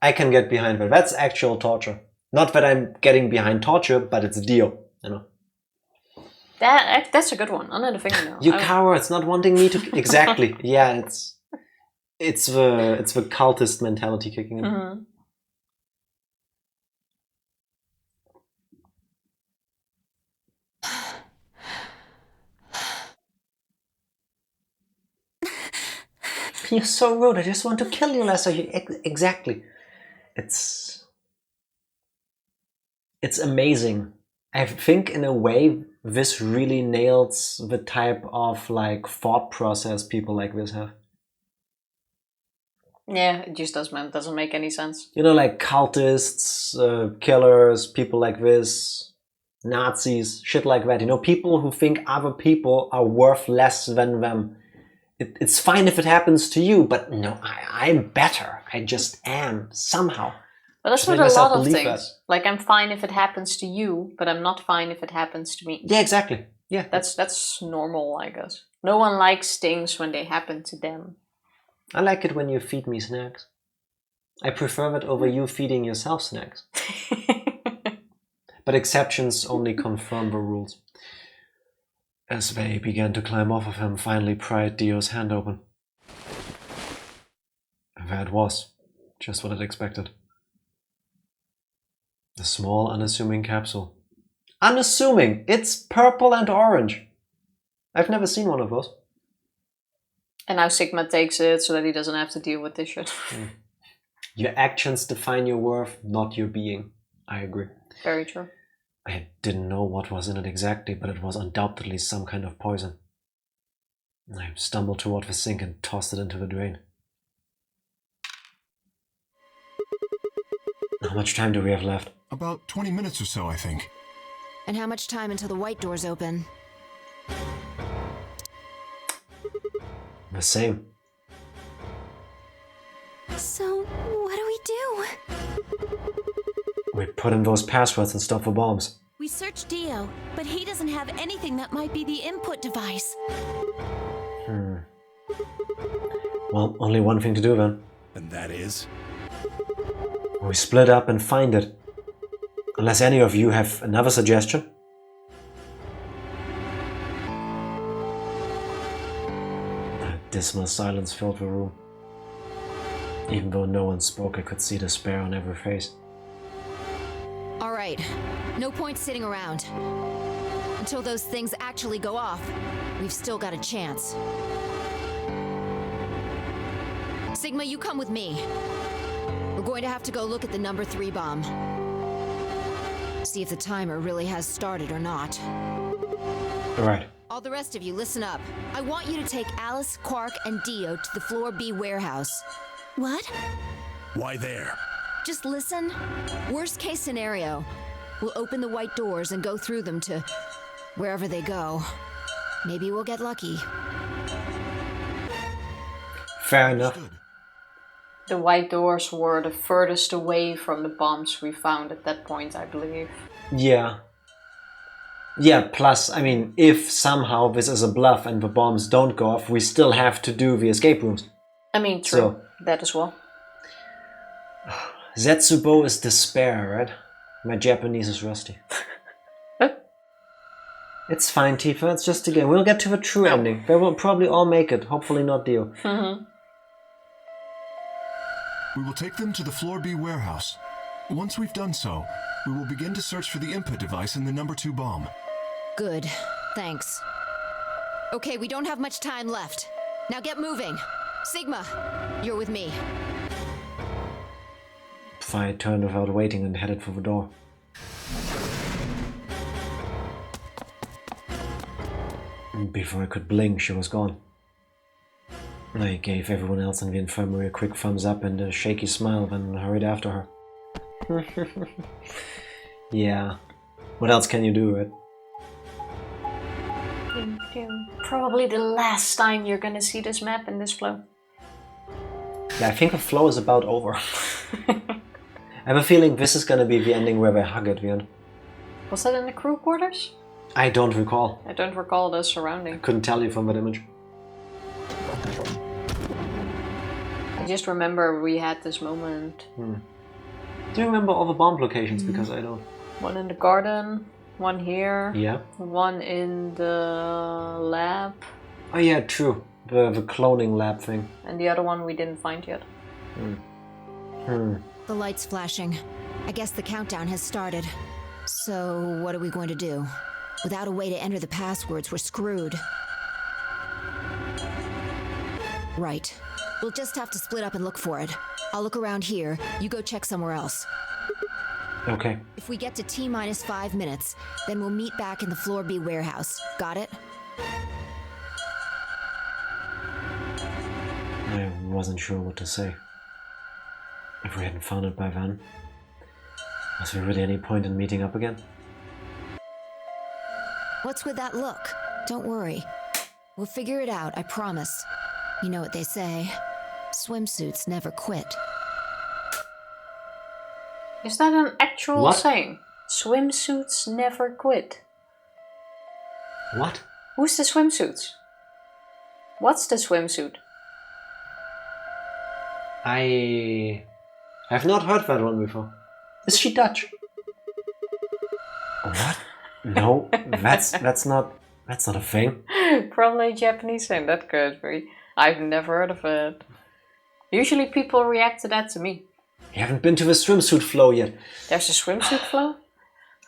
I can get behind that. That's actual torture. Not that I'm getting behind torture, but it's a deal, you know. That's a good one. Under the fingernail. You cowards, not wanting me to... Exactly. Yeah, it's the cultist mentality kicking in. Mm-hmm. You're so rude. I just want to kill you, Lester. Exactly. It's amazing. I think in a way this really nails the type of like thought process people like this have. Yeah, it just doesn't make any sense. You know, like cultists, killers, people like this, Nazis, shit like that. You know, people who think other people are worth less than them. It's fine if it happens to you, but no, I'm better. I just am, somehow. But that's Just with make a lot myself of believe things. that. Like, I'm fine if it happens to you, but I'm not fine if it happens to me. Yeah, exactly. Yeah. That's normal, I guess. No one likes things when they happen to them. I like it when you feed me snacks. I prefer it over you feeding yourself snacks. But exceptions only confirm the rules. As they began to climb off of him, finally pried Dio's hand open. And there it was, just what I'd expected. A small, unassuming capsule. Unassuming! It's purple and orange! I've never seen one of those. And now Sigma takes it so that he doesn't have to deal with this shit. Your actions define your worth, not your being. I agree. Very true. I didn't know what was in it exactly, but it was undoubtedly some kind of poison. I stumbled toward the sink and tossed it into the drain. How much time do we have left? About 20 minutes or so, I think. And how much time until the white doors open? The same. So, what do we do? We put in those passwords and stop the bombs. We searched Dio, but he doesn't have anything that might be the input device. Well, only one thing to do then. And that is? We split up and find it. Unless any of you have another suggestion. A dismal silence filled the room. Even though no one spoke, I could see despair on every face. All right, No point sitting around. Until those things actually go off, we've still got a chance. Sigma, you come with me. We're going to have to go look at the number 3 bomb. See if the timer really has started or not. Alright. All the rest of you, listen up. I want you to take Alice, Quark, and Dio to the Floor B warehouse. What? Why there? Just listen. Worst case scenario, we'll open the white doors and go through them to wherever they go. Maybe we'll get lucky. Fair enough. The white doors were the furthest away from the bombs we found at that point, I believe. Yeah. Yeah, plus, I mean, if somehow this is a bluff and the bombs don't go off, we still have to do the escape rooms. I mean, true. So, that as well. Zetsubo is despair, right? My Japanese is rusty. It's fine, Tifa, it's just a game. We'll get to the true ending. They will probably all make it, hopefully not Dio. We will take them to the Floor B warehouse. Once we've done so, we will begin to search for the input device in the number 2 bomb. Good. Thanks. Okay, we don't have much time left. Now get moving. Sigma, you're with me. I turned without waiting and headed for the door. Before I could blink, she was gone. I gave everyone else in the infirmary a quick thumbs up and a shaky smile, then hurried after her. Yeah. What else can you do, right? Probably the last time you're gonna see this map in this flow. Yeah, I think the flow is about over. I have a feeling this is gonna be the ending where they hug at the end. Was that in the crew quarters? I don't recall. I don't recall the surrounding. Couldn't tell you from that image. I just remember we had this moment. Do you remember all the bomb locations? Because I don't. One in the garden, one here, Yeah. one in the lab, Oh yeah, true. The cloning lab thing. and the other one we didn't find yet. The light's flashing. I guess the countdown has started. So, what are we going to do? Without a way to enter the passwords, we're screwed. Right. We'll just have to split up and look for it. I'll look around here, you go check somewhere else. Okay. If we get to T-minus 5 minutes, then we'll meet back in the Floor B warehouse. Got it? I wasn't sure what to say. If we hadn't found it by then, was there really any point in meeting up again? What's with that look? Don't worry. We'll figure it out, I promise. You know what they say. Swimsuits never quit. Is that an actual What? saying? Swimsuits never quit. What? Who's the swimsuits? What's the swimsuit? I have not heard that one before. Is she Dutch? What? No, that's not a thing. Probably Japanese saying, that could be. I've never heard of it. Usually people react to that to me. You haven't been to the swimsuit flow yet. There's a swimsuit flow?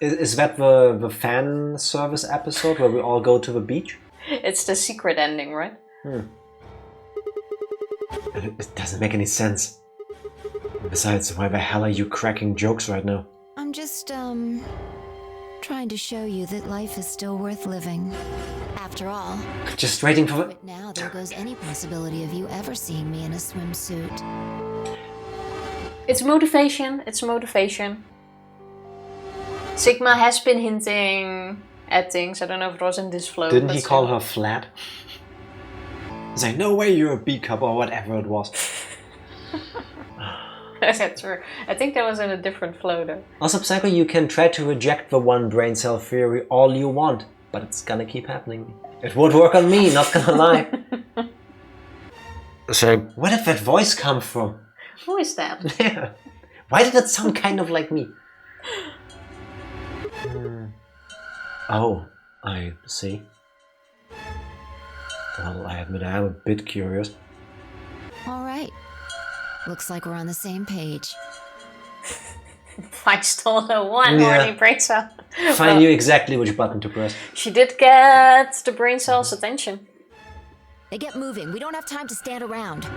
Is that the fan service episode where we all go to the beach? It's the secret ending, right? It doesn't make any sense. Besides, why the hell are you cracking jokes right now? I'm just, trying to show you that life is still worth living. After all, Just waiting for the... but now there goes any possibility of you ever seeing me in a swimsuit. It's motivation. It's motivation. Sigma has been hinting at things. I don't know if it was in this flow. Didn't but he call still. her flat? He's like, no way you're a B cup or whatever it was. That's true. I think that was in a different flow though. Also, Psycho, you can try to reject the one brain cell theory all you want, but it's gonna keep happening. It would work on me, not gonna lie. So, where did that voice come from? Who is that? Yeah. Why did it sound kind of like me? Oh, I see. Well, I admit I'm a bit curious. All right. Looks like we're on the same page. I stole the one horny brain cell. I knew exactly which button to press. She did get the brain cell's attention. They get moving. We don't have time to stand around.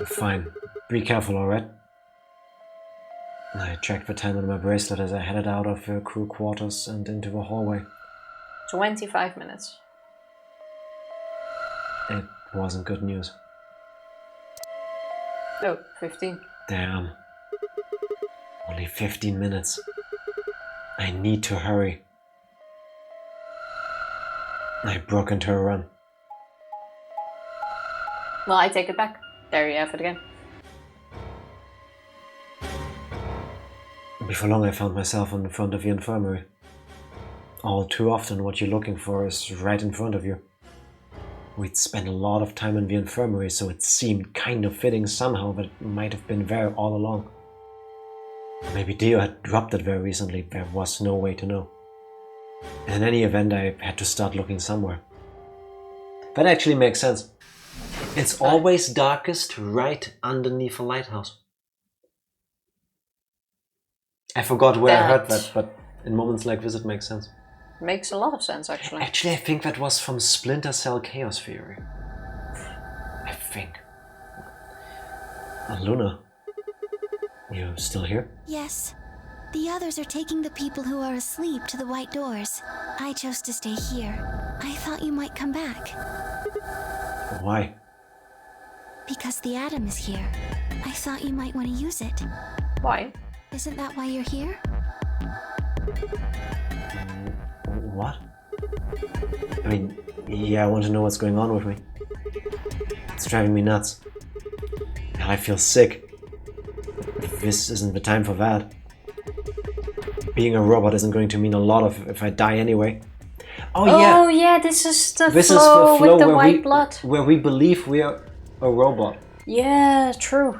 Fine. Be careful, alright? I checked the time on my bracelet as I headed out of the crew quarters and into the hallway. 25 minutes. It wasn't good news. Oh, 15. Damn. Only 15 minutes. I need to hurry. I broke into a run. Well, I take it back. There you have it again. Before long I found myself in front of the infirmary. All too often what you're looking for is right in front of you. We'd spent a lot of time in the infirmary, so it seemed kind of fitting somehow that it might have been there all along. Maybe Dio had dropped it very recently, there was no way to know. In any event, I had to start looking somewhere. That actually makes sense. It's always darkest right underneath a lighthouse. I forgot where I heard that, but in moments like this it makes sense. Makes a lot of sense, actually. Actually, I think that was from Splinter Cell Chaos Theory. I think. Luna, you still here? Yes. The others are taking the people who are asleep to the white doors. I chose to stay here. I thought you might come back. Why? Because the atom is here. I thought you might want to use it. Why? Isn't that why you're here? What? I mean, yeah, I want to know what's going on with me. It's driving me nuts. I feel sick. This isn't the time for that. Being a robot isn't going to mean a lot if I die anyway. Oh yeah, this is the flow with the white blood. Where we believe we are a robot. Yeah, true.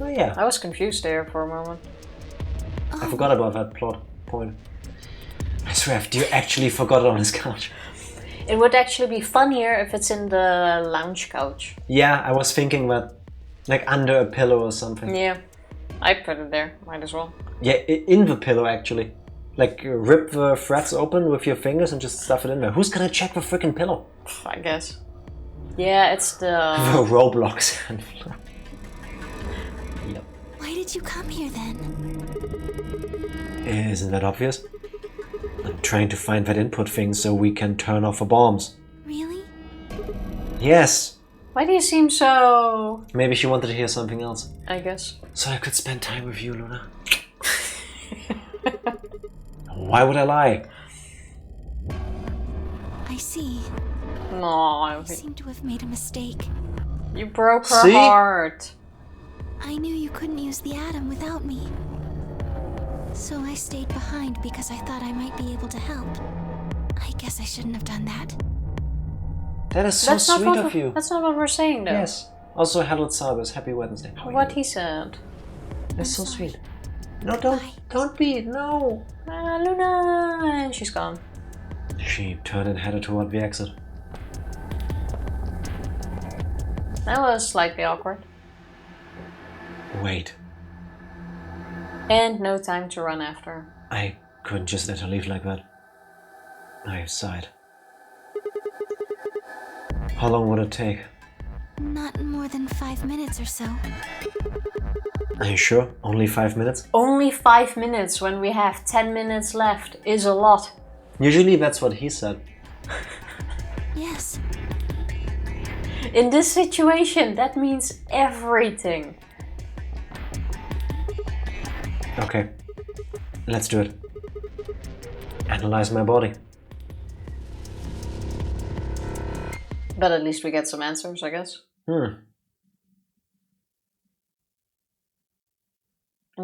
Oh yeah. I was confused there for a moment. I forgot about that plot point. I swear, Dio actually forgot it on his couch. It would actually be funnier if it's in the lounge couch. Yeah, I was thinking that, like under a pillow or something. Yeah, I put it there, might as well. Yeah, in the pillow actually. Like rip the threads open with your fingers and just stuff it in there. Who's gonna check the freaking pillow? I guess. Yeah, it's the... The Roblox. Yep. Why did you come here then? Isn't that obvious? I'm trying to find that input thing so we can turn off the bombs. Really? Yes! Why do you seem so... Maybe she wanted to hear something else. I guess. So I could spend time with you, Luna. Why would I lie? I see. No, I seem to have made a mistake. You broke her heart. I knew you couldn't use the atom without me. So I stayed behind because I thought I might be able to help. I guess I shouldn't have done that. That is so sweet of you. That's not what we're saying, though. Yes. Also, hello, Sabas. Happy Wednesday. What he said. That's so sweet. No, don't be. No. Luna. And she's gone. She turned and headed toward the exit. That was slightly awkward. Wait. And no time to run after. I couldn't just let her leave like that. I sighed. How long would it take? Not more than 5 minutes or so. Are you sure? Only 5 minutes? Only 5 minutes when we have 10 minutes left is a lot. Usually that's what he said. Yes. In this situation, that means everything. Okay, let's do it. Analyze my body. But at least we get some answers, I guess. I'm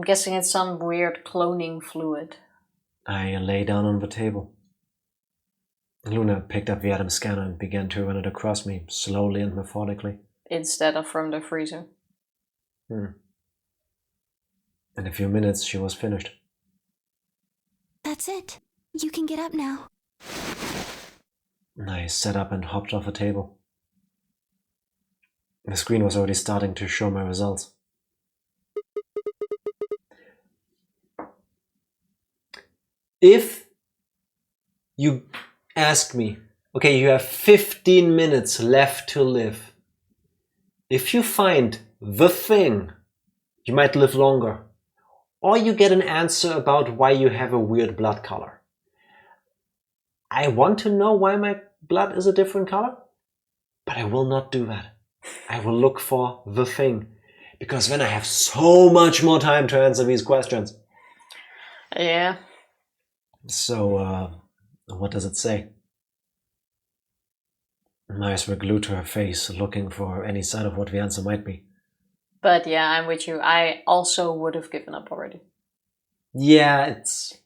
guessing it's some weird cloning fluid. I lay down on the table. Luna picked up the atom scanner and began to run it across me, slowly and methodically. Instead of from the freezer. In a few minutes, she was finished. That's it. You can get up now. I sat up and hopped off the table. The screen was already starting to show my results. If you ask me, okay, you have 15 minutes left to live. If you find the thing, you might live longer. Or you get an answer about why you have a weird blood color. I want to know why my blood is a different color, but I will not do that. I will look for the thing, because then I have so much more time to answer these questions. Yeah. So, what does it say? My eyes were glued to her face, looking for any sign of what the answer might be. But yeah, I'm with you. I also would have given up already. Yeah, it's...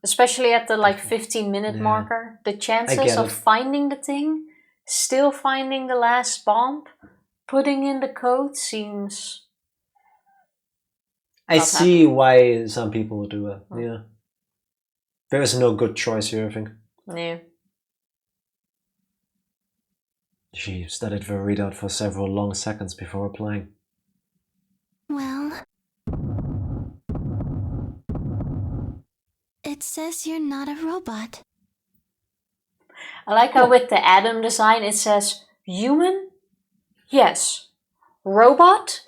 Especially at the 15-minute marker. The chances of finding the thing, still finding the last bomb, putting in the code seems... I see why some people would do that. Yeah. There is no good choice here, I think. Yeah. She studied the readout for several long seconds before replying. Well... It says you're not a robot. I like how with the Adam design it says human? Yes. Robot?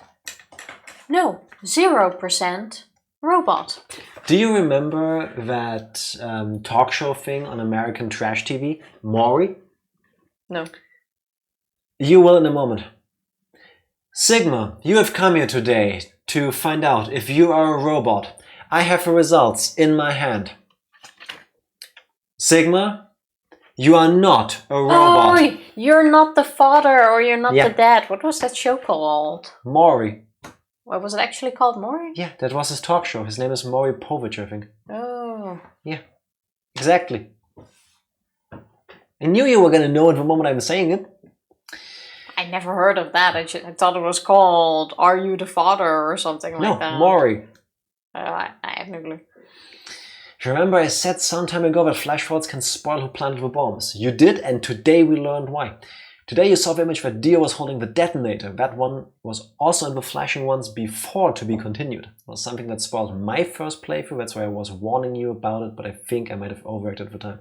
No. 0% robot. Do you remember that talk show thing on American Trash TV? Maury? No. You will in a moment. Sigma, you have come here today to find out if you are a robot. I have the results in my hand. Sigma, you are not a robot. Oh, you're not the father or you're not the dad. What was that show called? Maury. What was it actually called? Maury? Yeah, that was his talk show. His name is Maury Povich, I think. Oh. Yeah, exactly. I knew you were going to know it the moment I was saying it. I never heard of that. I thought it was called Are You the Father or something like that. No, Maury. I have no clue. Remember I said some time ago that flash forwards can spoil who planted the bombs. You did, and today we learned why. Today you saw the image that Dio was holding the detonator. That one was also in the flashing ones before to be continued. It was something that spoiled my first playthrough, that's why I was warning you about it, but I think I might have overacted the time.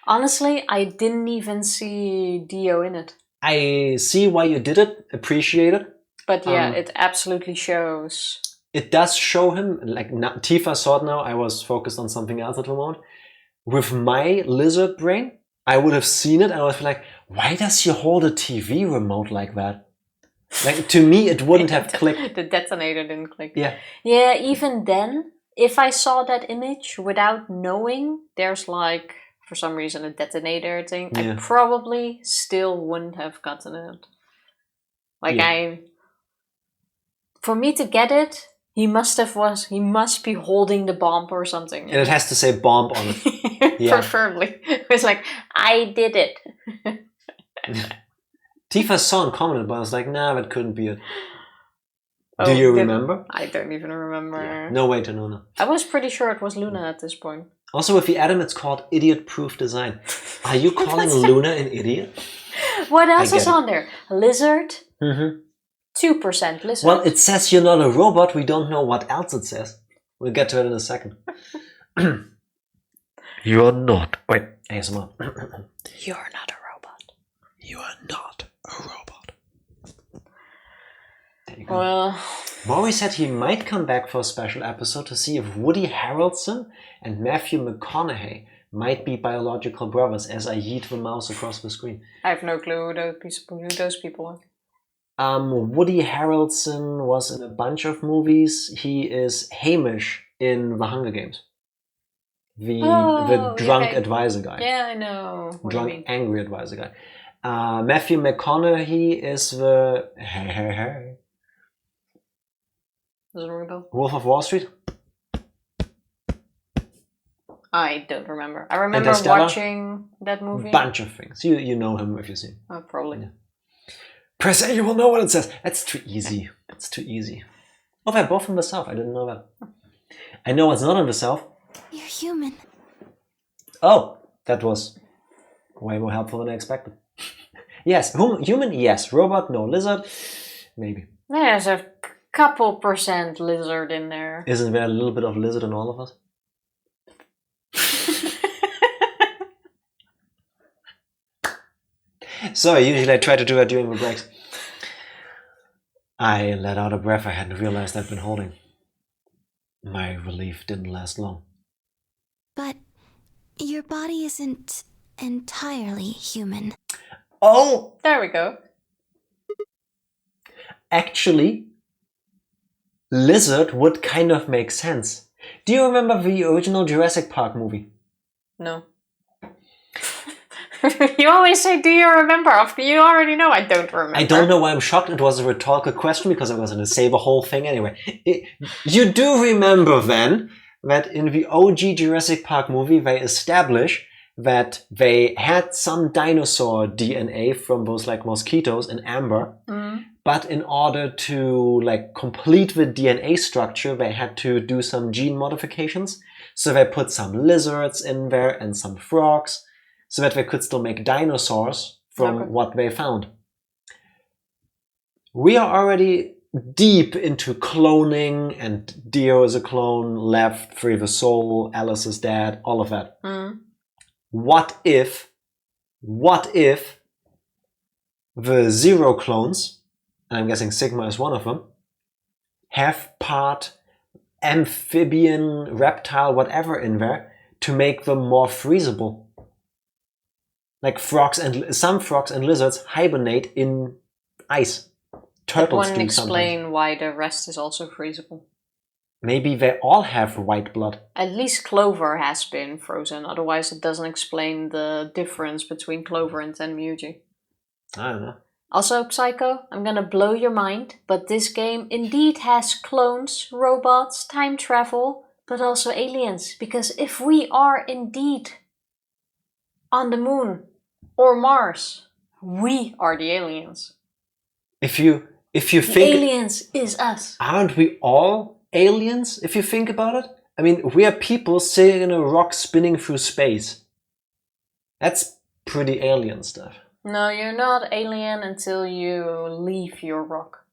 Honestly, I didn't even see Dio in it. I see why you did it, appreciate it. But yeah, it absolutely shows. It does show him, like Tifa saw it now, I was focused on something else at the moment. With my lizard brain, I would have seen it and I was like, why does he hold a TV remote like that? Like, to me, it wouldn't have clicked. The detonator didn't click. Yeah. Yeah, even then, if I saw that image without knowing there's for some reason, a detonator thing, I probably still wouldn't have gotten it. For me to get it, he must be holding the bomb or something. And it has to say bomb on it. Yeah. Preferably. It was like, I did it. Tifa saw and commented, but I was like, nah, that couldn't be it. Do you remember? I don't even remember. Yeah. No way to know now. I was pretty sure it was Luna at this point. Also, with the Adam, it's called idiot-proof design. Are you calling Luna an idiot? What else is on there? Lizard? Mm-hmm. 2% lizard. Well, it says you're not a robot. We don't know what else it says. We'll get to it in a second. You're not. Wait, ASMR. You're not a robot. You are not a robot. There you go. Well, Maury said he might come back for a special episode to see if Woody Harrelson and Matthew McConaughey might be biological brothers as I yeet the mouse across the screen. I have no clue who those people are. Woody Harrelson was in a bunch of movies. He is Hamish in The Hunger Games. The drunk advisor guy. Yeah, I know. Drunk, angry advisor guy. Matthew McConaughey is the... Doesn't ring a bell. Wolf of Wall Street? I don't remember. I remember watching that movie. Bunch of things. You know him if you've seen. Oh, probably. Yeah. Press A, you will know what it says. That's too easy. That's too easy. Oh, they're both from the South. I didn't know that. I know it's not in the South. You're human. Oh, that was way more helpful than I expected. Yes, human, yes. Robot, no. Lizard, maybe. There's a couple % lizard in there. Isn't there a little bit of lizard in all of us? Sorry, usually I try to do it during the breaks. I let out a breath I hadn't realized I'd been holding. My relief didn't last long. But your body isn't entirely human. Oh! There we go. Actually, lizard would kind of make sense. Do you remember the original Jurassic Park movie? No. You always say, do you remember? You already know I don't remember. I don't know why I'm shocked. It was a rhetorical question because I was going to say the whole thing anyway. You do remember then that in the OG Jurassic Park movie they establish that they had some dinosaur DNA from those like mosquitoes in amber. But in order to like complete the DNA structure, they had to do some gene modifications. So they put some lizards in there and some frogs so that they could still make dinosaurs from what they found. We are already deep into cloning, and Dio is a clone, Lev, Free the Soul, Alice is dead, all of that. What if the Zero clones, and I'm guessing Sigma is one of them, have part amphibian, reptile, whatever in there to make them more freezable? Like some frogs and lizards hibernate in ice. Turtles do wouldn't explain sometimes. why the rest is also freezable. Maybe they all have white blood. At least Clover has been frozen, otherwise it doesn't explain the difference between Clover and Tenmuji. I don't know. Also, Psycho, I'm gonna blow your mind, but this game indeed has clones, robots, time travel, but also aliens. Because if we are indeed on the moon or Mars, we are the aliens. If you The think aliens is us. aren't we all aliens if you think about it? I mean, we are people sitting in a rock spinning through space. That's pretty alien stuff. No, you're not alien until you leave your rock.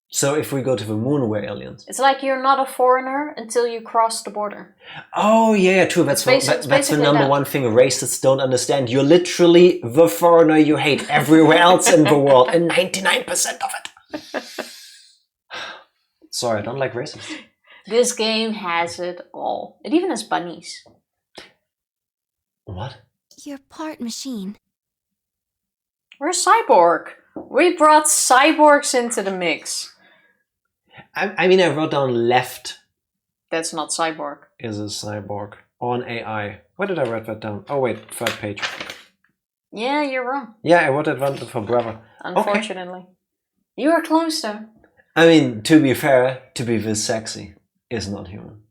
So if we go to the moon, we're aliens. It's like you're not a foreigner until you cross the border. Oh yeah, true. That's It's that's the basically number that. one thing racists don't understand. You're literally the foreigner you hate everywhere else in the world, and 99% of it. Sorry, I don't like racists. This game has it all. It even has bunnies. What? You're part machine. We're cyborg. We brought cyborgs into the mix. I mean, I wrote down left That's not cyborg. is a cyborg on AI. Where did I write that down? Oh wait, third page. Yeah, you're wrong. Yeah, I wrote that one for brother. Unfortunately. You were close though. I mean, to be fair, to be this sexy is not human.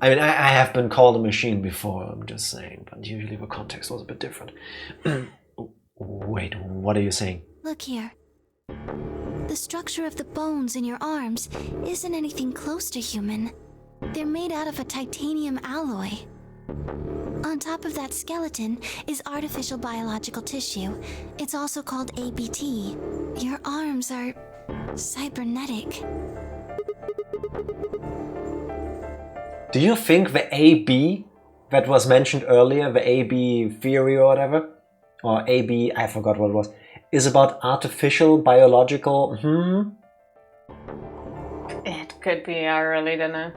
I mean, I have been called a machine before, I'm just saying, but usually the context was a bit different. Wait, what are you saying? Look here. The structure of the bones in your arms isn't anything close to human. They're made out of a titanium alloy. On top of that skeleton is artificial biological tissue. It's also called ABT. Your arms are cybernetic. Do you think the AB that was mentioned earlier, the AB theory or whatever, or AB, I forgot what it was, is about artificial biological, It could be, I really don't know.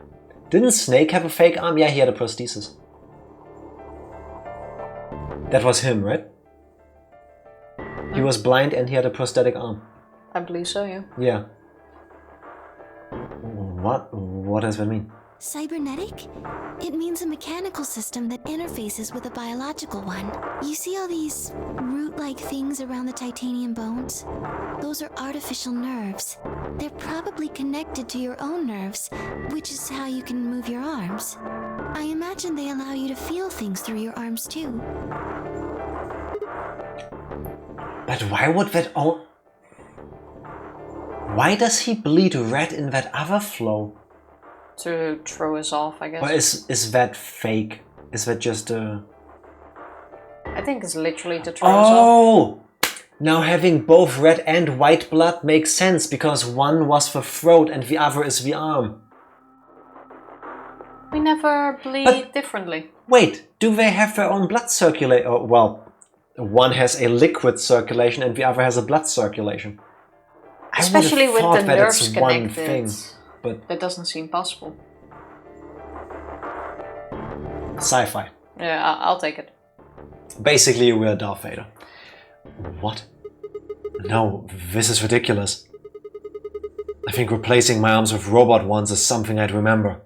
Didn't Snake have a fake arm? Yeah, he had a prosthesis. That was him, right? He was blind and he had a prosthetic arm. I believe so, yeah. Yeah. What does that mean? Cybernetic? It means a mechanical system that interfaces with a biological one. You see all these root-like things around the titanium bones? Those are artificial nerves. They're probably connected to your own nerves, which is how you can move your arms. I imagine they allow you to feel things through your arms too. But why would that all... Why does he bleed red in that other flow? To throw us off, I guess. Or is that fake? Is that just a... I think it's literally to throw us off. Oh! Now having both red and white blood makes sense because one was the throat and the other is the arm. We never bleed differently. Wait, do they have their own blood circulation? Oh, well, one has a liquid circulation and the other has a blood circulation. Especially with the nerves one connected. thing, but that doesn't seem possible. Sci-fi. Yeah, I'll take it. Basically, we're Darth Vader. What? No, this is ridiculous. I think replacing my arms with robot ones is something I'd remember.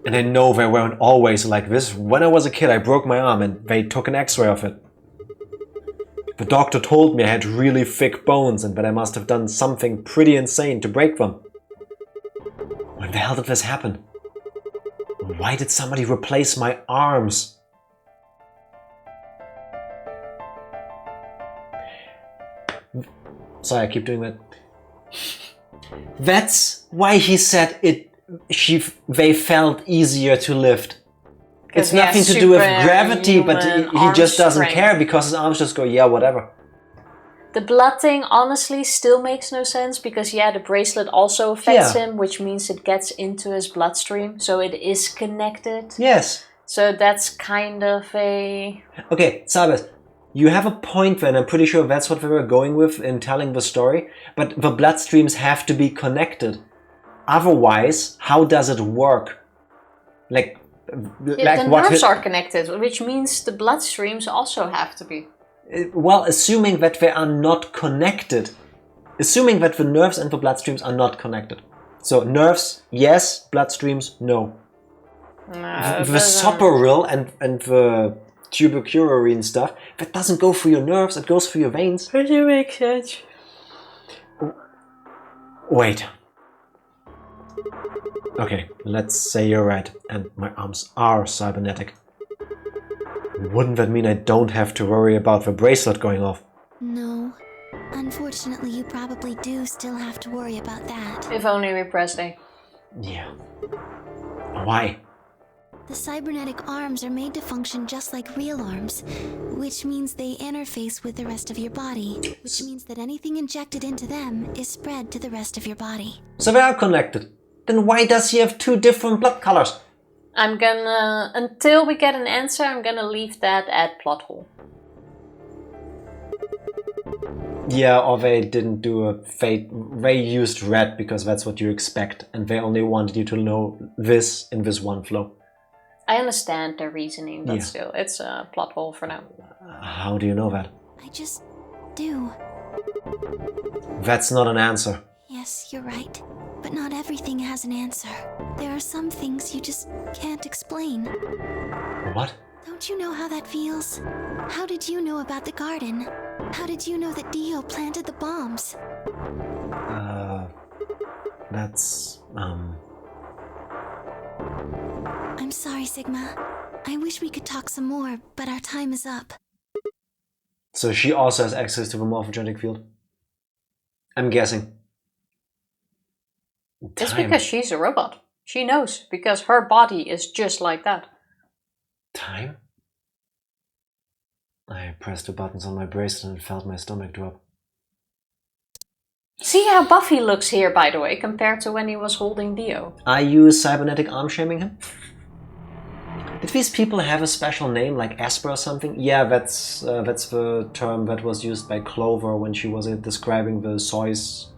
And I know they weren't always like this. When I was a kid, I broke my arm and they took an x-ray of it. The doctor told me I had really thick bones and that I must have done something pretty insane to break them. When the hell did this happen? Why did somebody replace my arms? Sorry, I keep doing that. That's why he said they felt easier to lift. It's nothing to do with gravity, but he just doesn't care because his arms just go, yeah, whatever. The blood thing honestly still makes no sense because, yeah, the bracelet also affects him, which means it gets into his bloodstream, so it is connected. Yes. So that's kind of a... Okay, Sabes, you have a point then. I'm pretty sure that's what we were going with in telling the story, but the bloodstreams have to be connected. Otherwise, how does it work? The nerves are connected, which means the bloodstreams also have to be. Well, assuming that they are not connected. Assuming that the nerves and the bloodstreams are not connected. So nerves, yes. Bloodstreams, no. The soporil and the tuberculary stuff, that doesn't go through your nerves, it goes through your veins. Does it make sense? Wait. Okay, let's say you're right, and my arms are cybernetic. Wouldn't that mean I don't have to worry about the bracelet going off? No. Unfortunately, you probably do still have to worry about that. If only we pressed A. Yeah. Why? The cybernetic arms are made to function just like real arms, which means they interface with the rest of your body, which means that anything injected into them is spread to the rest of your body. So they are connected. Then why does he have two different blood colors? I'm gonna, until we get an answer, I'm gonna leave that at plot hole. Yeah, or they didn't do a fate. They used red because that's what you expect, and they only wanted you to know this in this one flow. I understand their reasoning, but still, it's a plot hole for now. How do you know that? I just do. That's not an answer. Yes, you're right. But not everything has an answer. There are some things you just can't explain. What? Don't you know how that feels? How did you know about the garden? How did you know that Dio planted the bombs? That's, I'm sorry, Sigma. I wish we could talk some more, but our time is up. So she also has access to the morphogenetic field? I'm guessing. It's because she's a robot. She knows, because her body is just like that. Time? I pressed the buttons on my bracelet and felt my stomach drop. See how Buffy looks here, by the way, compared to when he was holding Dio. Are you cybernetic arm shaming him? Did these people have a special name, like Esper or something? Yeah, that's the term that was used by Clover when she was describing the Soy's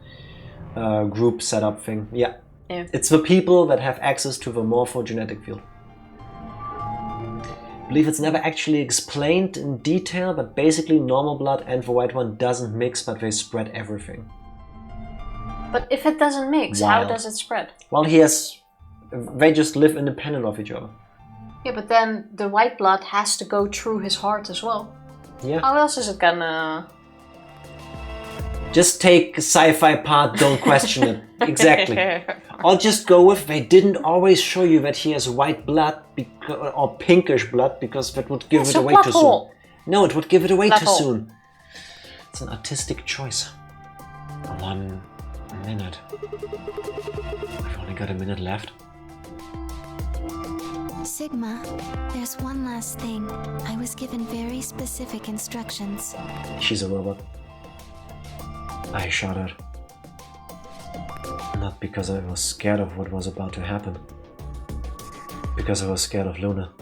group setup thing. Yeah. It's the people that have access to the morphogenetic field. I believe it's never actually explained in detail, but basically normal blood and the white one doesn't mix, but they spread everything. But if it doesn't mix, how does it spread? Well, they just live independent of each other. Yeah, but then the white blood has to go through his heart as well. Yeah. How else is it gonna... Just take sci-fi part, don't question it. Exactly. I'll just go with, they didn't always show you that he has white blood or pinkish blood because that would give it away too soon. No, it would give it away too soon. It's an artistic choice. 1 minute. I've only got a minute left. Sigma, there's one last thing. I was given very specific instructions. She's a robot. I shuddered. Not because I was scared of what was about to happen, Because I was scared of Luna.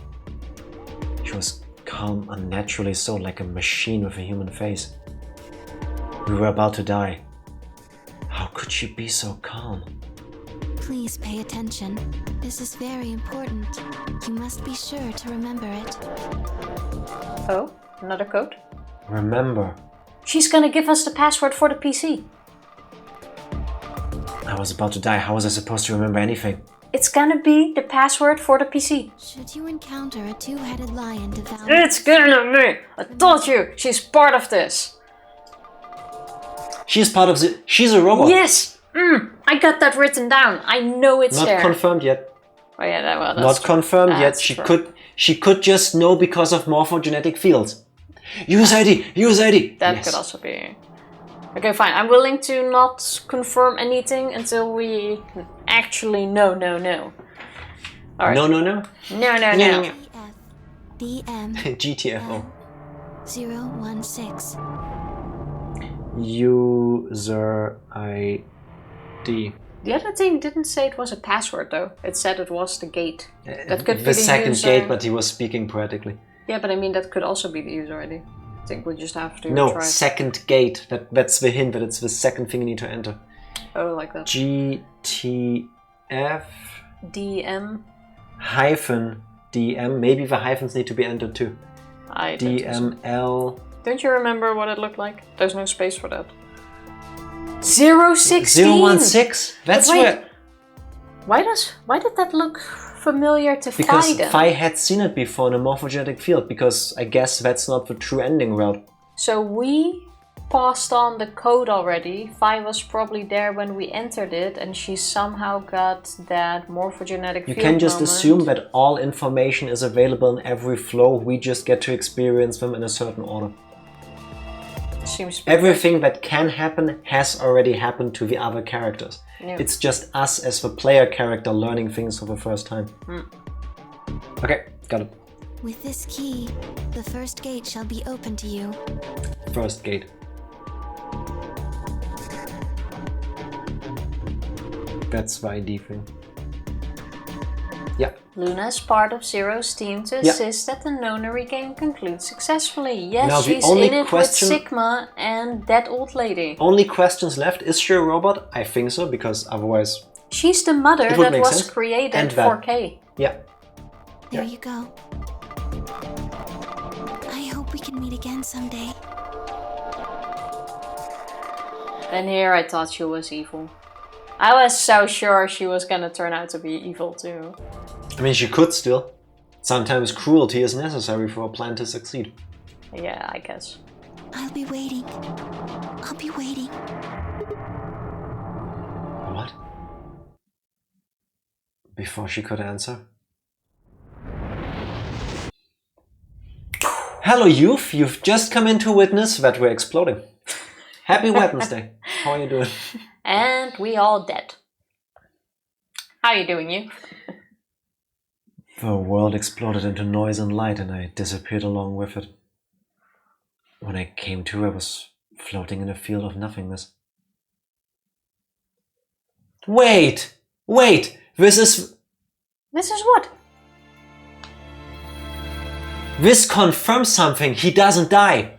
She was calm unnaturally so, like a machine with a human face. We were about to die. How could she be so calm? Please pay attention. This is very important. You must be sure to remember it. Oh, another code? Remember. She's gonna give us the password for the PC. I was about to die. How was I supposed to remember anything? It's gonna be the password for the PC. Should you encounter a two-headed lion devouring... It's gonna be! I told you! She's part of this! She's part of the... She's a robot! Yes! I got that written down. I know it's there. Not confirmed yet. Oh yeah, well, that's Not confirmed yet. true. She could just know because of morphogenetic fields. Use ID! Use ID! That Yes. could also be... Okay, fine. I'm willing to not confirm anything until we actually know. Alright. No. No. DM GTFO. 016. User ID. The other thing didn't say it was a password though. It said it was the gate. That could be The second user... gate, but he was speaking poetically. Yeah, but I mean that could also be the user ID. I think we just have to No, try it. second gate. That's the hint that it's the second thing you need to enter. Oh, like that. GTF DM. hyphen DM. Maybe the hyphens need to be entered too. I don't think so. DML. Don't you remember what it looked like? There's no space for that. 016. 016. That's Wait. where. Why did that look familiar to Because Phi then? Phi had seen it before in a morphogenetic field. Because I guess that's not the true ending route. So we passed on the code already. Phi was probably there when we entered it, and she somehow got that morphogenetic You field can just moment. assume that all information is available in every flow. We just get to experience them in a certain order. Seems Everything that can happen has already happened to the other characters. Yeah. It's just us as the player character learning things for the first time. Okay, got it. With this key, the first gate shall be open to you. First gate. That's the ID thing. Yeah. Luna is part of Zero's team to Yeah. assist that the Nonary game concludes successfully. Yes, Now the she's only in it question- with Sigma and that old lady. Only questions left. Is she a robot? I think so, because otherwise... She's the mother It would that make was sense. created And that. 4K. Yeah. There you go. I hope we can meet again someday. And here I thought she was evil. I was so sure she was gonna turn out to be evil too. I mean, she could still. Sometimes cruelty is necessary for a plan to succeed. Yeah, I guess. I'll be waiting. I'll be waiting. What? Before she could answer. Hello, youth. You've just come in to witness that we're exploding. Happy Wednesday. How are you doing? And we all dead. How you doing, you? The world exploded into noise and light, and I disappeared along with it. When I came to, I was floating in a field of nothingness. Wait! This is what? This confirms something. He doesn't die.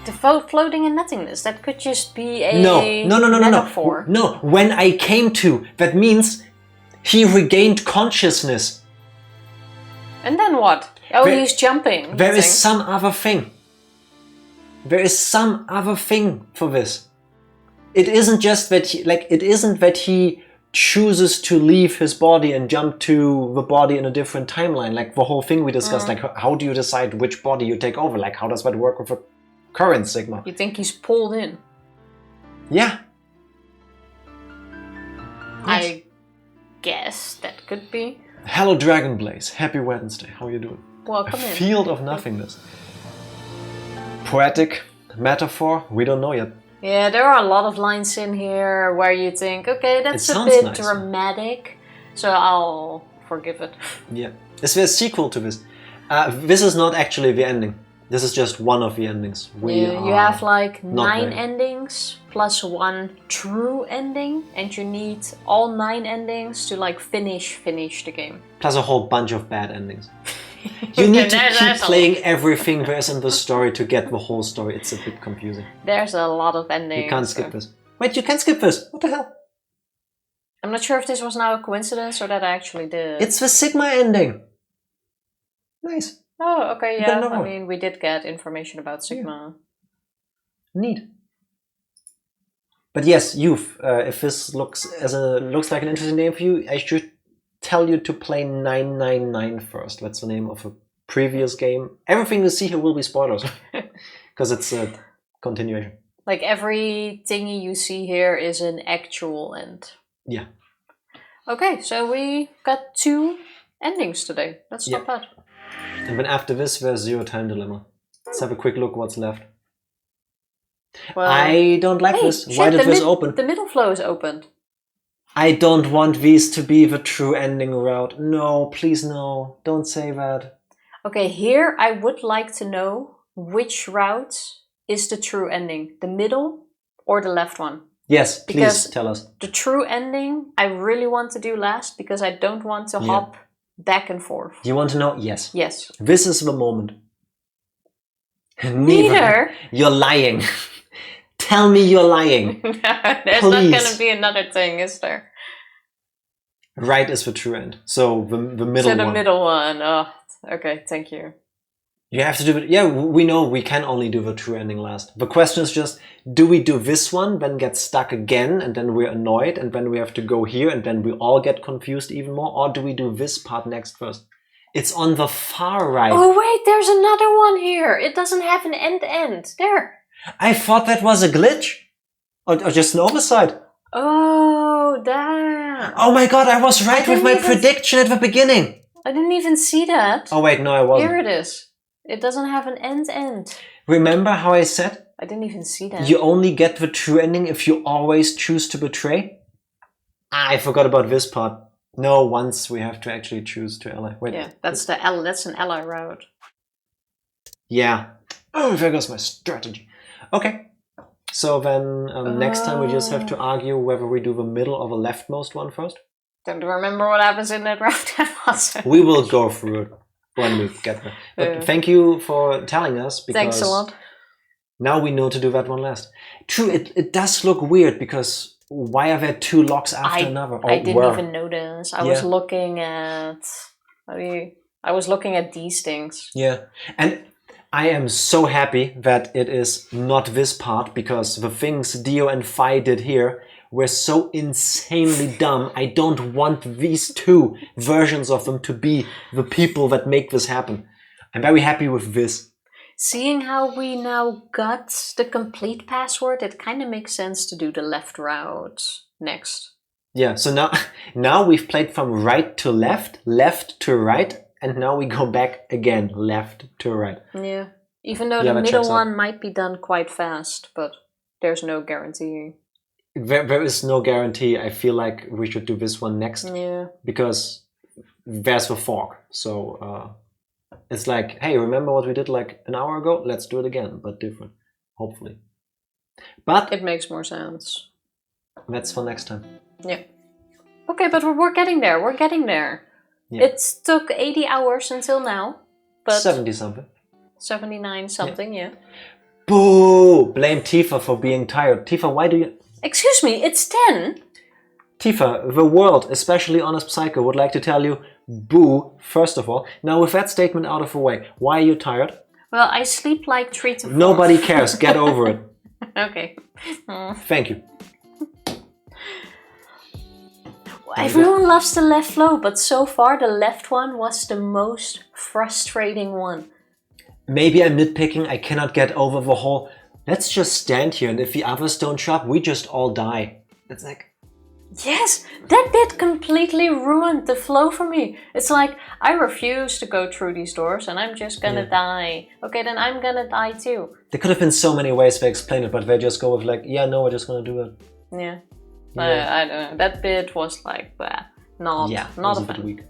The floating in nothingness. That could just be a No. metaphor. No, when I came to, that means he regained consciousness. And then what? Oh, he's jumping. There is some other thing. There is some other thing for this. It isn't just that it isn't that he chooses to leave his body and jump to the body in a different timeline. Like the whole thing we discussed, like how do you decide which body you take over? Like how does that work with a current Sigma? You think he's pulled in? Yeah. I guess that could be. Hello, Dragon Blaze. Happy Wednesday. How are you doing? Welcome A in. field of nothingness. Poetic metaphor? We don't know yet. Yeah, there are a lot of lines in here where you think, okay, that's It a sounds bit nice. dramatic, so I'll forgive it. Yeah. Is there a sequel to this? This is not actually the ending. This is just one of the endings. You have like not 9 there. endings plus 1 true ending, and you need all 9 endings to like finish the game. Plus a whole bunch of bad endings. You need to keep playing everything there's in the story to get the whole story. It's a bit confusing. There's a lot of endings. You can't skip this. Wait, you can skip this. What the hell? I'm not sure if this was now a coincidence or that I actually did. It's the Sigma ending. Nice. Oh, okay, got yeah. another I one. mean, we did get information about Sigma. Neat. But yes, youth. If this looks like an interesting name for you, I should tell you to play 999 first. That's the name of a previous game. Everything you see here will be spoilers because it's a continuation. Like every thingy you see here is an actual end. Yeah. Okay, so we got 2 endings today. That's not bad. And then after this, there's Zero Time Dilemma. Let's have a quick look what's left. Well, I don't like this. Shit, Why did this open? The middle flow is opened. I don't want these to be the true ending route. No, please no. Don't say that. Okay, here I would like to know which route is the true ending. The middle or the left one? Yes, please Because tell us. the true ending I really want to do last because I don't want to hop back and forth. You want to know? Yes. Yes. This is the moment. Neither. You're lying. Tell me you're lying. There's Please. not gonna be another thing, is there? Right is the true end. So the middle So the one. middle one. Oh, okay, thank you. You have to do it. Yeah, we know we can only do the true ending last. The question is just, do we do this one, then get stuck again, and then we're annoyed, and then we have to go here, and then we all get confused even more? Or do we do this part next first? It's on the far right. Oh wait, there's another one here. It doesn't have an end. There. I thought that was a glitch. Or just an oversight. Oh, that. Oh my god, I was right with my didn't even- prediction at the beginning. I didn't even see that. Oh wait, no, I wasn't. Here it is. It doesn't have an end. Remember how I said I didn't even see that. you only get the true ending if you always choose to betray? I forgot about this part. No, once we have to actually choose to ally. Wait. Yeah, that's an ally route. Yeah. Oh, there goes my strategy. Okay. So then next time we just have to argue whether we do the middle or the leftmost one first. Don't remember what happens in that route. That was. We will go through it when we get there. But thank you for telling us. Because Thanks a lot. Now we know to do that one last. True, it does look weird because why are there 2 locks after another? I didn't even notice. I was looking at. I was looking at these things. Yeah, and I am so happy that it is not this part because the things Dio and Phi did here were so insanely dumb. I don't want these 2 versions of them to be the people that make this happen. I'm very happy with this. Seeing how we now got the complete password, it kind of makes sense to do the left route next. Yeah, so now we've played from right to left, left to right, and now we go back again, left to right. Yeah, even though the middle one might be done quite fast, but there's no guarantee. There is no guarantee. I feel like we should do this one next. Yeah. Because there's the fork. So it's like, hey, remember what we did like an hour ago? Let's do it again, but different. Hopefully. But it makes more sense. That's for next time. Yeah. Okay, but we're getting there. We're getting there. Yeah. It took 80 hours until now. But 70 something. 79 something, yeah. Boo! Blame Tifa for being tired. Tifa, why do you... Excuse me, it's 10? Tifa, the world, especially Honest Psycho, would like to tell you, boo, first of all. Now with that statement out of the way, why are you tired? Well, I sleep like 3 to 4. Nobody cares, get over it. Okay. Thank you. Everyone loves the left flow, but so far the left one was the most frustrating one. Maybe I'm nitpicking, I cannot get over the whole, let's just stand here and if the others don't show up, we just all die. It's like... Yes, that bit completely ruined the flow for me. It's like, I refuse to go through these doors and I'm just gonna die. Okay, then I'm gonna die too. There could have been so many ways they explain it, but they just go with like, yeah, no, we're just gonna do it. Yeah. I don't know. That bit was like, not a bit weak.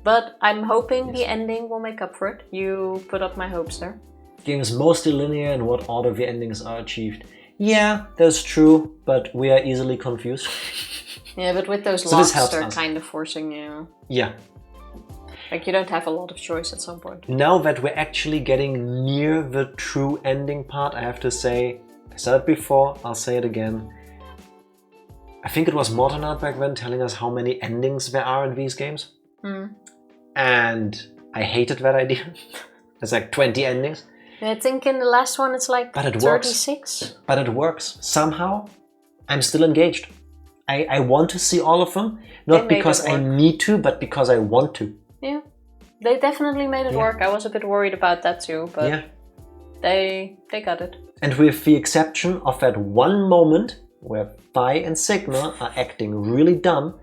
But I'm hoping the ending will make up for it. You put up my hopes there. game is mostly linear in what order the endings are achieved. Yeah, that's true, but we are easily confused. Yeah, but with those So locks, this helps they're us. kind of forcing you. Yeah. Like, you don't have a lot of choice at some point. Now that we're actually getting near the true ending part, I have to say, I said it before, I'll say it again. I think it was Mortonart back then telling us how many endings there are in these games. And I hated that idea. It's like 20 endings. I think in the last one it's like But it 36. works. But it works. Somehow, I'm still engaged. I want to see all of them. Not because I need to, but because I want to. Yeah. They definitely made it work. I was a bit worried about that too, but they got it. And with the exception of that one moment where Phi and Sigma are acting really dumb,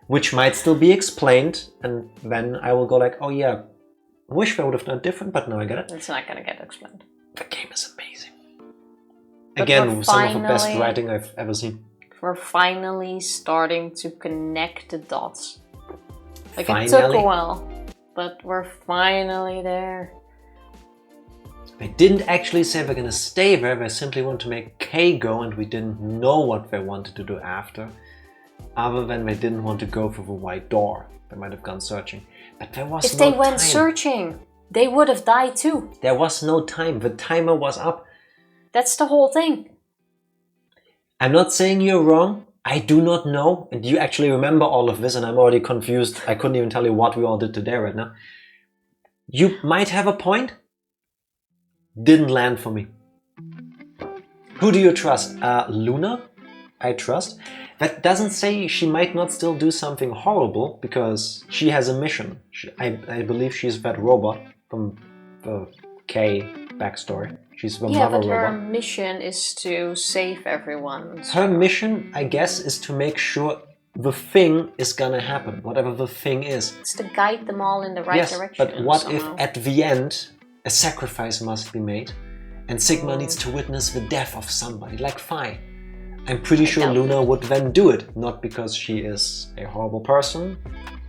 which might still be explained, and then I will go like, oh yeah, I wish they would have done it different, but now I get it. It's not gonna get explained. The game is amazing. But Again, some of the best writing I've ever seen. We're finally starting to connect the dots. Like, Finally? it took a while, but we're finally there. They didn't actually say they're gonna stay there, they simply want to make K go, and we didn't know what they wanted to do after. Other than they didn't want to go through the white door. They might have gone searching. But there was If no they went time. searching, they would have died too. There was no time. The timer was up. That's the whole thing. I'm not saying you're wrong. I do not know. And you actually remember all of this, and I'm already confused. I couldn't even tell you what we all did today right now. You might have a point. Didn't land for me. Who do you trust? Luna? I trust. That doesn't say she might not still do something horrible, because she has a mission. I believe she's that robot from the K backstory. She's the mother but her robot. mission is to save everyone. Her mission, I guess, is to make sure the thing is gonna happen, whatever the thing is. It's to guide them all in the right direction. But what somehow. if at the end a sacrifice must be made and Sigma needs to witness the death of somebody, like Phi? I'm pretty sure Luna would then do it, not because she is a horrible person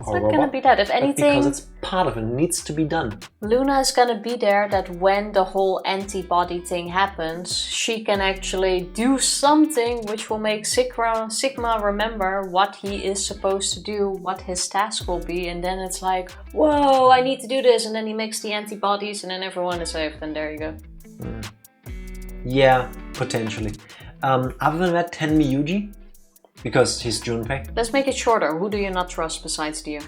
or It's not robot, gonna be that. If but anything, because it's part of it, needs to be done. Luna is gonna be there that when the whole antibody thing happens, she can actually do something which will make Sigma remember what he is supposed to do, what his task will be, and then it's like, whoa, I need to do this, and then he makes the antibodies, and then everyone is saved, and there you go. Yeah, potentially. Other than that, Tenmi Yuji, because he's Junpei. Let's make it shorter. Who do you not trust besides Dio?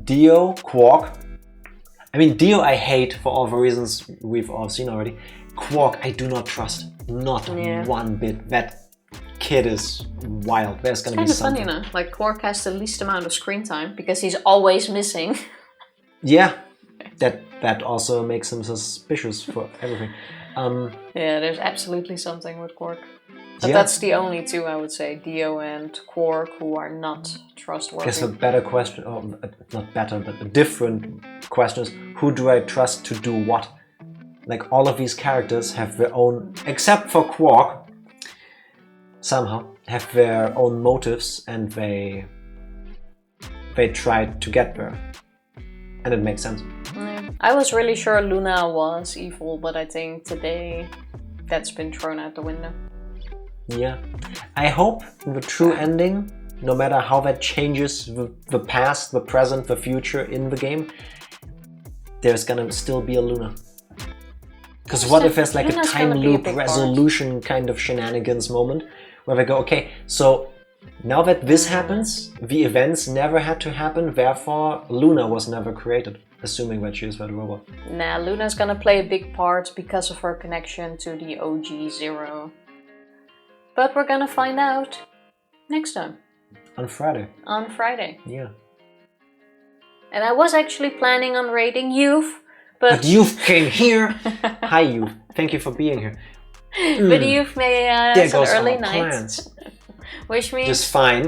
Dio, Quark. I mean, Dio I hate for all the reasons we've all seen already. Quark I do not trust. Not one bit. That kid is wild. There's gonna be something. It's kind of funny, no? Like, Quark has the least amount of screen time because he's always missing. Yeah, that also makes him suspicious for everything. Yeah, there's absolutely something with Quark. But that's the only two, I would say, Dio and Quark, who are not trustworthy. I guess a better question, or not better, but a different question is, who do I trust to do what? Like, all of these characters have their own, except for Quark, somehow, have their own motives, and they tried to get there. And it makes sense. Yeah. I was really sure Luna was evil, but I think today that's been thrown out the window. Yeah. I hope in the true ending, no matter how that changes the past, the present, the future in the game, there's gonna still be a Luna. Because what if there's like Luna's a time gonna be a loop big resolution kind of shenanigans moment where they go, okay, so now that this happens, the events never had to happen, therefore Luna was never created, assuming that she is that robot. Nah, Luna's gonna play a big part because of her connection to the OG Zero. But we're gonna find out next time. On Friday. On Friday. Yeah. And I was actually planning on raiding Youth, but Youth came here! Hi Youth, thank you for being here. But Youth may There have an goes early our night. plans. Which means...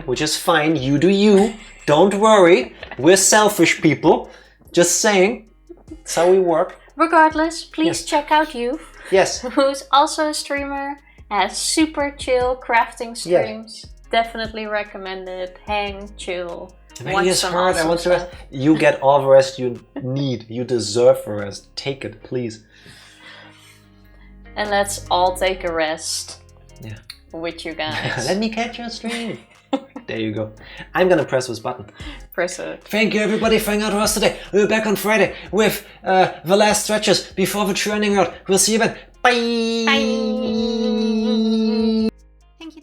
Which is fine, you do you. Don't worry, we're selfish people. Just saying, that's how we work. Regardless, please check out Youth. Yes. Who's also a streamer, has super chill crafting streams. Definitely recommend it. Hang, chill. Maybe it's hard. I want to rest. You get all the rest you need. You deserve the rest. Take it, please. And let's all take a rest. Yeah. With you guys. Let me catch your stream. There you go. I'm gonna press this button. Press it. Thank you everybody for hanging out with us today. We'll be back on Friday with the last stretches before the training route. We'll see you then. Bye. Bye. Thank you.